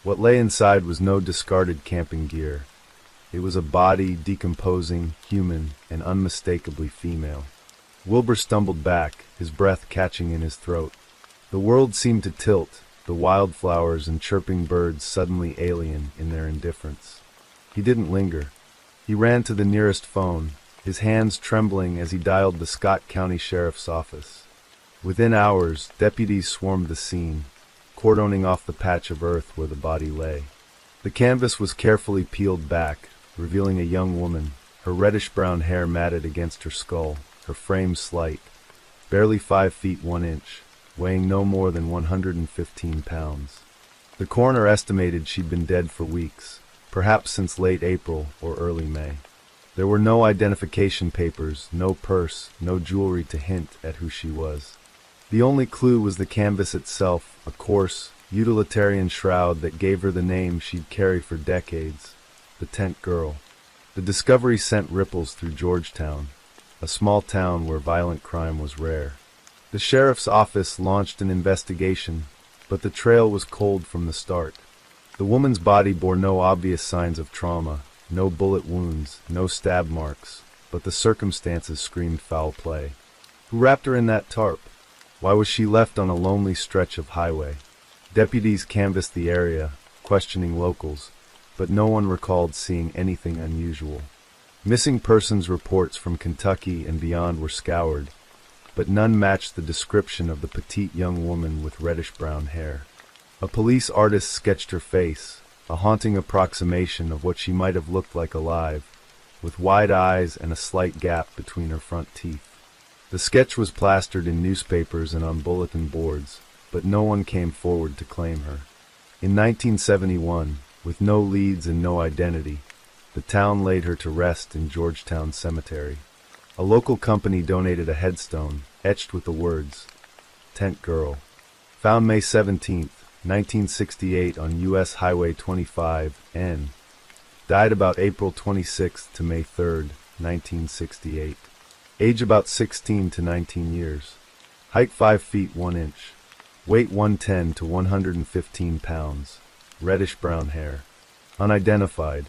[SPEAKER 1] What lay inside was no discarded camping gear. It was a body, decomposing, human, and unmistakably female. Wilbur stumbled back, his breath catching in his throat. The world seemed to tilt, the wildflowers and chirping birds suddenly alien in their indifference. He didn't linger. He ran to the nearest phone, his hands trembling as he dialed the Scott County Sheriff's Office. Within hours, deputies swarmed the scene, cordoning off the patch of earth where the body lay. The canvas was carefully peeled back, revealing a young woman, her reddish-brown hair matted against her skull, her frame slight, barely 5 feet 1 inch, weighing no more than 115 pounds. The coroner estimated she'd been dead for weeks, perhaps since late April or early May. There were no identification papers, no purse, no jewelry to hint at who she was. The only clue was the canvas itself, a coarse, utilitarian shroud that gave her the name she'd carried for decades, the Tent Girl. The discovery sent ripples through Georgetown, a small town where violent crime was rare. The sheriff's office launched an investigation, but the trail was cold from the start. The woman's body bore no obvious signs of trauma, no bullet wounds, no stab marks, but the circumstances screamed foul play. Who wrapped her in that tarp? Why was she left on a lonely stretch of highway? Deputies canvassed the area, questioning locals, but no one recalled seeing anything unusual. Missing persons reports from Kentucky and beyond were scoured, but none matched the description of the petite young woman with reddish-brown hair. A police artist sketched her face, a haunting approximation of what she might have looked like alive, with wide eyes and a slight gap between her front teeth. The sketch was plastered in newspapers and on bulletin boards, but no one came forward to claim her. In 1971, with no leads and no identity, the town laid her to rest in Georgetown Cemetery. A local company donated a headstone, etched with the words, "Tent Girl." Found May 17, 1968 on U.S. Highway 25 N. Died about April 26 to May 3, 1968. Age about 16 to 19 years. Height 5 feet 1 inch. Weight 110 to 115 pounds. Reddish-brown hair. Unidentified.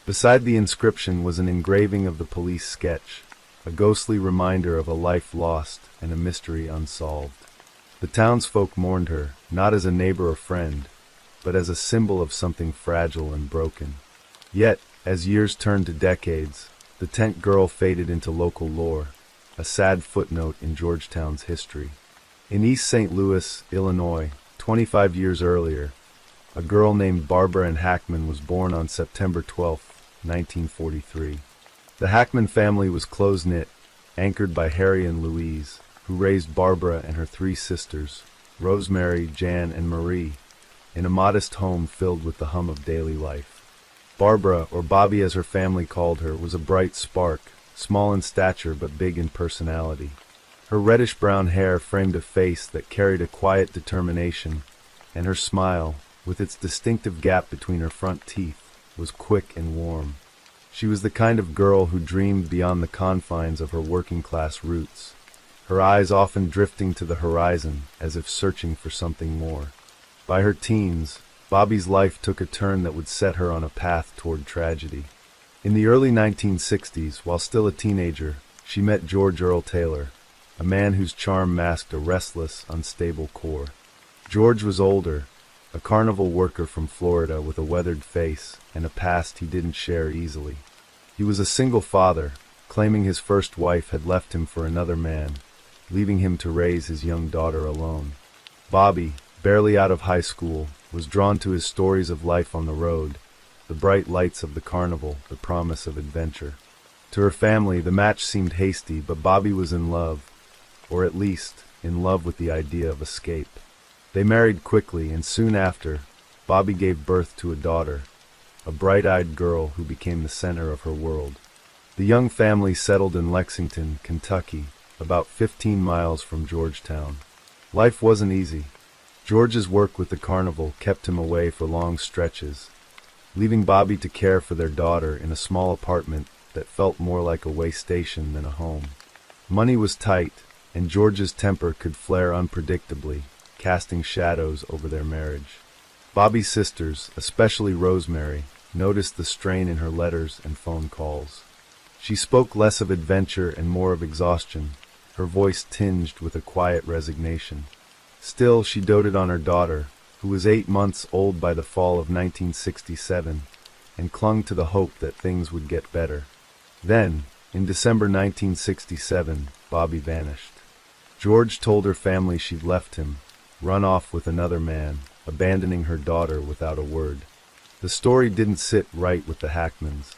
[SPEAKER 1] Beside the inscription was an engraving of the police sketch, a ghostly reminder of a life lost and a mystery unsolved. The townsfolk mourned her, not as a neighbor or friend, but as a symbol of something fragile and broken. Yet, as years turned to decades, the Tent Girl faded into local lore, a sad footnote in Georgetown's history. In East St. Louis, Illinois, 25 years earlier, a girl named Barbara Ann Hackman was born on September 12, 1943. The Hackman family was close-knit, anchored by Harry and Louise, who raised Barbara and her 3 sisters, Rosemary, Jan, and Marie, in a modest home filled with the hum of daily life. Barbara, or Bobby as her family called her, was a bright spark, small in stature but big in personality. Her reddish-brown hair framed a face that carried a quiet determination, and her smile, with its distinctive gap between her front teeth, was quick and warm. She was the kind of girl who dreamed beyond the confines of her working-class roots, her eyes often drifting to the horizon as if searching for something more. By her teens, Bobby's life took a turn that would set her on a path toward tragedy. In the early 1960s, while still a teenager, she met George Earl Taylor, a man whose charm masked a restless, unstable core. George was older, a carnival worker from Florida with a weathered face and a past he didn't share easily. He was a single father, claiming his first wife had left him for another man, leaving him to raise his young daughter alone. Bobby, barely out of high school, was drawn to his stories of life on the road, the bright lights of the carnival, the promise of adventure. To her family, the match seemed hasty, but Bobby was in love, or at least in love with the idea of escape. They married quickly, and soon after, Bobby gave birth to a daughter, a bright-eyed girl who became the center of her world. The young family settled in Lexington, Kentucky, about 15 miles from Georgetown. Life wasn't easy. George's work with the carnival kept him away for long stretches, leaving Bobby to care for their daughter in a small apartment that felt more like a way station than a home. Money was tight, and George's temper could flare unpredictably, casting shadows over their marriage. Bobby's sisters, especially Rosemary, noticed the strain in her letters and phone calls. She spoke less of adventure and more of exhaustion, her voice tinged with a quiet resignation. Still, she doted on her daughter, who was 8 months old by the fall of 1967, and clung to the hope that things would get better. Then, in December 1967, Bobby vanished. George told her family she'd left him, run off with another man, abandoning her daughter without a word. The story didn't sit right with the Hackmans.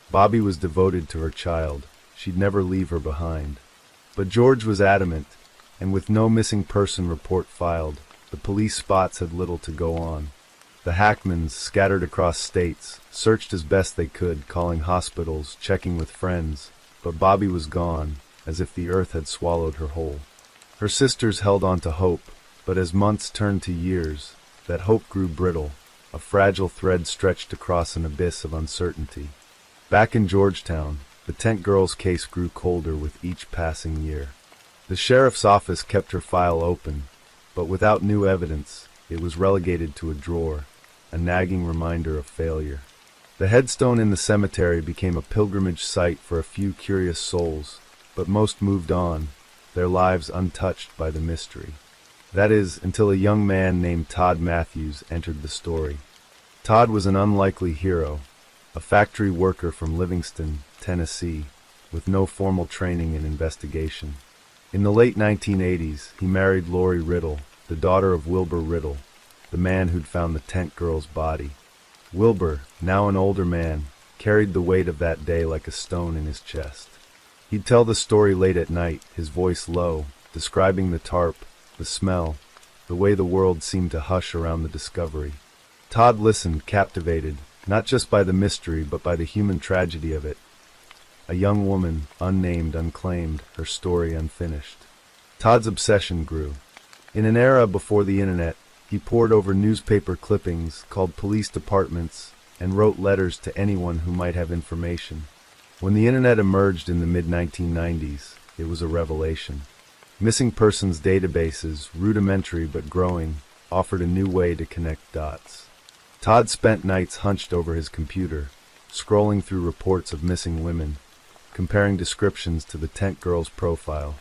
[SPEAKER 1] Bobby was devoted to her child. She'd never leave her behind. But George was adamant. and with no missing person report filed, the police spots had little to go on. The Hackmans, scattered across states, searched as best they could, calling hospitals, checking with friends, but Bobby was gone, as if the earth had swallowed her whole. Her sisters held on to hope, but as months turned to years, that hope grew brittle, a fragile thread stretched across an abyss of uncertainty. Back in Georgetown, the Tent Girl's case grew colder with each passing year. The sheriff's office kept her file open, but without new evidence, it was relegated to a drawer, a nagging reminder of failure. The headstone in the cemetery became a pilgrimage site for a few curious souls, but most moved on, their lives untouched by the mystery. That is, until a young man named Todd Matthews entered the story. Todd was an unlikely hero, a factory worker from Livingston, Tennessee, with no formal training in investigation. In the late 1980s, he married Lori Riddle, the daughter of Wilbur Riddle, the man who'd found the Tent Girl's body. Wilbur, now an older man, carried the weight of that day like a stone in his chest. He'd tell the story late at night, his voice low, describing the tarp, the smell, the way the world seemed to hush around the discovery. Todd listened, captivated, not just by the mystery but by the human tragedy of it. A young woman, unnamed, unclaimed, her story unfinished. Todd's obsession grew. In an era before the internet, he pored over newspaper clippings, called police departments, and wrote letters to anyone who might have information. When the internet emerged in the mid-1990s, it was a revelation. Missing persons databases, rudimentary but growing, offered a new way to connect dots. Todd spent nights hunched over his computer, scrolling through reports of missing women, comparing descriptions to the Tent Girl's profile.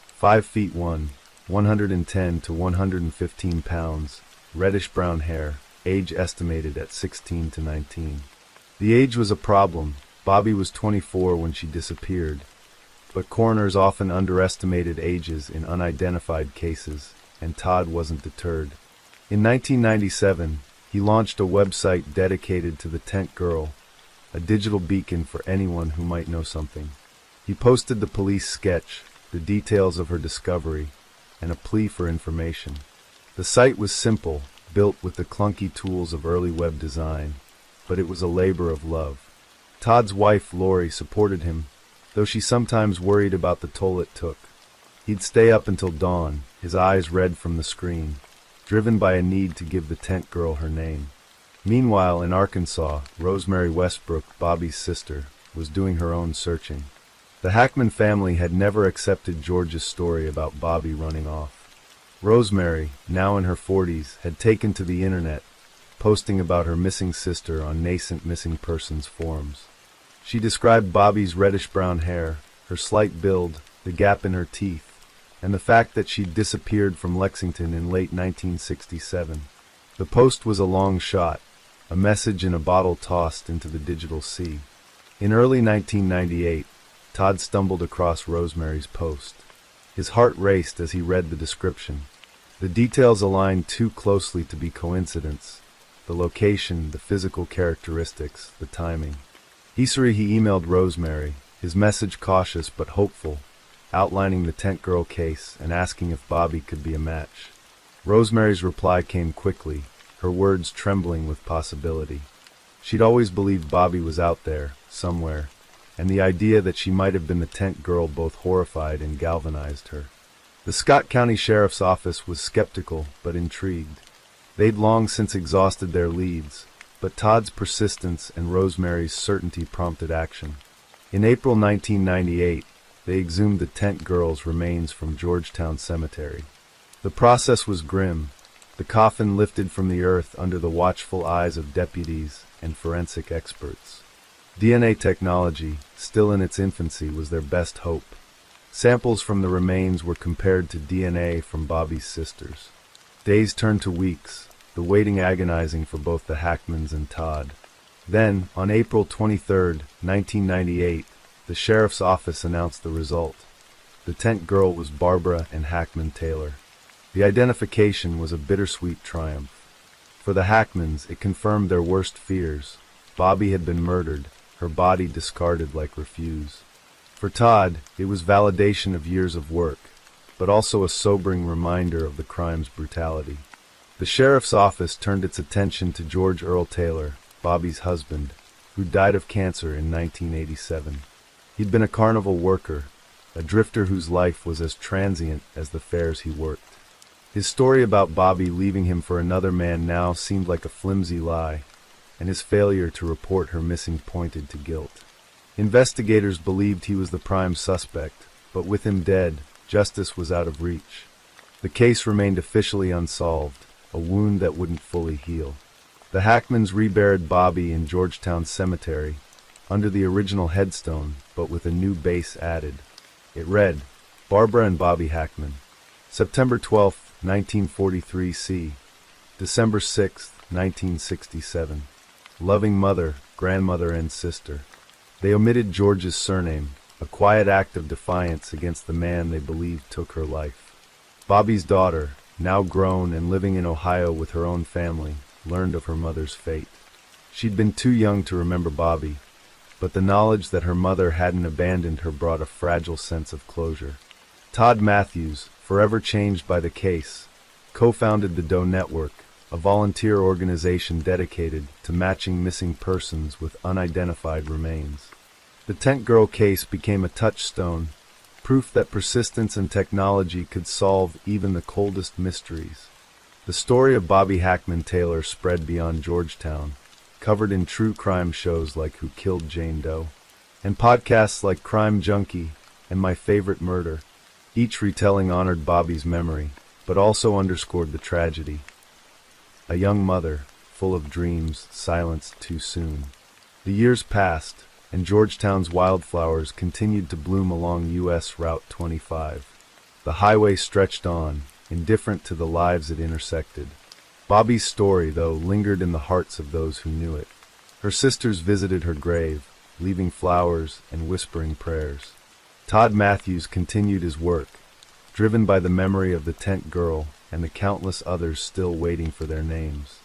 [SPEAKER 1] 5 feet 1, 110 to 115 pounds, reddish-brown hair, age estimated at 16 to 19. The age was a problem. Bobby was 24 when she disappeared, but coroners often underestimated ages in unidentified cases, and Todd wasn't deterred. In 1997, he launched a website dedicated to the Tent Girl, a digital beacon for anyone who might know something. He posted the police sketch, the details of her discovery, and a plea for information. The site was simple, built with the clunky tools of early web design, but it was a labor of love. Todd's wife, Lori, supported him, though she sometimes worried about the toll it took. He'd stay up until dawn, his eyes red from the screen, driven by a need to give the Tent Girl her name. Meanwhile, in Arkansas, Rosemary Westbrook, Bobby's sister, was doing her own searching. The Hackman family had never accepted George's story about Bobby running off. Rosemary, now in her 40s, had taken to the internet, posting about her missing sister on nascent missing persons forums. She described Bobby's reddish-brown hair, her slight build, the gap in her teeth, and the fact that she'd disappeared from Lexington in late 1967. The post was a long shot, a message in a bottle tossed into the digital sea. In early 1998, Todd stumbled across Rosemary's post. His heart raced as he read the description. The details aligned too closely to be coincidence. The location, the physical characteristics, the timing. He emailed Rosemary, his message cautious but hopeful, outlining the Tent Girl case and asking if Bobby could be a match. Rosemary's reply came quickly, her words trembling with possibility. She'd always believed Bobby was out there, somewhere, and the idea that she might have been the Tent Girl both horrified and galvanized her. The Scott County Sheriff's Office was skeptical but intrigued. They'd long since exhausted their leads, but Todd's persistence and Rosemary's certainty prompted action. In April 1998, they exhumed the Tent Girl's remains from Georgetown Cemetery. The process was grim, the coffin lifted from the earth under the watchful eyes of deputies and forensic experts. DNA technology, still in its infancy, was their best hope. Samples from the remains were compared to DNA from Bobby's sisters. Days turned to weeks, the waiting agonizing for both the Hackmans and Todd. Then, on April 23, 1998, the sheriff's office announced the result. The Tent Girl was Barbara and Hackman Taylor. The identification was a bittersweet triumph. For the Hackmans, it confirmed their worst fears. Bobby had been murdered, her body discarded like refuse. For Todd, it was validation of years of work. but also a sobering reminder of the crime's brutality. The sheriff's office turned its attention to George Earl Taylor, Bobby's husband, who died of cancer in 1987. He'd been a carnival worker, a drifter whose life was as transient as the fares he worked. His story about Bobby leaving him for another man now seemed like a flimsy lie, and his failure to report her missing pointed to guilt. Investigators believed he was the prime suspect, but with him dead, justice was out of reach. The case remained officially unsolved, a wound that wouldn't fully heal. The Hackmans reburied Bobby in Georgetown Cemetery, under the original headstone, but with a new base added. It read, Barbara and Bobby Hackman. September 12, 1943 C. December 6, 1967. Loving mother, grandmother, and sister. They omitted George's surname, a quiet act of defiance against the man they believed took her life. Bobby's daughter, now grown and living in Ohio with her own family, learned of her mother's fate. She'd been too young to remember Bobby, but the knowledge that her mother hadn't abandoned her brought a fragile sense of closure. Todd Matthews, forever changed by the case, co-founded the Doe Network, a volunteer organization dedicated to matching missing persons with unidentified remains. The Tent Girl case became a touchstone, proof that persistence and technology could solve even the coldest mysteries. The story of Bobby Hackman Taylor spread beyond Georgetown, covered in true crime shows like Who Killed Jane Doe, and podcasts like Crime Junkie and My Favorite Murder. Each retelling honored Bobby's memory, but also underscored the tragedy. A young mother, full of dreams, silenced too soon. The years passed, and Georgetown's wildflowers continued to bloom along U.S. Route 25. The highway stretched on, indifferent to the lives it intersected. Bobby's story, though, lingered in the hearts of those who knew it. Her sisters visited her grave, leaving flowers and whispering prayers. Todd Matthews continued his work, driven by the memory of the Tent Girl and the countless others still waiting for their names.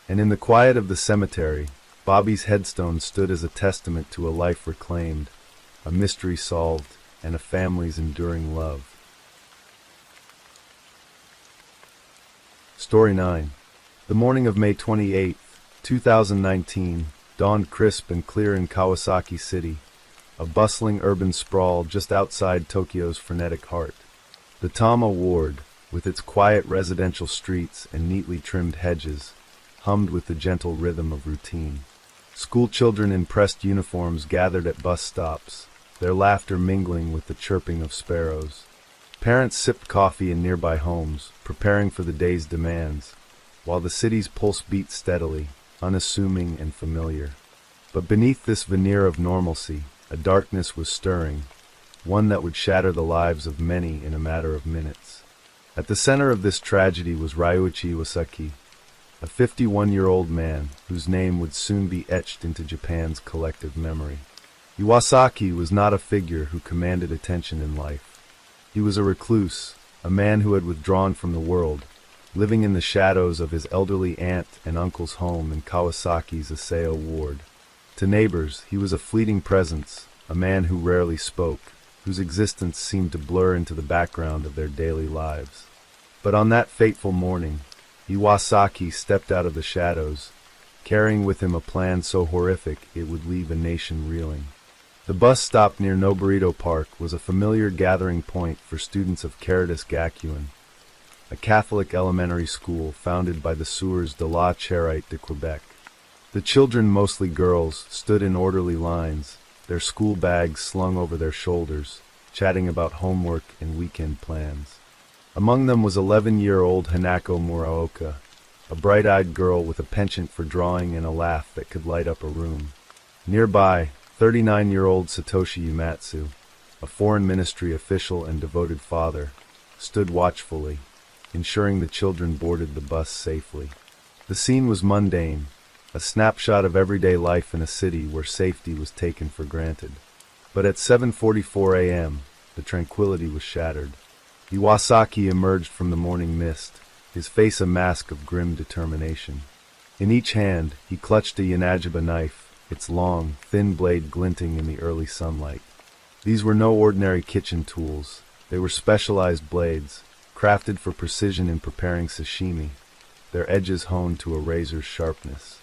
[SPEAKER 1] And in the quiet of the cemetery, Bobby's headstone stood as a testament to a life reclaimed, a mystery solved, and a family's enduring love. Story 9. The morning of May 28, 2019, dawned crisp and clear in Kawasaki City, a bustling urban sprawl just outside Tokyo's frenetic heart. The Tama Ward, with its quiet residential streets and neatly trimmed hedges, hummed with the gentle rhythm of routine. School children in pressed uniforms gathered at bus stops, their laughter mingling with the chirping of sparrows. Parents sipped coffee in nearby homes, preparing for the day's demands, while the city's pulse beat steadily, unassuming and familiar. But beneath this veneer of normalcy, a darkness was stirring, one that would shatter the lives of many in a matter of minutes. At the center of this tragedy was Ryuichi Iwasaki, a 51-year-old man whose name would soon be etched into Japan's collective memory. Iwasaki was not a figure who commanded attention in life. He was a recluse, a man who had withdrawn from the world, living in the shadows of his elderly aunt and uncle's home in Kawasaki's Aseo ward. To neighbors, he was a fleeting presence, a man who rarely spoke, whose existence seemed to blur into the background of their daily lives. But on that fateful morning, Iwasaki stepped out of the shadows, carrying with him a plan so horrific it would leave a nation reeling. The bus stop near Noburito Park was a familiar gathering point for students of Caritas Gakuen, a Catholic elementary school founded by the Soeurs de la Charite de Quebec. The children, mostly girls, stood in orderly lines, their school bags slung over their shoulders, chatting about homework and weekend plans. Among them was 11-year-old Hanako Muraoka, a bright-eyed girl with a penchant for drawing and a laugh that could light up a room. Nearby, 39-year-old Satoshi Umatsu, a foreign ministry official and devoted father, stood watchfully, ensuring the children boarded the bus safely. The scene was mundane, a snapshot of everyday life in a city where safety was taken for granted. But at 7:44 a.m., the tranquility was shattered. Iwasaki emerged from the morning mist, his face a mask of grim determination. In each hand, he clutched a Yanajiba knife, its long, thin blade glinting in the early sunlight. These were no ordinary kitchen tools. They were specialized blades, crafted for precision in preparing sashimi, their edges honed to a razor's sharpness.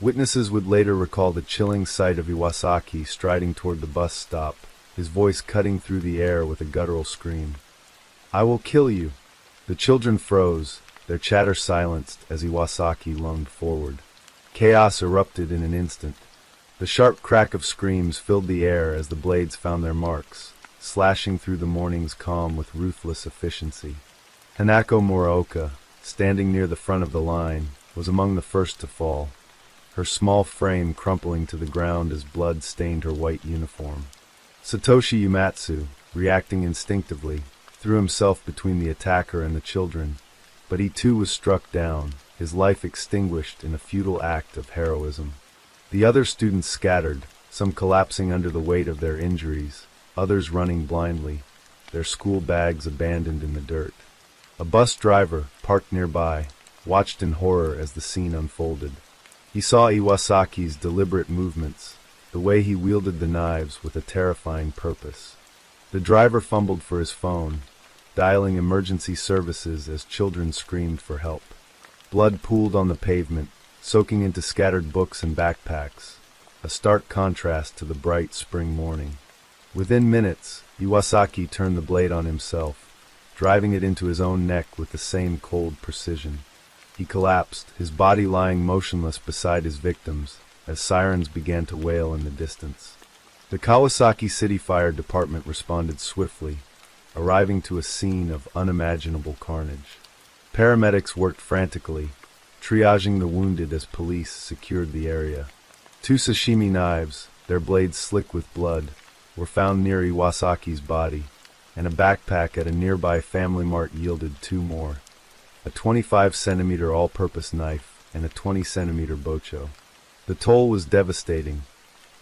[SPEAKER 1] Witnesses would later recall the chilling sight of Iwasaki striding toward the bus stop, his voice cutting through the air with a guttural scream. "I will kill you!" The children froze, their chatter silenced as Iwasaki lunged forward. Chaos erupted in an instant. The sharp crack of screams filled the air as the blades found their marks, slashing through the morning's calm with ruthless efficiency. Hanako Muraoka, standing near the front of the line, was among the first to fall, her small frame crumpling to the ground as blood stained her white uniform. Satoshi Uematsu, reacting instinctively, threw himself between the attacker and the children, but he too was struck down, his life extinguished in a futile act of heroism. The other students scattered, some collapsing under the weight of their injuries, others running blindly, their school bags abandoned in the dirt. A bus driver, parked nearby, watched in horror as the scene unfolded. He saw Iwasaki's deliberate movements, the way he wielded the knives with a terrifying purpose. The driver fumbled for his phone, dialing emergency services as children screamed for help. Blood pooled on the pavement, soaking into scattered books and backpacks, a stark contrast to the bright spring morning. Within minutes, Iwasaki turned the blade on himself, driving it into his own neck with the same cold precision. He collapsed, his body lying motionless beside his victims, as sirens began to wail in the distance. The Kawasaki City Fire Department responded swiftly, arriving to a scene of unimaginable carnage. Paramedics worked frantically, triaging the wounded as police secured the area. 2 sashimi knives, their blades slick with blood, were found near Iwasaki's body, and a backpack at a nearby Family Mart yielded 2 more, a 25-centimeter all-purpose knife and a 20-centimeter bocho. The toll was devastating.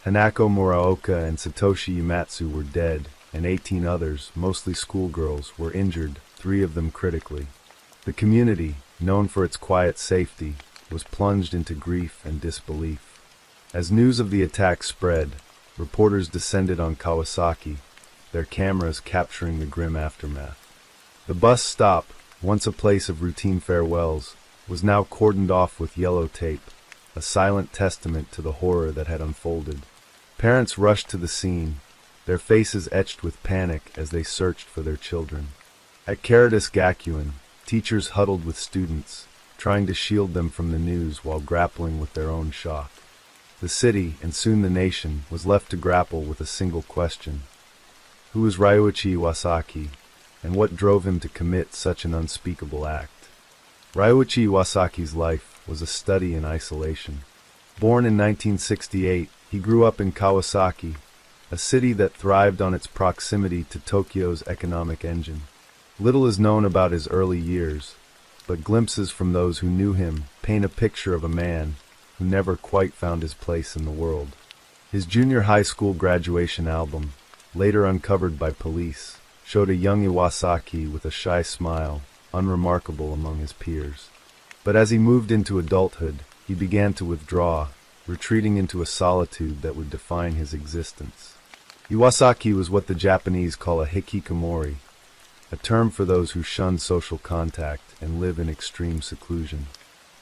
[SPEAKER 1] Hanako Muraoka and Satoshi Uematsu were dead, and 18 others, mostly schoolgirls, were injured, 3 of them critically. The community, known for its quiet safety, was plunged into grief and disbelief. As news of the attack spread, reporters descended on Kawasaki, their cameras capturing the grim aftermath. The bus stop, once a place of routine farewells, was now cordoned off with yellow tape, a silent testament to the horror that had unfolded. Parents rushed to the scene, their faces etched with panic as they searched for their children. At Caritas Gakuen, teachers huddled with students, trying to shield them from the news while grappling with their own shock. The city, and soon the nation, was left to grapple with a single question. Who was Ryuichi Iwasaki, and what drove him to commit such an unspeakable act? Ryuichi Iwasaki's life was a study in isolation. Born in 1968, he grew up in Kawasaki, a city that thrived on its proximity to Tokyo's economic engine. Little is known about his early years, but glimpses from those who knew him paint a picture of a man who never quite found his place in the world. His junior high school graduation album, later uncovered by police, showed a young Iwasaki with a shy smile, unremarkable among his peers. But as he moved into adulthood, he began to withdraw, retreating into a solitude that would define his existence. Iwasaki was what the Japanese call a hikikomori, a term for those who shun social contact and live in extreme seclusion.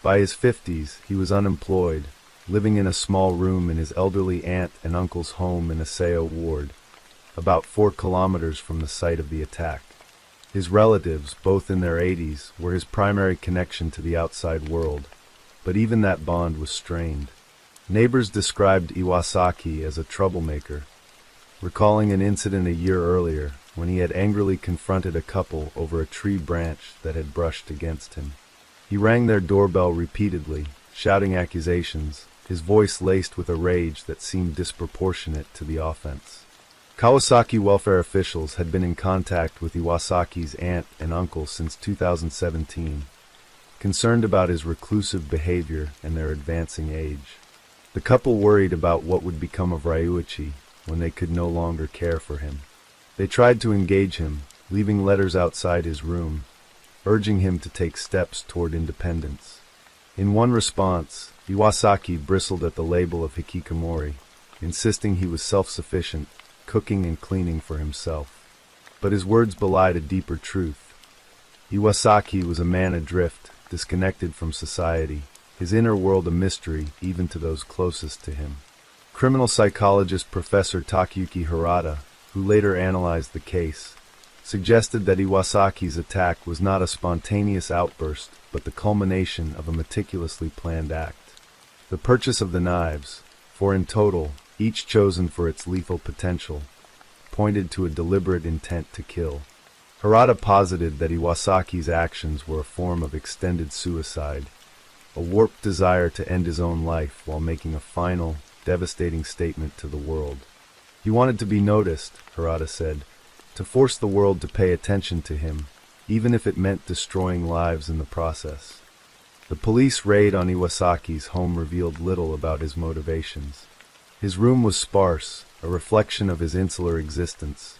[SPEAKER 1] By his 50s, he was unemployed, living in a small room in his elderly aunt and uncle's home in Aseo Ward, about 4 kilometers from the site of the attack. His relatives, both in their 80s, were his primary connection to the outside world, but even that bond was strained. Neighbors described Iwasaki as a troublemaker, recalling an incident a year earlier when he had angrily confronted a couple over a tree branch that had brushed against him. He rang their doorbell repeatedly, shouting accusations, his voice laced with a rage that seemed disproportionate to the offense. Kawasaki welfare officials had been in contact with Iwasaki's aunt and uncle since 2017, concerned about his reclusive behavior and their advancing age. The couple worried about what would become of Ryuichi when they could no longer care for him. They tried to engage him, leaving letters outside his room, urging him to take steps toward independence. In one response, Iwasaki bristled at the label of hikikomori, insisting he was self-sufficient, cooking and cleaning for himself. But his words belied a deeper truth. Iwasaki was a man adrift, disconnected from society, his inner world a mystery even to those closest to him. Criminal psychologist Professor Takayuki Harada, who later analyzed the case, suggested that Iwasaki's attack was not a spontaneous outburst, but the culmination of a meticulously planned act. The purchase of the knives, 4 in total, each chosen for its lethal potential, pointed to a deliberate intent to kill. Harada posited that Iwasaki's actions were a form of extended suicide, a warped desire to end his own life while making a final, devastating statement to the world. He wanted to be noticed, Harada said, to force the world to pay attention to him, even if it meant destroying lives in the process. The police raid on Iwasaki's home revealed little about his motivations. His room was sparse, a reflection of his insular existence.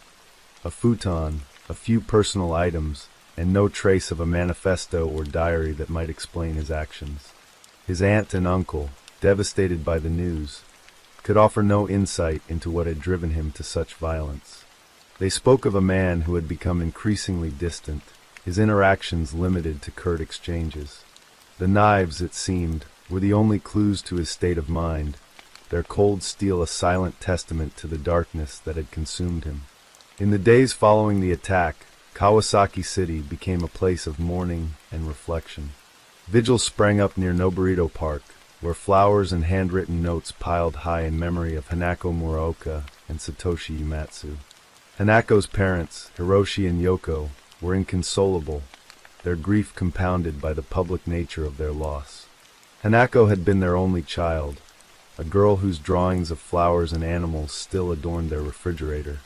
[SPEAKER 1] A futon, a few personal items, and no trace of a manifesto or diary that might explain his actions. His aunt and uncle, devastated by the news, could offer no insight into what had driven him to such violence. They spoke of a man who had become increasingly distant, his interactions limited to curt exchanges. The knives, it seemed, were the only clues to his state of mind, their cold steel a silent testament to the darkness that had consumed him. In the days following the attack, Kawasaki City became a place of mourning and reflection. Vigils sprang up near Noburito Park, where flowers and handwritten notes piled high in memory of Hanako Muraoka and Satoshi Uematsu. Hanako's parents, Hiroshi and Yoko, were inconsolable, their grief compounded by the public nature of their loss. Hanako had been their only child, a girl whose drawings of flowers and animals still adorned their refrigerator.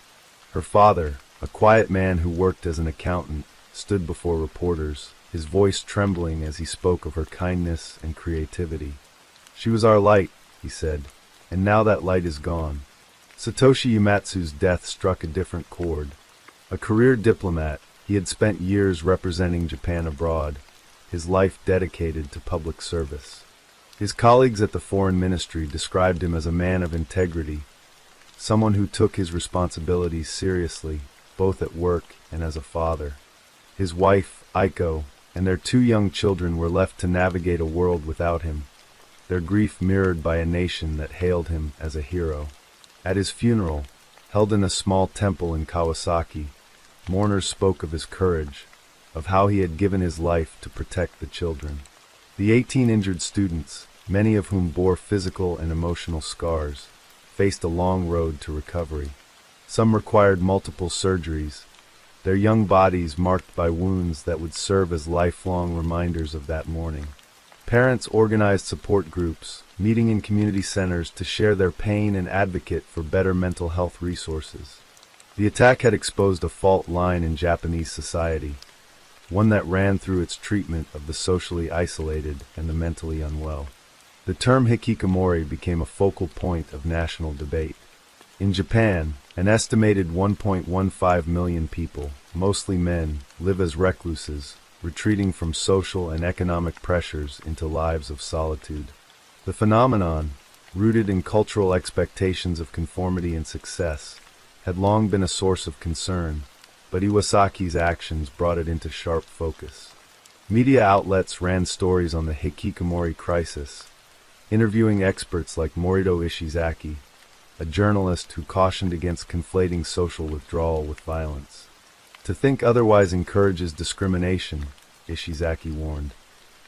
[SPEAKER 1] Her father, a quiet man who worked as an accountant, stood before reporters, his voice trembling as he spoke of her kindness and creativity. "She was our light," he said, "and now that light is gone." Satoshi Uematsu's death struck a different chord. A career diplomat, he had spent years representing Japan abroad, his life dedicated to public service. His colleagues at the Foreign Ministry described him as a man of integrity, someone who took his responsibilities seriously, both at work and as a father. His wife, Aiko, and their 2 young children were left to navigate a world without him, their grief mirrored by a nation that hailed him as a hero. At his funeral, held in a small temple in Kawasaki, mourners spoke of his courage, of how he had given his life to protect the children. The 18 injured students, many of whom bore physical and emotional scars, faced a long road to recovery. Some required multiple surgeries, their young bodies marked by wounds that would serve as lifelong reminders of that morning. Parents organized support groups, meeting in community centers to share their pain and advocate for better mental health resources. The attack had exposed a fault line in Japanese society, one that ran through its treatment of the socially isolated and the mentally unwell. The term hikikomori became a focal point of national debate. In Japan, an estimated 1.15 million people, mostly men, live as recluses, retreating from social and economic pressures into lives of solitude. The phenomenon, rooted in cultural expectations of conformity and success, had long been a source of concern, but Iwasaki's actions brought it into sharp focus. Media outlets ran stories on the hikikomori crisis, interviewing experts like Morito Ishizaki, a journalist who cautioned against conflating social withdrawal with violence. "To think otherwise encourages discrimination," Ishizaki warned,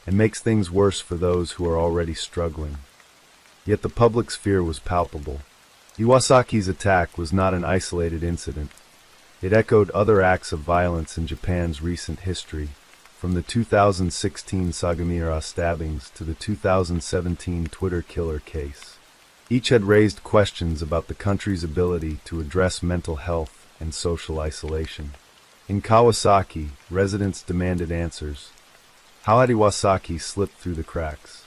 [SPEAKER 1] "and makes things worse for those who are already struggling." Yet the public's fear was palpable. Iwasaki's attack was not an isolated incident. It echoed other acts of violence in Japan's recent history, from the 2016 Sagamihara stabbings to the 2017 Twitter killer case. Each had raised questions about the country's ability to address mental health and social isolation. In Kawasaki, residents demanded answers. How had Iwasaki slipped through the cracks?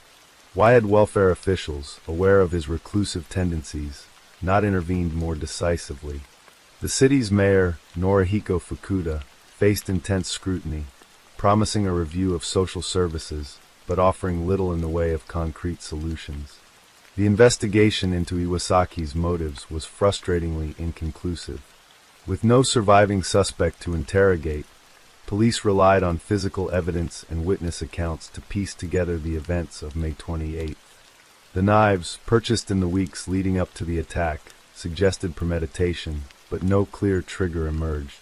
[SPEAKER 1] Why had welfare officials, aware of his reclusive tendencies, not intervened more decisively? The city's mayor, Norihiko Fukuda, faced intense scrutiny, promising a review of social services, but offering little in the way of concrete solutions. The investigation into Iwasaki's motives was frustratingly inconclusive. With no surviving suspect to interrogate, police relied on physical evidence and witness accounts to piece together the events of May 28th. The knives, purchased in the weeks leading up to the attack, suggested premeditation, but no clear trigger emerged.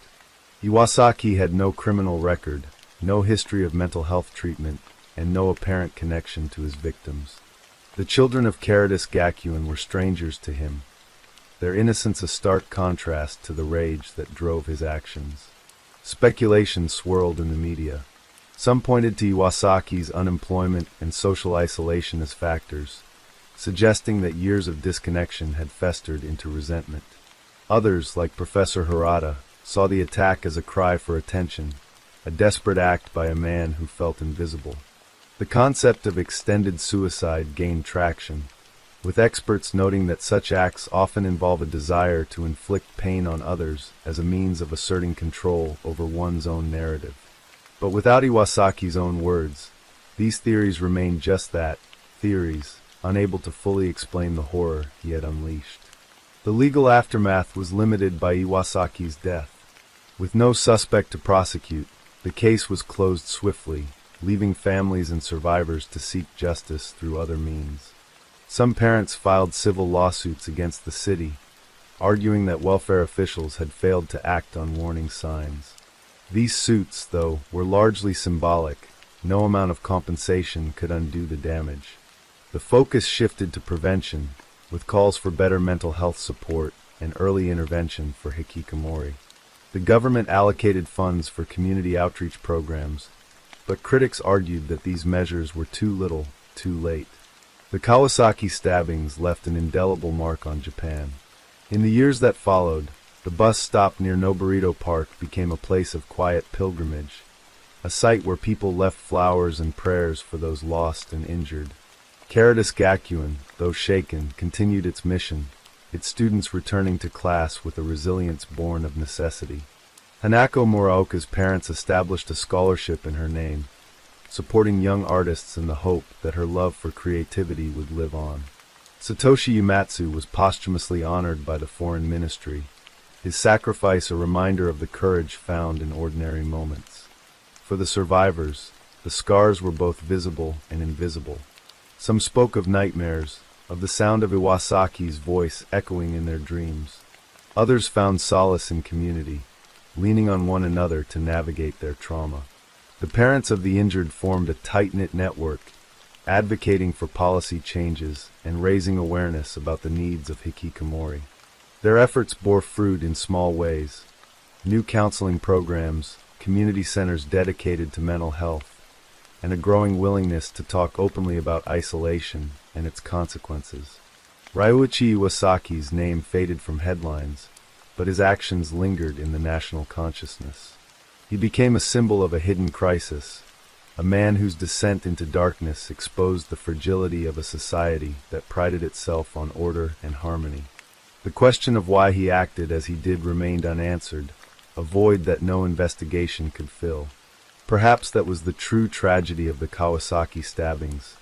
[SPEAKER 1] Iwasaki had no criminal record, no history of mental health treatment, and no apparent connection to his victims. The children of Caritas Gakuen were strangers to him, their innocence a stark contrast to the rage that drove his actions. Speculation swirled in the media. Some pointed to Iwasaki's unemployment and social isolation as factors, suggesting that years of disconnection had festered into resentment. Others, like Professor Harada, saw the attack as a cry for attention, a desperate act by a man who felt invisible. The concept of extended suicide gained traction, with experts noting that such acts often involve a desire to inflict pain on others as a means of asserting control over one's own narrative. But without Iwasaki's own words, these theories remained just that, theories, unable to fully explain the horror he had unleashed. The legal aftermath was limited by Iwasaki's death. With no suspect to prosecute, the case was closed swiftly, leaving families and survivors to seek justice through other means. Some parents filed civil lawsuits against the city, arguing that welfare officials had failed to act on warning signs. These suits, though, were largely symbolic. No amount of compensation could undo the damage. The focus shifted to prevention, with calls for better mental health support and early intervention for hikikomori. The government allocated funds for community outreach programs, but critics argued that these measures were too little, too late. The Kawasaki stabbings left an indelible mark on Japan. In the years that followed, the bus stop near Noburito Park became a place of quiet pilgrimage, a site where people left flowers and prayers for those lost and injured. Caritas Gakuen, though shaken, continued its mission, its students returning to class with a resilience born of necessity. Hanako Muraoka's parents established a scholarship in her name, supporting young artists in the hope that her love for creativity would live on. Satoshi Uematsu was posthumously honored by the foreign ministry, his sacrifice a reminder of the courage found in ordinary moments. For the survivors, the scars were both visible and invisible. Some spoke of nightmares, of the sound of Iwasaki's voice echoing in their dreams. Others found solace in community, leaning on one another to navigate their trauma. The parents of the injured formed a tight-knit network, advocating for policy changes and raising awareness about the needs of hikikomori. Their efforts bore fruit in small ways. New counseling programs, community centers dedicated to mental health, and a growing willingness to talk openly about isolation and its consequences. Ryuichi Iwasaki's name faded from headlines, but his actions lingered in the national consciousness. He became a symbol of a hidden crisis, a man whose descent into darkness exposed the fragility of a society that prided itself on order and harmony. The question of why he acted as he did remained unanswered, a void that no investigation could fill. Perhaps that was the true tragedy of the Kawasaki stabbings,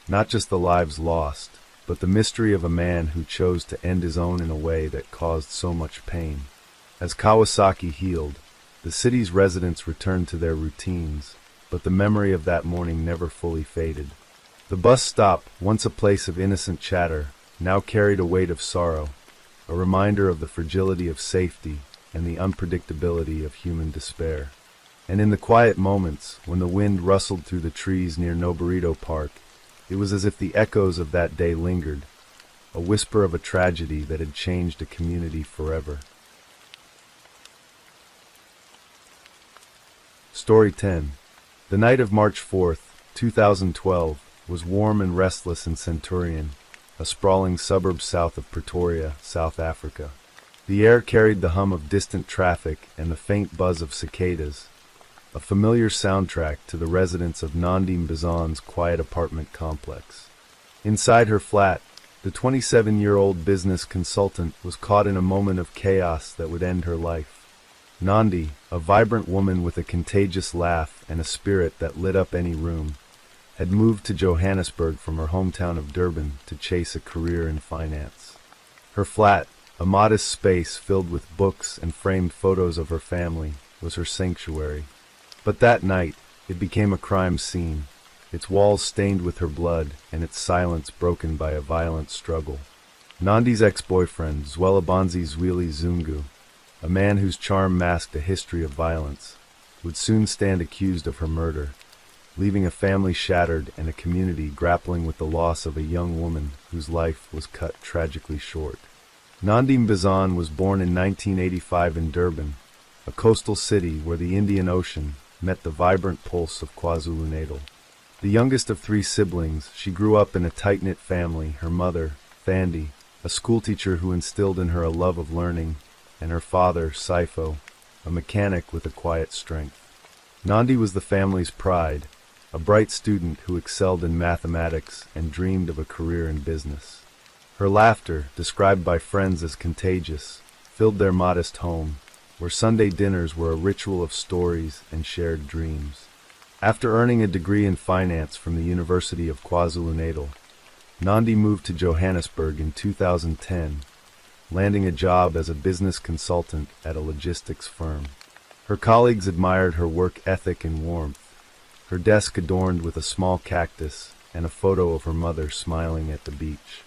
[SPEAKER 1] not just the lives lost, but the mystery of a man who chose to end his own in a way that caused so much pain. As Kawasaki healed, the city's residents returned to their routines, but the memory of that morning never fully faded. The bus stop, once a place of innocent chatter, now carried a weight of sorrow, a reminder of the fragility of safety and the unpredictability of human despair. And in the quiet moments, when the wind rustled through the trees near Noburito Park, it was as if the echoes of that day lingered, a whisper of a tragedy that had changed a community forever. Story 10. The night of March 4th, 2012, was warm and restless in Centurion, a sprawling suburb south of Pretoria, South Africa. The air carried the hum of distant traffic and the faint buzz of cicadas, a familiar soundtrack to the residents of Nandi Mbazan's quiet apartment complex. Inside her flat, the 27-year-old business consultant was caught in a moment of chaos that would end her life. Nandi, a vibrant woman with a contagious laugh and a spirit that lit up any room, had moved to Johannesburg from her hometown of Durban to chase a career in finance. Her flat, A modest space filled with books and framed photos of her family was her sanctuary. But that night, it became a crime scene, its walls stained with her blood and its silence broken by a violent struggle. Nandi's ex-boyfriend, Zwelabonzi Zweli Zungu, a man whose charm masked a history of violence, would soon stand accused of her murder, leaving a family shattered and a community grappling with the loss of a young woman whose life was cut tragically short. Nandi Mbazan was born in 1985 in Durban, a coastal city where the Indian Ocean met the vibrant pulse of KwaZulu-Natal. The youngest of three siblings, she grew up in a tight-knit family, her mother, Thandi, a schoolteacher who instilled in her a love of learning, and her father, Sifo, a mechanic with a quiet strength. Nandi was the family's pride, a bright student who excelled in mathematics and dreamed of a career in business. Her laughter, described by friends as contagious, filled their modest home, where Sunday dinners were a ritual of stories and shared dreams. After earning a degree in finance from the University of KwaZulu-Natal, Nandi moved to Johannesburg in 2010, landing a job as a business consultant at a logistics firm. Her colleagues admired her work ethic and warmth, her desk adorned with a small cactus and a photo of her mother smiling at the beach.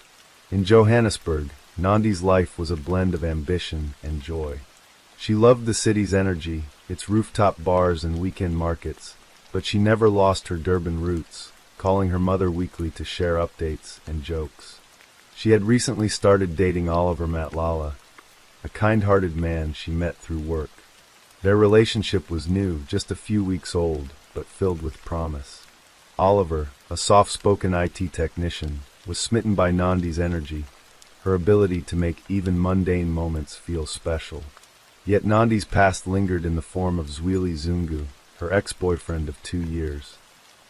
[SPEAKER 1] In Johannesburg, Nandi's life was a blend of ambition and joy. She loved the city's energy, its rooftop bars and weekend markets, but she never lost her Durban roots, calling her mother weekly to share updates and jokes. She had recently started dating Oliver Matlala, a kind-hearted man she met through work. Their relationship was new, just a few weeks old, but filled with promise. Oliver, a soft-spoken IT technician, was smitten by Nandi's energy, her ability to make even mundane moments feel special. Yet Nandi's past lingered in the form of Zweli Zungu, her ex-boyfriend of 2 years.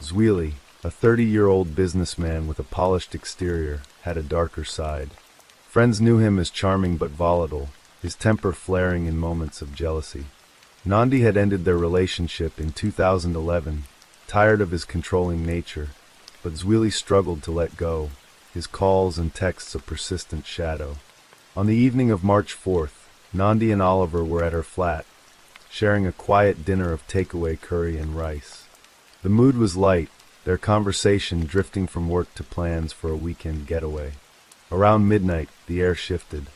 [SPEAKER 1] Zweli, a 30-year-old businessman with a polished exterior, had a darker side. Friends knew him as charming but volatile, his temper flaring in moments of jealousy. Nandi had ended their relationship in 2011, tired of his controlling nature, but Zweli struggled to let go, his calls and texts a persistent shadow. On the evening of March 4th, Nandi and Oliver were at her flat, sharing a quiet dinner of takeaway curry and rice. The mood was light, their conversation drifting from work to plans for a weekend getaway. Around midnight, the air shifted.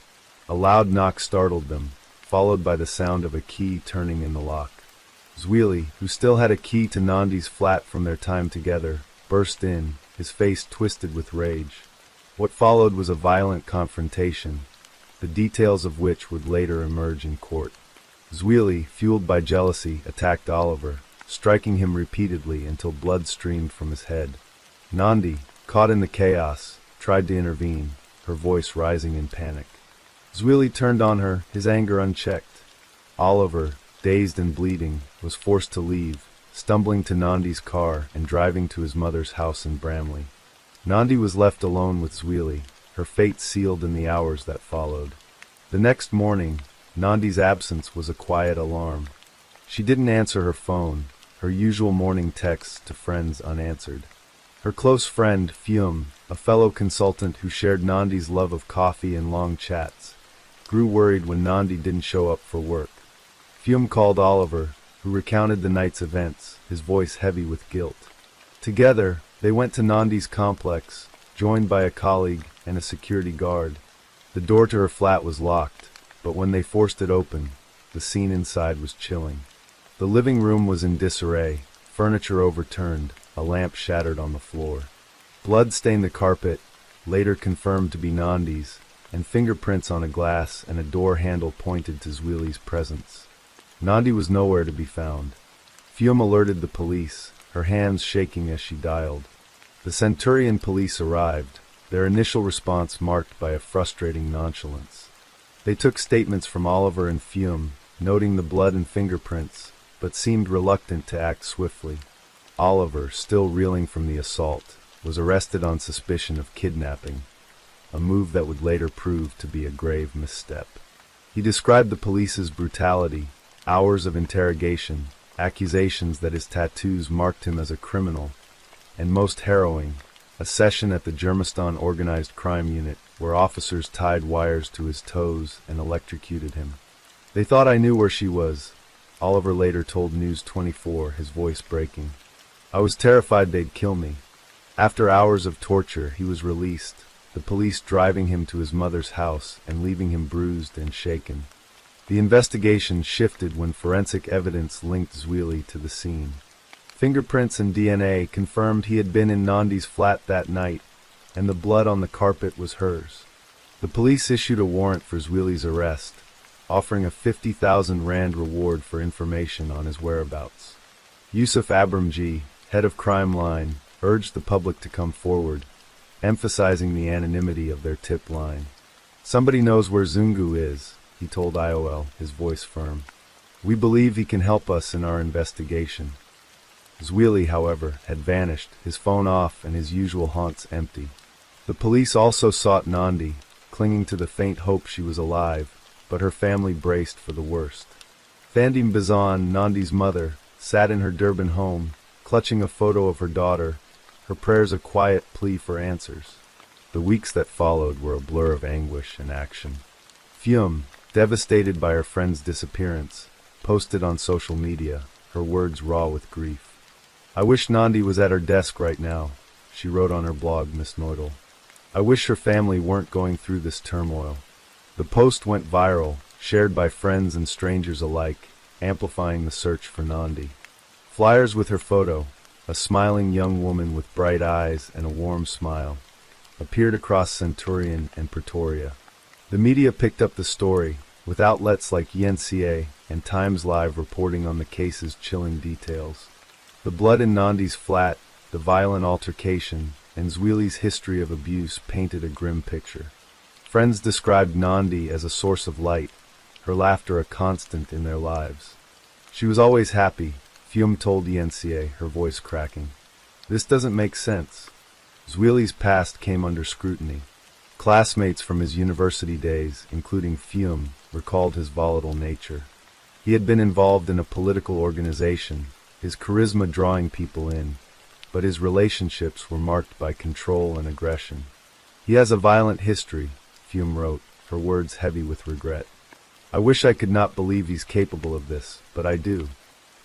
[SPEAKER 1] A loud knock startled them, followed by the sound of a key turning in the lock. Zweli, who still had a key to Nandi's flat from their time together, burst in, his face twisted with rage. What followed was a violent confrontation, the details of which would later emerge in court. Zweli, fueled by jealousy, attacked Oliver, striking him repeatedly until blood streamed from his head. Nandi, caught in the chaos, tried to intervene, her voice rising in panic. Zweli turned on her, his anger unchecked. Oliver, dazed and bleeding, was forced to leave, stumbling to Nandi's car and driving to his mother's house in Bramley. Nandi was left alone with Zweli, her fate sealed in the hours that followed. The next morning, Nandi's absence was a quiet alarm. She didn't answer her phone, her usual morning texts to friends unanswered. Her close friend, Fium, a fellow consultant who shared Nandi's love of coffee and long chats, grew worried when Nandi didn't show up for work. Fium called Oliver, who recounted the night's events, his voice heavy with guilt. Together, they went to Nandi's complex, joined by a colleague and a security guard. The door to her flat was locked, but when they forced it open, the scene inside was chilling. The living room was in disarray, furniture overturned, a lamp shattered on the floor. Blood stained the carpet, later confirmed to be Nandi's, and fingerprints on a glass and a door handle pointed to Zweli's presence. Nandi was nowhere to be found. Fium alerted the police, her hands shaking as she dialed. The Centurion police arrived, their initial response marked by a frustrating nonchalance. They took statements from Oliver and Fium, noting the blood and fingerprints, but seemed reluctant to act swiftly. Oliver, still reeling from the assault, was arrested on suspicion of kidnapping, a move that would later prove to be a grave misstep. He described the police's brutality, hours of interrogation, accusations that his tattoos marked him as a criminal, and most harrowing, a session at the Germiston Organized Crime Unit, where officers tied wires to his toes and electrocuted him. They thought I knew where she was, Oliver later told News 24, his voice breaking. I was terrified they'd kill me. After hours of torture, he was released, the police driving him to his mother's house and leaving him bruised and shaken. The investigation shifted when forensic evidence linked Zweli to the scene. Fingerprints and DNA confirmed he had been in Nandi's flat that night, and the blood on the carpet was hers. The police issued a warrant for Zweli's arrest, offering a 50,000 rand reward for information on his whereabouts. Yusuf Abramji, head of Crime Line, urged the public to come forward, emphasizing the anonymity of their tip line. Somebody knows where Zungu is, he told IOL, his voice firm. We believe he can help us in our investigation. Zweli, however, had vanished, his phone off and his usual haunts empty. The police also sought Nandi, clinging to the faint hope she was alive, but her family braced for the worst. Thandim Bazan, Nandi's mother, sat in her Durban home, clutching a photo of her daughter, her prayers a quiet plea for answers. The weeks that followed were a blur of anguish and action. Fium, devastated by her friend's disappearance, posted on social media, her words raw with grief. I wish Nandi was at her desk right now, she wrote on her blog, Miss Noidal. I wish her family weren't going through this turmoil. The post went viral, shared by friends and strangers alike, amplifying the search for Nandi. Flyers with her photo, a smiling young woman with bright eyes and a warm smile, appeared across Centurion and Pretoria. The media picked up the story, with outlets like YNCA and Times Live reporting on the case's chilling details. The blood in Nandi's flat, the violent altercation, and Zweli's history of abuse painted a grim picture. Friends described Nandi as a source of light, her laughter a constant in their lives. She was always happy, Fium told YNCA, her voice cracking. This doesn't make sense. Zweli's past came under scrutiny. Classmates from his university days, including Fium, recalled his volatile nature. He had been involved in a political organization, his charisma drawing people in, but his relationships were marked by control and aggression. He has a violent history, Fium wrote, her words heavy with regret. I wish I could not believe he's capable of this, but I do.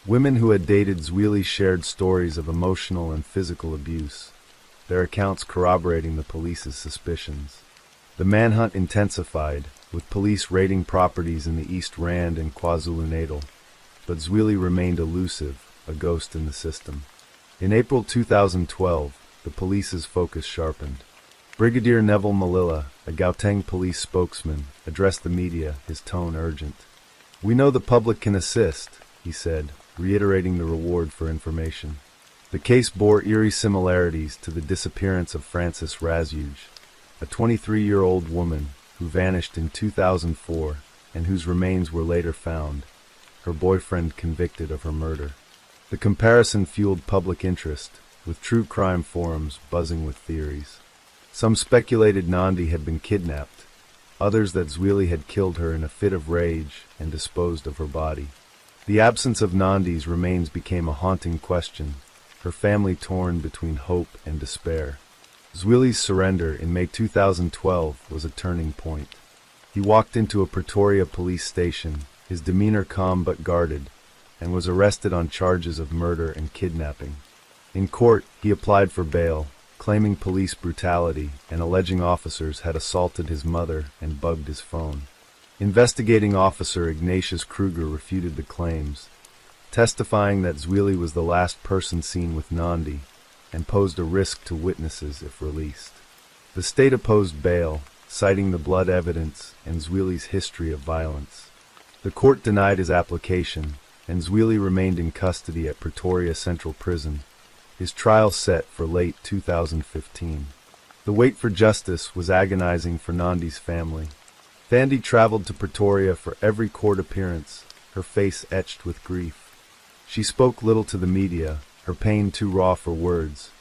[SPEAKER 1] Women who had dated Zweli shared stories of emotional and physical abuse, their accounts corroborating the police's suspicions. The manhunt intensified, with police raiding properties in the East Rand and KwaZulu-Natal, but Zweli remained elusive, a ghost in the system. In April 2012, the police's focus sharpened. Brigadier Neville Malila, a Gauteng police spokesman, addressed the media, his tone urgent. We know the public can assist, he said, reiterating the reward for information. The case bore eerie similarities to the disappearance of Frances Razuge, a 23-year-old woman who vanished in 2004 and whose remains were later found, her boyfriend convicted of her murder. The comparison fueled public interest, with true crime forums buzzing with theories. Some speculated Nandi had been kidnapped, others that Zweli had killed her in a fit of rage and disposed of her body. The absence of Nandi's remains became a haunting question, her family torn between hope and despair. Zweli's surrender in May 2012 was a turning point. He walked into a Pretoria police station, his demeanor calm but guarded, and was arrested on charges of murder and kidnapping. In court, he applied for bail, claiming police brutality and alleging officers had assaulted his mother and bugged his phone. Investigating officer Ignatius Kruger refuted the claims, testifying that Zweli was the last person seen with Nandi and posed a risk to witnesses if released. The state opposed bail, citing the blood evidence and Zweli's history of violence. The court denied his application, and Zweli remained in custody at Pretoria Central Prison, his trial set for late 2015. The wait for justice was agonizing for Nandi's family. Thandi traveled to Pretoria for every court appearance, her face etched with grief. She spoke little to the media, her pain too raw for words,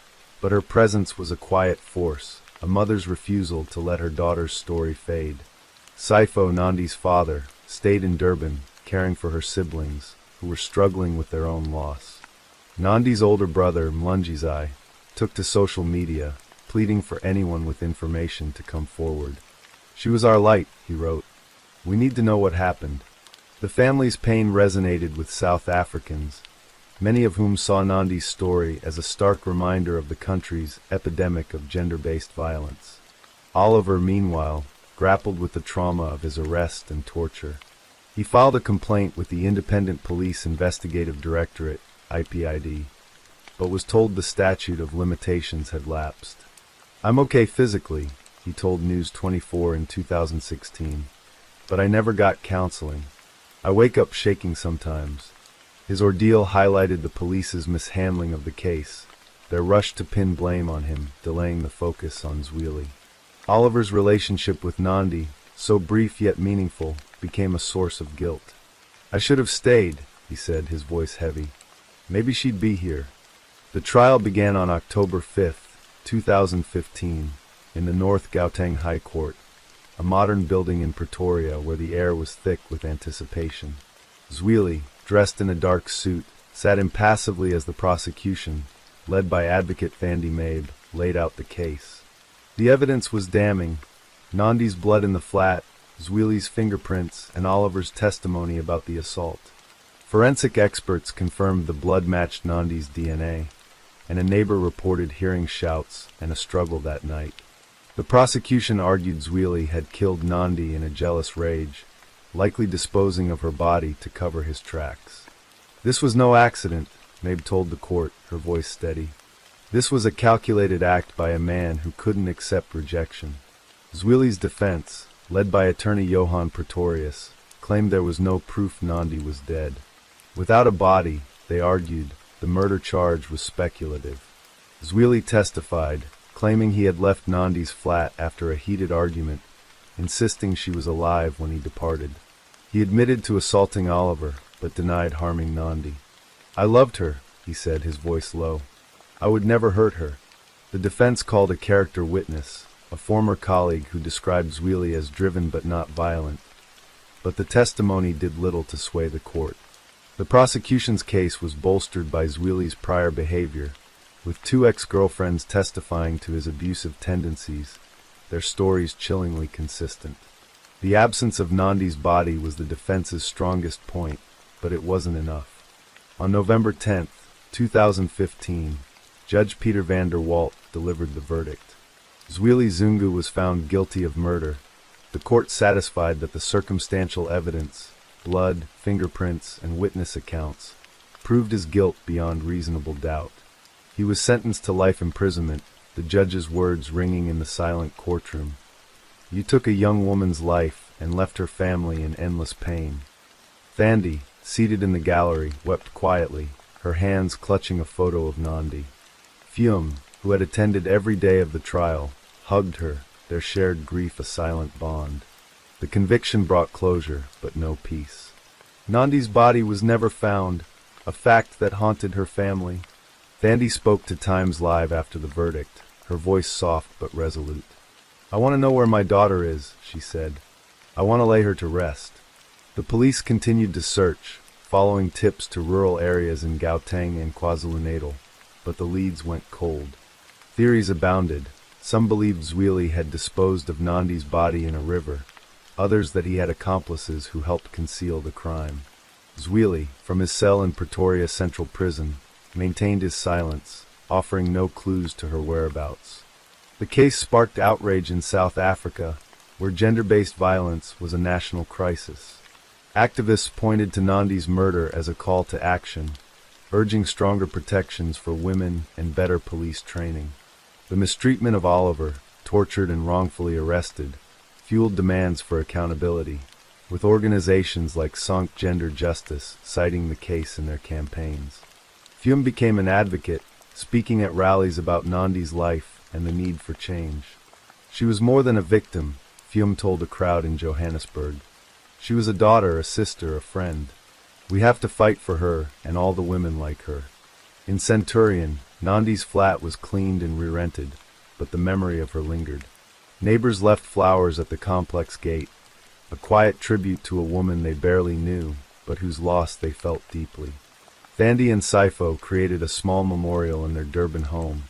[SPEAKER 1] but her presence was a quiet force, a mother's refusal to let her daughter's story fade. Saifo, Nandi's father, stayed in Durban, caring for her siblings, who were struggling with their own loss. Nandi's older brother, Mlungizai, took to social media, pleading for anyone with information to come forward. She was our light, he wrote. We need to know what happened. The family's pain resonated with South Africans, many of whom saw Nandi's story as a stark reminder of the country's epidemic of gender-based violence. Oliver, meanwhile, grappled with the trauma of his arrest and torture. He filed a complaint with the Independent Police Investigative Directorate, IPID, but was told the statute of limitations had lapsed. I'm okay physically, he told News 24 in 2016, but I never got counseling. I wake up shaking sometimes. His ordeal highlighted the police's mishandling of the case, their rush to pin blame on him, delaying the focus on Zweli. Oliver's relationship with Nandi, so brief yet meaningful, became a source of guilt. I should have stayed, he said, his voice heavy. Maybe she'd be here. The trial began on October 5, 2015, in the North Gauteng High Court, a modern building in Pretoria where the air was thick with anticipation. Zweli, dressed in a dark suit, sat impassively as the prosecution, led by advocate Thandi Mabe, laid out the case. The evidence was damning: Nandi's blood in the flat, Zweli's fingerprints, and Oliver's testimony about the assault. Forensic experts confirmed the blood matched Nandi's DNA, and a neighbor reported hearing shouts and a struggle that night. The prosecution argued Zweli had killed Nandi in a jealous rage, likely disposing of her body to cover his tracks. This was no accident, Mabe told the court, her voice steady. This was a calculated act by a man who couldn't accept rejection. Zweli's defense, led by attorney Johan Pretorius, claimed there was no proof Nandi was dead. Without a body, they argued, the murder charge was speculative. Zweli testified, claiming he had left Nandi's flat after a heated argument, insisting she was alive when he departed. He admitted to assaulting Oliver, but denied harming Nandi. I loved her, he said, his voice low. I would never hurt her. The defense called a character witness, a former colleague who described Zweli as driven but not violent, but the testimony did little to sway the court. The prosecution's case was bolstered by Zweli's prior behavior, with two ex-girlfriends testifying to his abusive tendencies, their stories chillingly consistent. The absence of Nandi's body was the defense's strongest point, but it wasn't enough. On November 10, 2015, Judge Peter van der Walt delivered the verdict. Zweli Zungu was found guilty of murder. The court satisfied that the circumstantial evidence, blood, fingerprints, and witness accounts, proved his guilt beyond reasonable doubt. He was sentenced to life imprisonment, the judge's words ringing in the silent courtroom. You took a young woman's life and left her family in endless pain. Thandi, seated in the gallery, wept quietly, her hands clutching a photo of Nandi. Fium, who had attended every day of the trial, hugged her, their shared grief a silent bond. The conviction brought closure, but no peace. Nandi's body was never found, a fact that haunted her family. Thandi spoke to Times Live after the verdict, her voice soft but resolute. I want to know where my daughter is, she said. I want to lay her to rest. The police continued to search, following tips to rural areas in Gauteng and KwaZulu-Natal, but the leads went cold. Theories abounded. Some believed Zweli had disposed of Nandi's body in a river, others that he had accomplices who helped conceal the crime. Zweli, from his cell in Pretoria Central Prison, maintained his silence, offering no clues to her whereabouts. The case sparked outrage in South Africa, where gender-based violence was a national crisis. Activists pointed to Nandi's murder as a call to action, urging stronger protections for women and better police training. The mistreatment of Oliver, tortured and wrongfully arrested, fueled demands for accountability, with organizations like Sonk Gender Justice citing the case in their campaigns. Fium became an advocate, speaking at rallies about Nandi's life and the need for change. She was more than a victim, Fium told a crowd in Johannesburg. She was a daughter, a sister, a friend. We have to fight for her and all the women like her. In Centurion, Nandi's flat was cleaned and re-rented, but the memory of her lingered. Neighbors left flowers at the complex gate, a quiet tribute to a woman they barely knew, but whose loss they felt deeply. Thandi and Sifo created a small memorial in their Durban home,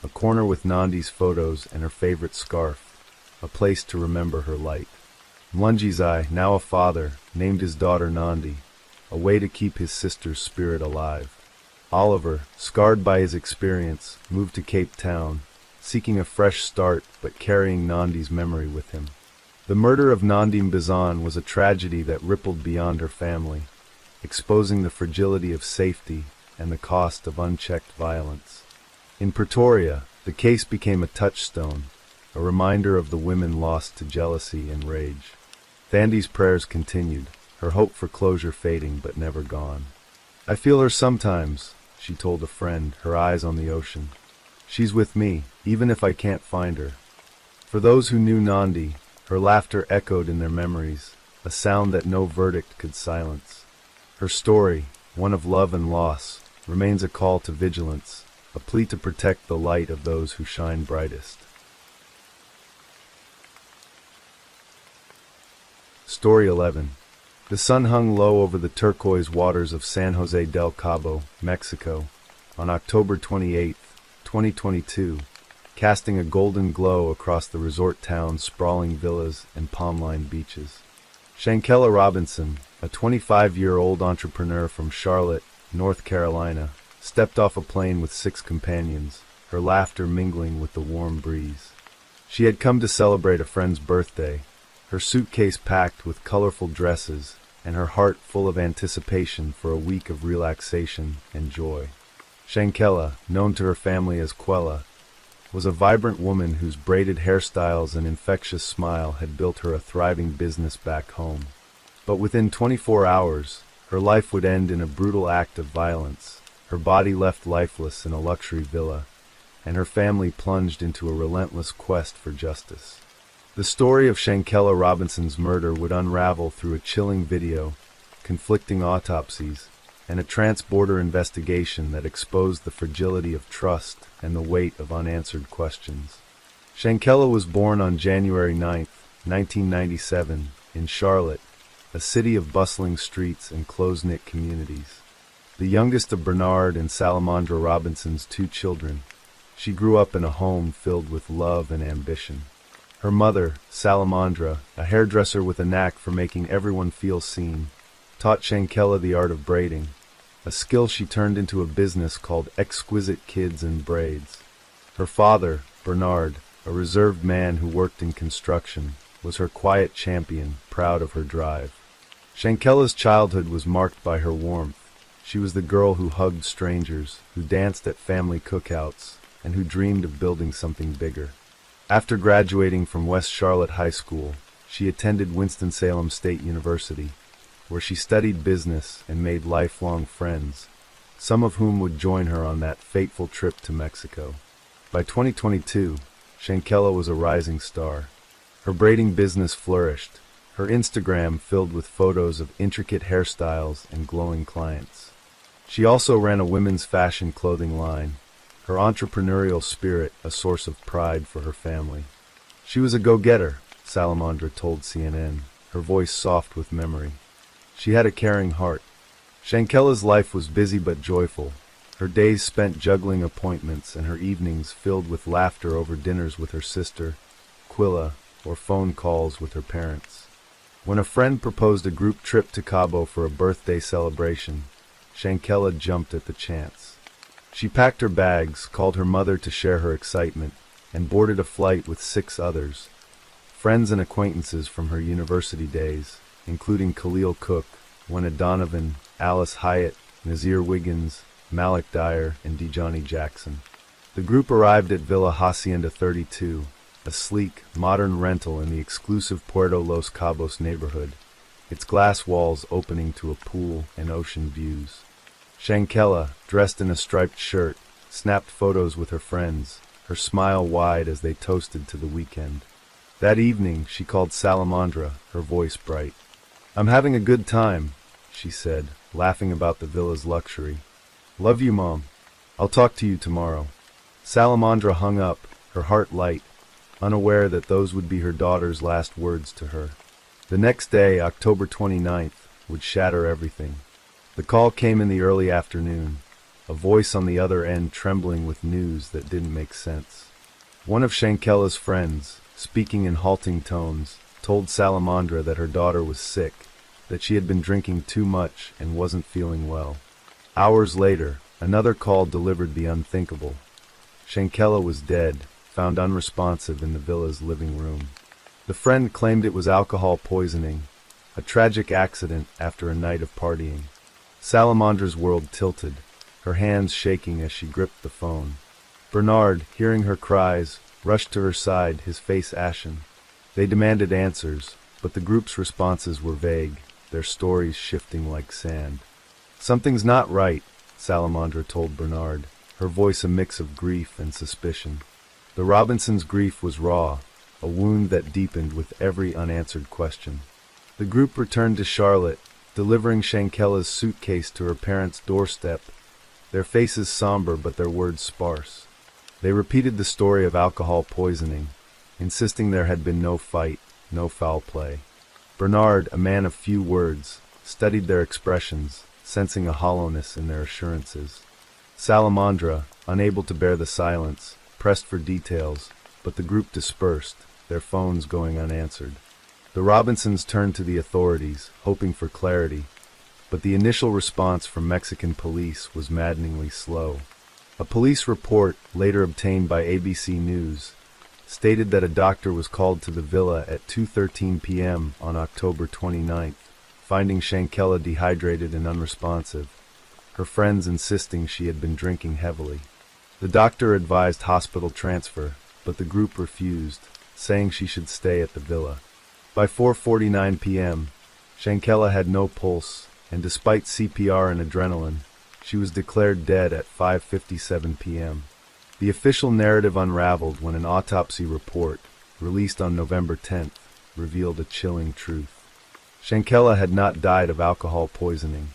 [SPEAKER 1] a corner with Nandi's photos and her favorite scarf, a place to remember her light. Mlunjizai, now a father, named his daughter Nandi, a way to keep his sister's spirit alive. Oliver, scarred by his experience, moved to Cape Town, seeking a fresh start but carrying Nandi's memory with him. The murder of Nandi Mbazan was a tragedy that rippled beyond her family, exposing the fragility of safety and the cost of unchecked violence. In Pretoria, the case became a touchstone, a reminder of the women lost to jealousy and rage. Thandi's prayers continued, her hope for closure fading but never gone. "I feel her sometimes," she told a friend, her eyes on the ocean. "She's with me, even if I can't find her." For those who knew Nandi, her laughter echoed in their memories, a sound that no verdict could silence. Her story, one of love and loss, remains a call to vigilance, a plea to protect the light of those who shine brightest. Story 11. The sun hung low over the turquoise waters of San Jose del Cabo, Mexico, on October 28, 2022, casting a golden glow across the resort town's sprawling villas and palm-lined beaches. Shankella Robinson, a 25-year-old entrepreneur from Charlotte, North Carolina, stepped off a plane with 6 companions, her laughter mingling with the warm breeze. She had come to celebrate a friend's birthday, her suitcase packed with colorful dresses, and her heart full of anticipation for a week of relaxation and joy. Shankella, known to her family as Quella, was a vibrant woman whose braided hairstyles and infectious smile had built her a thriving business back home. But within 24 hours, her life would end in a brutal act of violence, her body left lifeless in a luxury villa, and her family plunged into a relentless quest for justice. The story of Shankella Robinson's murder would unravel through a chilling video, conflicting autopsies, and a trans-border investigation that exposed the fragility of trust and the weight of unanswered questions. Shankella was born on January 9, 1997, in Charlotte, a city of bustling streets and close-knit communities. The youngest of Bernard and Salamandra Robinson's 2 children, she grew up in a home filled with love and ambition. Her mother, Salamandra, a hairdresser with a knack for making everyone feel seen, taught Shankella the art of braiding, a skill she turned into a business called Exquisite Kids and Braids. Her father, Bernard, a reserved man who worked in construction, was her quiet champion, proud of her drive. Shankella's childhood was marked by her warmth. She was the girl who hugged strangers, who danced at family cookouts, and who dreamed of building something bigger. After graduating from West Charlotte High School, she attended Winston-Salem State University, where she studied business and made lifelong friends, some of whom would join her on that fateful trip to Mexico. By 2022, Shankella was a rising star. Her braiding business flourished, her Instagram filled with photos of intricate hairstyles and glowing clients. She also ran a women's fashion clothing line, her entrepreneurial spirit a source of pride for her family. She was a go-getter, Salamandra told CNN, her voice soft with memory. She had a caring heart. Shankella's life was busy but joyful, her days spent juggling appointments and her evenings filled with laughter over dinners with her sister, Quilla, or phone calls with her parents. When a friend proposed a group trip to Cabo for a birthday celebration, Shankella jumped at the chance. She packed her bags, called her mother to share her excitement, and boarded a flight with 6 others, friends and acquaintances from her university days, including Khalil Cook, Wena Donovan, Alice Hyatt, Nazir Wiggins, Malik Dyer, and Dejani Jackson. The group arrived at Villa Hacienda 32, a sleek, modern rental in the exclusive Puerto Los Cabos neighborhood, its glass walls opening to a pool and ocean views. Shankella, dressed in a striped shirt, snapped photos with her friends, her smile wide as they toasted to the weekend. That evening, she called Salamandra, her voice bright. "I'm having a good time," she said, laughing about the villa's luxury. "Love you, Mom. I'll talk to you tomorrow." Salamandra hung up, her heart light, unaware that those would be her daughter's last words to her. The next day, October 29th, would shatter everything. The call came in the early afternoon, a voice on the other end trembling with news that didn't make sense. One of Shankella's friends, speaking in halting tones, told Salamandra that her daughter was sick, that she had been drinking too much and wasn't feeling well. Hours later, another call delivered the unthinkable. Shankela was dead, found unresponsive in the villa's living room. The friend claimed it was alcohol poisoning, a tragic accident after a night of partying. Salamandra's world tilted, her hands shaking as she gripped the phone. Bernard, hearing her cries, rushed to her side, his face ashen. They demanded answers, but the group's responses were vague, their stories shifting like sand. "Something's not right," Salamandra told Bernard, her voice a mix of grief and suspicion. The Robinsons' grief was raw, a wound that deepened with every unanswered question. The group returned to Charlotte, delivering Shankela's suitcase to her parents' doorstep, their faces somber but their words sparse. They repeated the story of alcohol poisoning, insisting there had been no fight, no foul play. Bernard, a man of few words, studied their expressions, sensing a hollowness in their assurances. Salamandra, unable to bear the silence, pressed for details, but the group dispersed, their phones going unanswered. The Robinsons turned to the authorities, hoping for clarity, but the initial response from Mexican police was maddeningly slow. A police report, later obtained by ABC News, stated that a doctor was called to the villa at 2:13 p.m. on October 29th, finding Shankela dehydrated and unresponsive, her friends insisting she had been drinking heavily. The doctor advised hospital transfer, but the group refused, saying she should stay at the villa. By 4:49 p.m., Shankela had no pulse, and despite CPR and adrenaline, she was declared dead at 5:57 p.m. The official narrative unraveled when an autopsy report, released on November 10th, revealed a chilling truth. Shankela had not died of alcohol poisoning.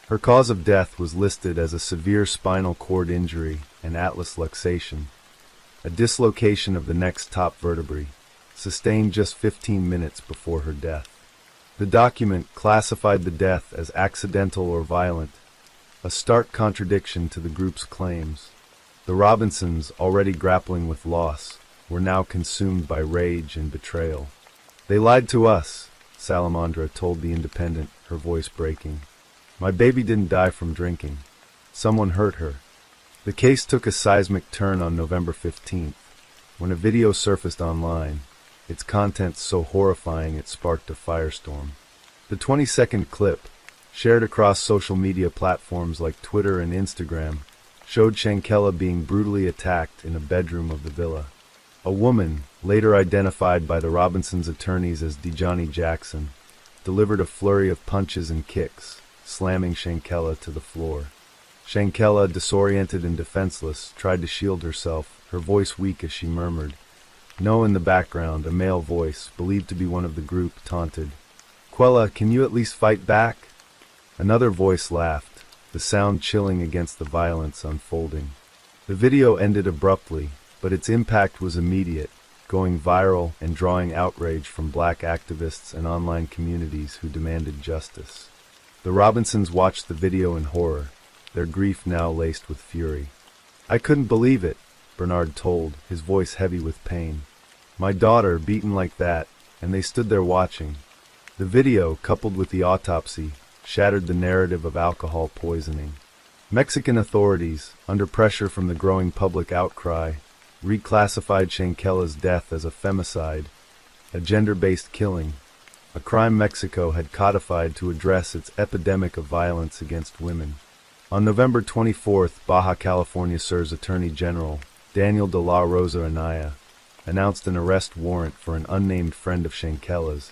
[SPEAKER 1] Her cause of death was listed as a severe spinal cord injury and atlas luxation, a dislocation of the next top vertebrae, sustained just 15 minutes before her death. The document classified the death as accidental or violent, a stark contradiction to the group's claims. The Robinsons, already grappling with loss, were now consumed by rage and betrayal. "They lied to us," Salamandra told The Independent, her voice breaking. "My baby didn't die from drinking. Someone hurt her." The case took a seismic turn on November 15th, when a video surfaced online, its contents so horrifying it sparked a firestorm. The 20-second clip, shared across social media platforms like Twitter and Instagram, showed Shankela being brutally attacked in a bedroom of the villa. A woman, later identified by the Robinsons' attorneys as Dejani Jackson, delivered a flurry of punches and kicks, slamming Shankela to the floor. Shankela, disoriented and defenseless, tried to shield herself, her voice weak as she murmured. No, in the background, a male voice, believed to be one of the group, taunted, "Quella, can you at least fight back?" Another voice laughed, the sound chilling against the violence unfolding. The video ended abruptly, but its impact was immediate, going viral and drawing outrage from black activists and online communities who demanded justice. The Robinsons watched the video in horror, their grief now laced with fury. "I couldn't believe it," Bernard told, his voice heavy with pain. "My daughter beaten like that, and they stood there watching." The video, coupled with the autopsy, shattered the narrative of alcohol poisoning. Mexican authorities, under pressure from the growing public outcry, reclassified Shankela's death as a femicide, a gender-based killing, a crime Mexico had codified to address its epidemic of violence against women. On November 24th, Baja California Sur's Attorney General, Daniel de la Rosa Anaya, announced an arrest warrant for an unnamed friend of Shankela's,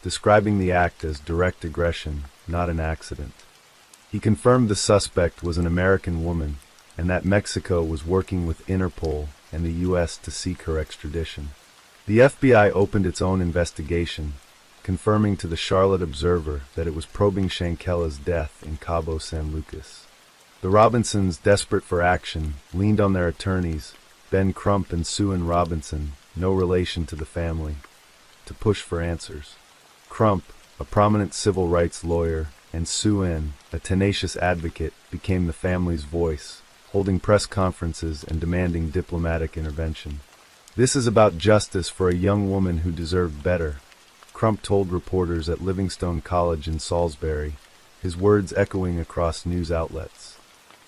[SPEAKER 1] describing the act as direct aggression, not an accident. He confirmed the suspect was an American woman, and that Mexico was working with Interpol and the U.S. to seek her extradition. The FBI opened its own investigation, confirming to the Charlotte Observer that it was probing Shankela's death in Cabo San Lucas. The Robinsons, desperate for action, leaned on their attorneys, Ben Crump and Sue-Ann Robinson, no relation to the family, to push for answers. Crump, a prominent civil rights lawyer, and Sue-Ann, a tenacious advocate, became the family's voice, holding press conferences and demanding diplomatic intervention. This is about justice for a young woman who deserved better, Crump told reporters at Livingstone College in Salisbury, his words echoing across news outlets.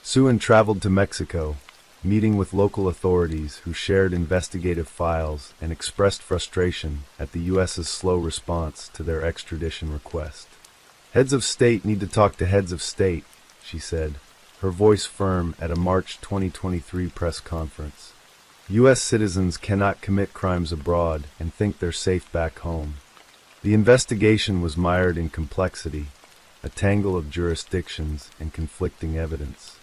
[SPEAKER 1] Suen traveled to Mexico, meeting with local authorities who shared investigative files and expressed frustration at the U.S.'s slow response to their extradition request. Heads of state need to talk to heads of state, she said, her voice firm at a March 2023 press conference. U.S. citizens cannot commit crimes abroad and think they're safe back home. The investigation was mired in complexity, a tangle of jurisdictions and conflicting evidence.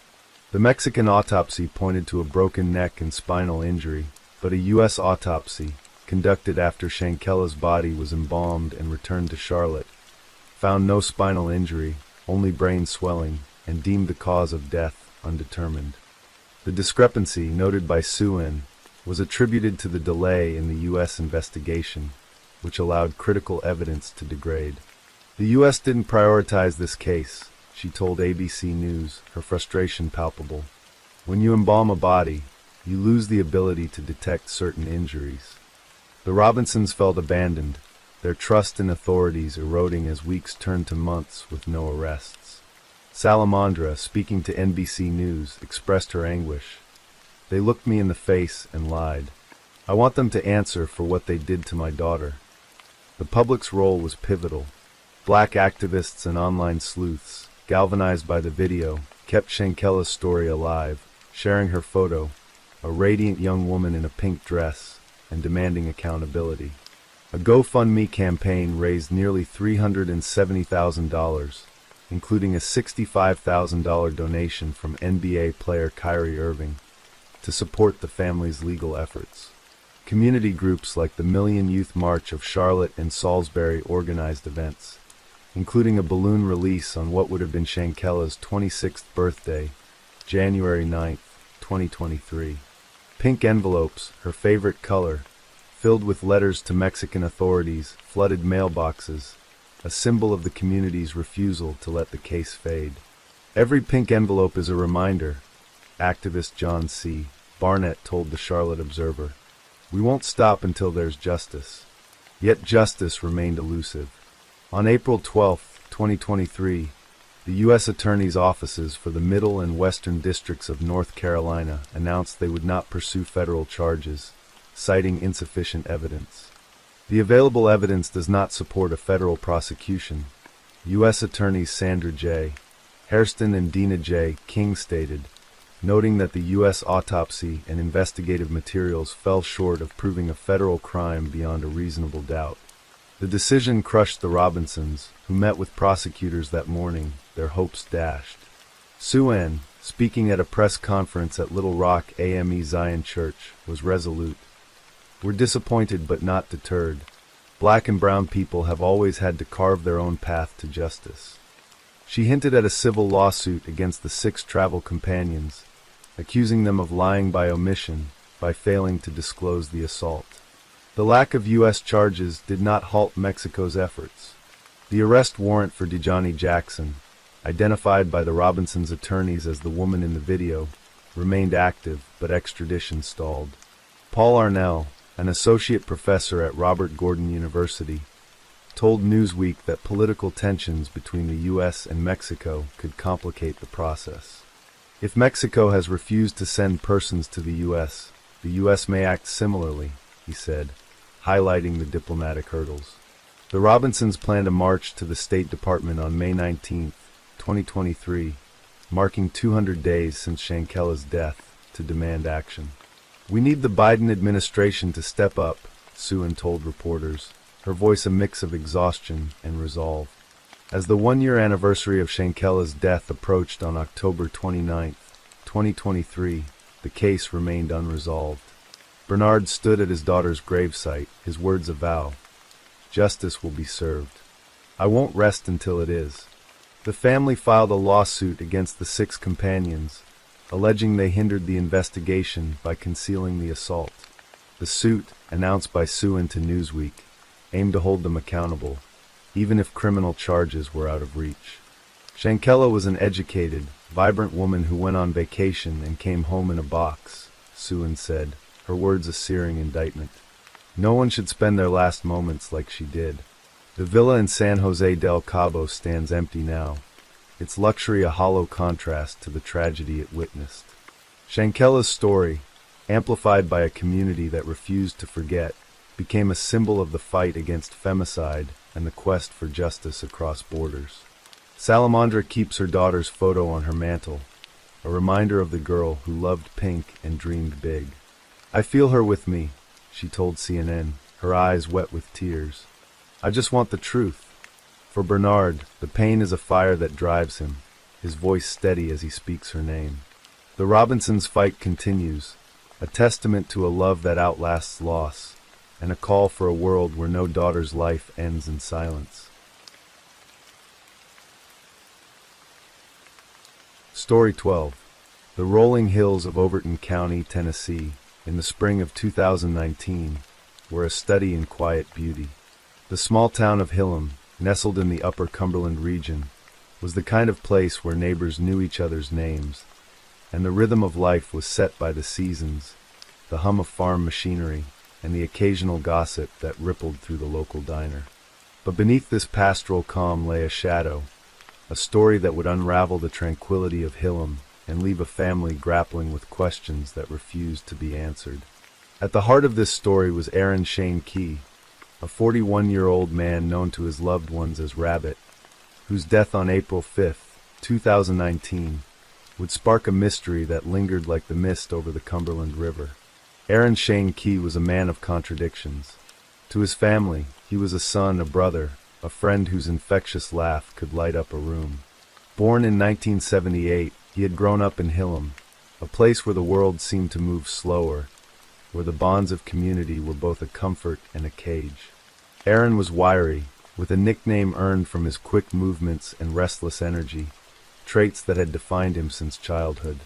[SPEAKER 1] The Mexican autopsy pointed to a broken neck and spinal injury, but a U.S. autopsy, conducted after Shankella's body was embalmed and returned to Charlotte, found no spinal injury, only brain swelling, and deemed the cause of death undetermined. The discrepancy, noted by Suen, was attributed to the delay in the U.S. investigation, which allowed critical evidence to degrade. The U.S. didn't prioritize this case, she told ABC News, her frustration palpable. When you embalm a body, you lose the ability to detect certain injuries. The Robinsons felt abandoned, their trust in authorities eroding as weeks turned to months with no arrests. Salamandra, speaking to NBC News, expressed her anguish. They looked me in the face and lied. I want them to answer for what they did to my daughter. The public's role was pivotal. Black activists and online sleuths, galvanized by the video, kept Shankella's story alive, sharing her photo, a radiant young woman in a pink dress, and demanding accountability. A GoFundMe campaign raised nearly $370,000, including a $65,000 donation from NBA player Kyrie Irving, to support the family's legal efforts. Community groups like the Million Youth March of Charlotte and Salisbury organized events, including a balloon release on what would have been Shankella's 26th birthday, January 9, 2023. Pink envelopes, her favorite color, filled with letters to Mexican authorities, flooded mailboxes, a symbol of the community's refusal to let the case fade. Every pink envelope is a reminder, activist John C. Barnett told the Charlotte Observer. We won't stop until there's justice. Yet justice remained elusive. On April 12, 2023, the U.S. Attorney's offices for the Middle and Western Districts of North Carolina announced they would not pursue federal charges, citing insufficient evidence. The available evidence does not support a federal prosecution, U.S. Attorneys Sandra J. Hairston and Dina J. King stated, noting that the U.S. autopsy and investigative materials fell short of proving a federal crime beyond a reasonable doubt. The decision crushed the Robinsons, who met with prosecutors that morning, their hopes dashed. Suen, speaking at a press conference at Little Rock AME Zion Church, was resolute. We're disappointed but not deterred. Black and brown people have always had to carve their own path to justice. She hinted at a civil lawsuit against the 6 travel companions, accusing them of lying by omission by failing to disclose the assault. The lack of U.S. charges did not halt Mexico's efforts. The arrest warrant for Dejani Jackson, identified by the Robinsons' attorneys as the woman in the video, remained active, but extradition stalled. Paul Arnell, an associate professor at Robert Gordon University, told Newsweek that political tensions between the U.S. and Mexico could complicate the process. If Mexico has refused to send persons to the U.S. may act similarly, he said, highlighting the diplomatic hurdles. The Robinsons planned a march to the State Department on May 19, 2023, marking 200 days since Shankella's death, to demand action. We need the Biden administration to step up, Suen told reporters, her voice a mix of exhaustion and resolve. As the one-year anniversary of Shankella's death approached on October 29, 2023, the case remained unresolved. Bernard stood at his daughter's gravesite, his words a vow. Justice will be served. I won't rest until it is. The family filed a lawsuit against the 6 companions, alleging they hindered the investigation by concealing the assault. The suit, announced by Suen to Newsweek, aimed to hold them accountable, even if criminal charges were out of reach. Shankella was an educated, vibrant woman who went on vacation and came home in a box, Suen said, her words a searing indictment. No one should spend their last moments like she did. The villa in San Jose del Cabo stands empty now, its luxury a hollow contrast to the tragedy it witnessed. Shankella's story, amplified by a community that refused to forget, became a symbol of the fight against femicide and the quest for justice across borders. Salamandra keeps her daughter's photo on her mantle, a reminder of the girl who loved pink and dreamed big. "I feel her with me," she told CNN, her eyes wet with tears. "I just want the truth." For Bernard, the pain is a fire that drives him, his voice steady as he speaks her name. The Robinsons' fight continues, a testament to a love that outlasts loss, and a call for a world where no daughter's life ends in silence. Story 12. The rolling hills of Overton County, Tennessee, in the spring of 2019, were a study in quiet beauty. The small town of Hillam, nestled in the upper Cumberland region, was the kind of place where neighbors knew each other's names, and the rhythm of life was set by the seasons, the hum of farm machinery, and the occasional gossip that rippled through the local diner. But beneath this pastoral calm lay a shadow, a story that would unravel the tranquility of Hillam and leave a family grappling with questions that refused to be answered. At the heart of this story was Aaron Shane Key, a 41-year-old man known to his loved ones as Rabbit, whose death on April 5, 2019, would spark a mystery that lingered like the mist over the Cumberland River. Aaron Shane Key was a man of contradictions. To his family, he was a son, a brother, a friend whose infectious laugh could light up a room. Born in 1978, he had grown up in Hillam, a place where the world seemed to move slower, where the bonds of community were both a comfort and a cage. Aaron was wiry, with a nickname earned from his quick movements and restless energy, traits that had defined him since childhood.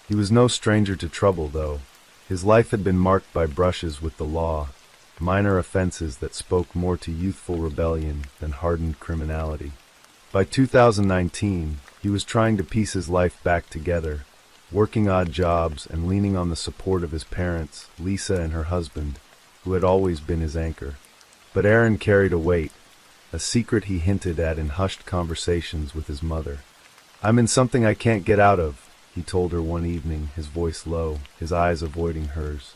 [SPEAKER 1] He was no stranger to trouble, though. His life had been marked by brushes with the law, minor offenses that spoke more to youthful rebellion than hardened criminality. By 2019, he was trying to piece his life back together, working odd jobs and leaning on the support of his parents, Lisa and her husband, who had always been his anchor. But Aaron carried a weight, a secret he hinted at in hushed conversations with his mother. "I'm in something I can't get out of," he told her one evening, his voice low, his eyes avoiding hers.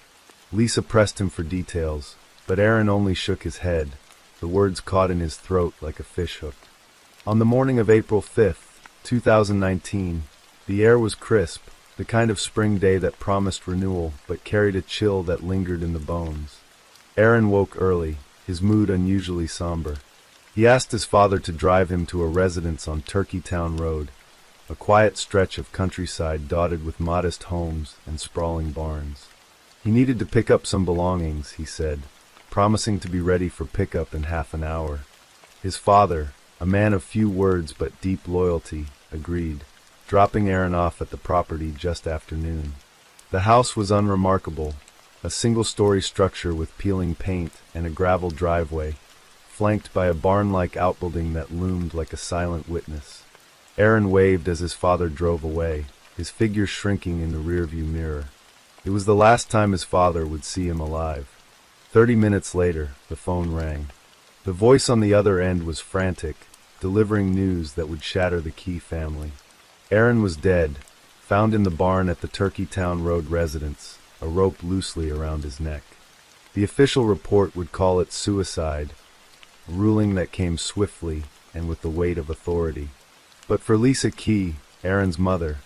[SPEAKER 1] Lisa pressed him for details, but Aaron only shook his head, the words caught in his throat like a fishhook. On the morning of April 5, 2019, the air was crisp, the kind of spring day that promised renewal but carried a chill that lingered in the bones. Aaron woke early, his mood unusually somber. He asked his father to drive him to a residence on Turkeytown Road, a quiet stretch of countryside dotted with modest homes and sprawling barns. He needed to pick up some belongings, he said, promising to be ready for pickup in half an hour. His father, a man of few words but deep loyalty, agreed, dropping Aaron off at the property just after noon. The house was unremarkable, a single-story structure with peeling paint and a gravel driveway, flanked by a barn-like outbuilding that loomed like a silent witness. Aaron waved as his father drove away, his figure shrinking in the rearview mirror. It was the last time his father would see him alive. 30 minutes later, the phone rang. The voice on the other end was frantic, delivering news that would shatter the Key family. Aaron was dead, found in the barn at the Turkeytown Road residence, a rope loosely around his neck. The official report would call it suicide, a ruling that came swiftly and with the weight of authority. But for Lisa Key, Aaron's mother,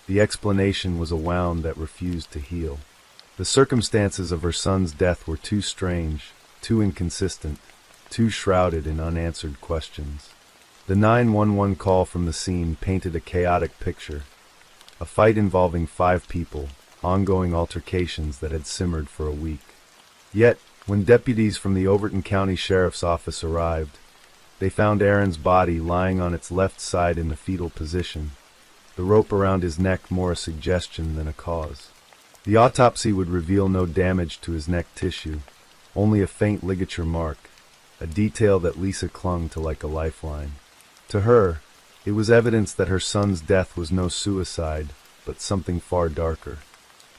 [SPEAKER 1] the explanation was a wound that refused to heal. The circumstances of her son's death were too strange, too inconsistent, too shrouded in unanswered questions. The 911 call from the scene painted a chaotic picture. A fight involving 5 people, ongoing altercations that had simmered for a week. Yet, when deputies from the Overton County Sheriff's Office arrived, they found Aaron's body lying on its left side in the fetal position, the rope around his neck more a suggestion than a cause. The autopsy would reveal no damage to his neck tissue, only a faint ligature mark, a detail that Lisa clung to like a lifeline. To her, it was evidence that her son's death was no suicide, but something far darker.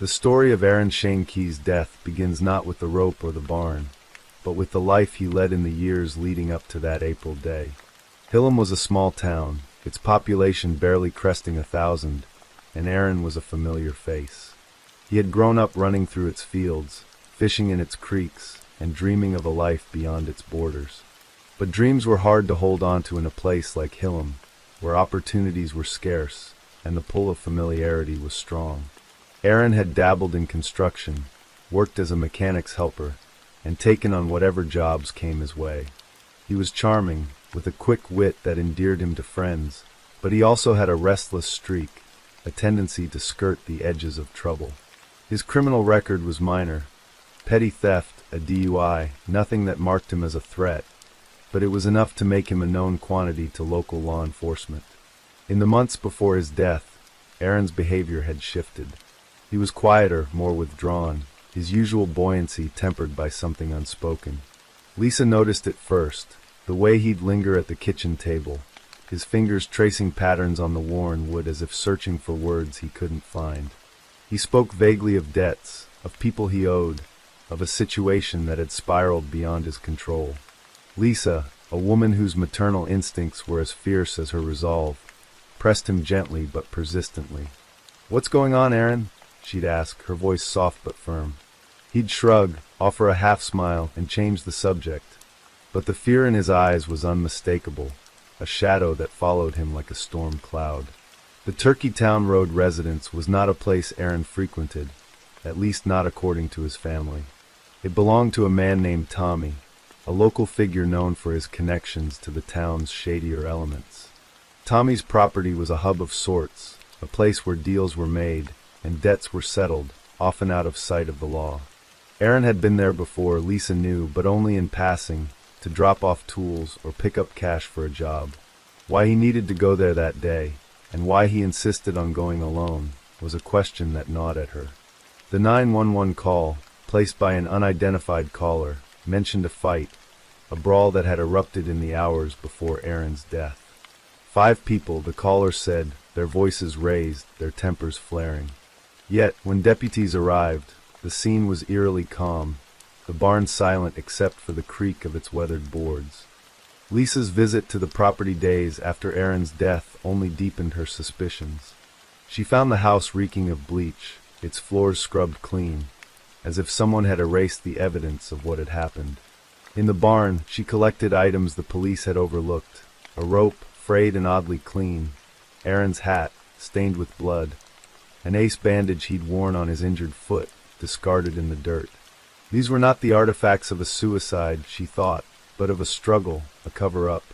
[SPEAKER 1] The story of Aaron Shane Key's death begins not with the rope or the barn, but with the life he led in the years leading up to that April day. Hillam was a small town, its population barely cresting 1,000, and Aaron was a familiar face. He had grown up running through its fields, fishing in its creeks, and dreaming of a life beyond its borders. But dreams were hard to hold on to in a place like Hillam, where opportunities were scarce, and the pull of familiarity was strong. Aaron had dabbled in construction, worked as a mechanic's helper, and taken on whatever jobs came his way. He was charming, with a quick wit that endeared him to friends, but he also had a restless streak, a tendency to skirt the edges of trouble. His criminal record was minor. Petty theft, a DUI, nothing that marked him as a threat, but it was enough to make him a known quantity to local law enforcement. In the months before his death, Aaron's behavior had shifted. He was quieter, more withdrawn, his usual buoyancy tempered by something unspoken. Lisa noticed it first, the way he'd linger at the kitchen table, his fingers tracing patterns on the worn wood as if searching for words he couldn't find. He spoke vaguely of debts, of people he owed, of a situation that had spiraled beyond his control. Lisa, a woman whose maternal instincts were as fierce as her resolve, pressed him gently but persistently. "What's going on, Aaron?" she'd ask, her voice soft but firm. He'd shrug, offer a half-smile, and change the subject. But the fear in his eyes was unmistakable, a shadow that followed him like a storm cloud. The Turkey Town Road residence was not a place Aaron frequented, at least not according to his family. It belonged to a man named Tommy, a local figure known for his connections to the town's shadier elements. Tommy's property was a hub of sorts, a place where deals were made, and debts were settled, often out of sight of the law. Aaron had been there before, Lisa knew, but only in passing, to drop off tools or pick up cash for a job. Why he needed to go there that day, and why he insisted on going alone, was a question that gnawed at her. The 911 call, placed by an unidentified caller, mentioned a fight, a brawl that had erupted in the hours before Aaron's death. 5 people, the caller said, their voices raised, their tempers flaring. Yet, when deputies arrived, the scene was eerily calm, the barn silent except for the creak of its weathered boards. Lisa's visit to the property days after Aaron's death only deepened her suspicions. She found the house reeking of bleach, its floors scrubbed clean, as if someone had erased the evidence of what had happened. In the barn, she collected items the police had overlooked, a rope, frayed and oddly clean, Aaron's hat, stained with blood, an ace bandage he'd worn on his injured foot, discarded in the dirt. These were not the artifacts of a suicide, she thought, but of a struggle, a cover-up.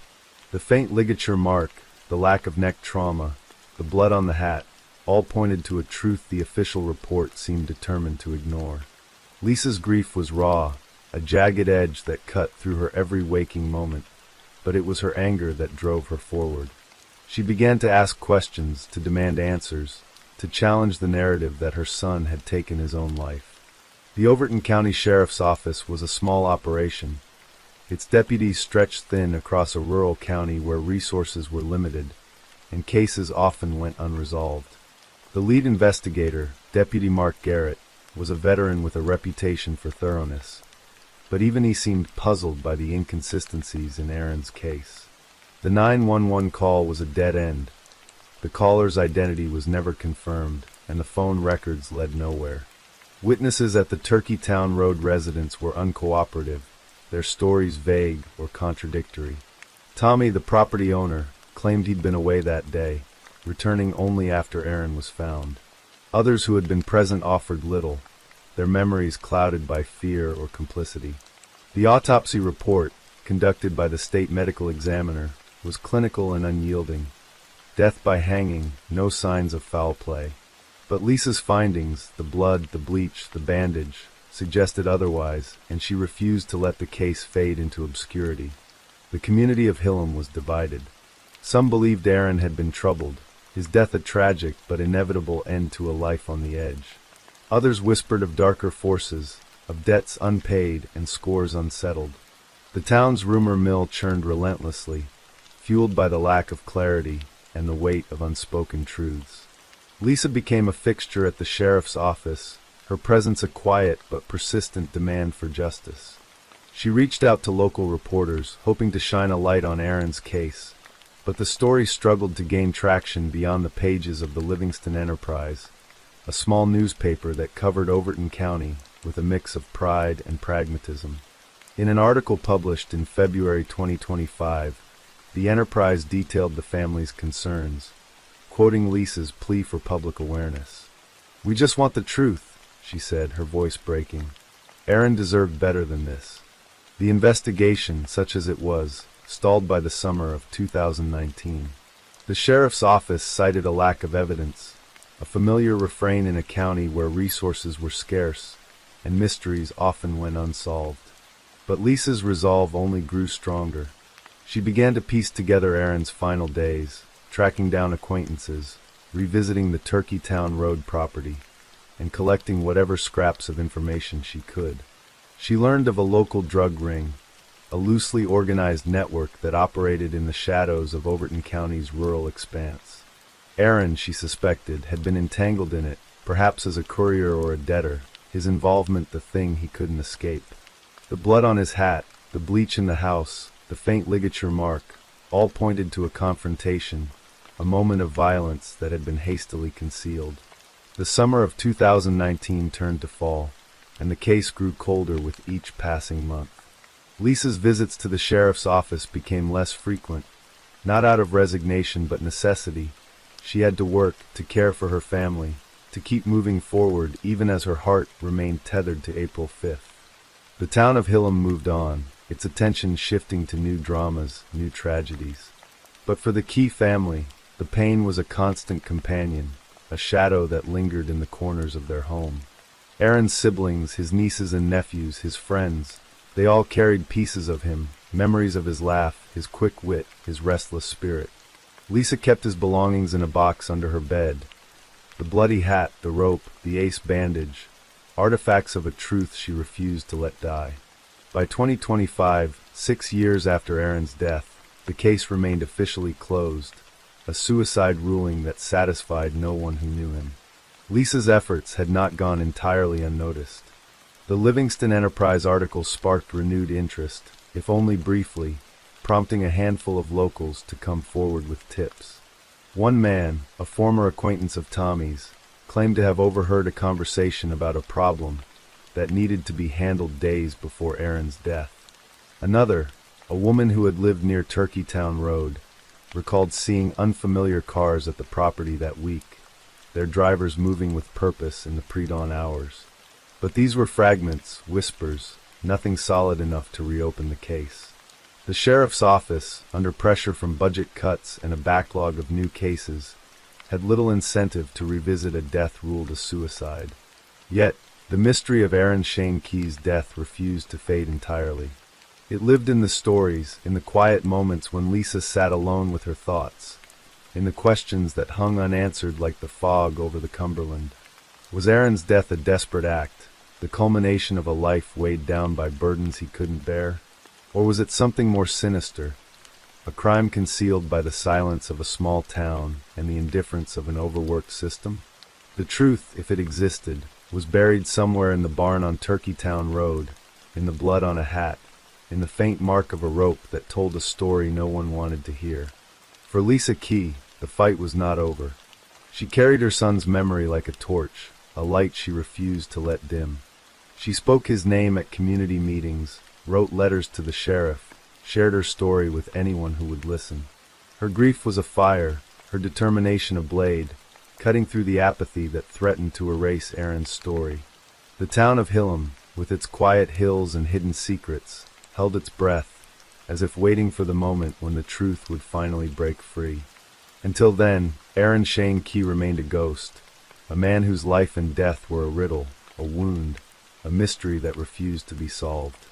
[SPEAKER 1] The faint ligature mark, the lack of neck trauma, the blood on the hat, all pointed to a truth the official report seemed determined to ignore. Lisa's grief was raw, a jagged edge that cut through her every waking moment, but it was her anger that drove her forward. She began to ask questions, to demand answers, to challenge the narrative that her son had taken his own life. The Overton County Sheriff's Office was a small operation. Its deputies stretched thin across a rural county where resources were limited, and cases often went unresolved. The lead investigator, Deputy Mark Garrett, was a veteran with a reputation for thoroughness, but even he seemed puzzled by the inconsistencies in Aaron's case. The 911 call was a dead end. The caller's identity was never confirmed, and the phone records led nowhere. Witnesses at the Turkey Town Road residence were uncooperative, their stories vague or contradictory. Tommy, the property owner, claimed he'd been away that day, returning only after Aaron was found. Others who had been present offered little, their memories clouded by fear or complicity. The autopsy report, conducted by the state medical examiner, was clinical and unyielding. Death by hanging, no signs of foul play. But Lisa's findings, the blood, the bleach, the bandage, suggested otherwise, and she refused to let the case fade into obscurity. The community of Hillam was divided. Some believed Aaron had been troubled, his death a tragic but inevitable end to a life on the edge. Others whispered of darker forces, of debts unpaid and scores unsettled. The town's rumor mill churned relentlessly, fueled by the lack of clarity and the weight of unspoken truths. Lisa became a fixture at the sheriff's office, her presence a quiet but persistent demand for justice. She reached out to local reporters, hoping to shine a light on Aaron's case, but the story struggled to gain traction beyond the pages of the Livingston Enterprise, a small newspaper that covered Overton County with a mix of pride and pragmatism. In an article published in February 2025, the Enterprise detailed the family's concerns, quoting Lisa's plea for public awareness. "We just want the truth," she said, her voice breaking. Aaron deserved better than this. The investigation, such as it was, stalled by the summer of 2019. The sheriff's office cited a lack of evidence, a familiar refrain in a county where resources were scarce and mysteries often went unsolved. But Lisa's resolve only grew stronger. She began to piece together Aaron's final days, tracking down acquaintances, revisiting the Turkeytown Road property, and collecting whatever scraps of information she could. She learned of a local drug ring, a loosely organized network that operated in the shadows of Overton County's rural expanse. Aaron, she suspected, had been entangled in it, perhaps as a courier or a debtor, his involvement the thing he couldn't escape. The blood on his hat, the bleach in the house, the faint ligature mark, all pointed to a confrontation, a moment of violence that had been hastily concealed. The summer of 2019 turned to fall, and the case grew colder with each passing month. Lisa's visits to the sheriff's office became less frequent, not out of resignation but necessity. She had to work, to care for her family, to keep moving forward even as her heart remained tethered to April 5th. The town of Hillam moved on, its attention shifting to new dramas, new tragedies. But for the Key family, the pain was a constant companion, a shadow that lingered in the corners of their home. Aaron's siblings, his nieces and nephews, his friends, they all carried pieces of him, memories of his laugh, his quick wit, his restless spirit. Lisa kept his belongings in a box under her bed. The bloody hat, the rope, the ace bandage, artifacts of a truth she refused to let die. By 2025, 6 years after Aaron's death, the case remained officially closed, a suicide ruling that satisfied no one who knew him. Lisa's efforts had not gone entirely unnoticed. The Livingston Enterprise article sparked renewed interest, if only briefly, prompting a handful of locals to come forward with tips. One man, a former acquaintance of Tommy's, claimed to have overheard a conversation about a problem that needed to be handled days before Aaron's death. Another, a woman who had lived near Turkeytown Road, recalled seeing unfamiliar cars at the property that week, their drivers moving with purpose in the pre-dawn hours. But these were fragments, whispers, nothing solid enough to reopen the case. The sheriff's office, under pressure from budget cuts and a backlog of new cases, had little incentive to revisit a death ruled a suicide. Yet, the mystery of Aaron Shane Key's death refused to fade entirely. It lived in the stories, in the quiet moments when Lisa sat alone with her thoughts, in the questions that hung unanswered like the fog over the Cumberland. Was Aaron's death a desperate act, the culmination of a life weighed down by burdens he couldn't bear? Or was it something more sinister, a crime concealed by the silence of a small town and the indifference of an overworked system? The truth, if it existed, was buried somewhere in the barn on Turkeytown Road, in the blood on a hat, in the faint mark of a rope that told a story no one wanted to hear. For Lisa Key, the fight was not over. She carried her son's memory like a torch, a light she refused to let dim. She spoke his name at community meetings, wrote letters to the sheriff, shared her story with anyone who would listen. Her grief was a fire, her determination a blade, cutting through the apathy that threatened to erase Aaron's story. The town of Hillam, with its quiet hills and hidden secrets, held its breath, as if waiting for the moment when the truth would finally break free. Until then, Aaron Shane Key remained a ghost, a man whose life and death were a riddle, a wound, a mystery that refused to be solved.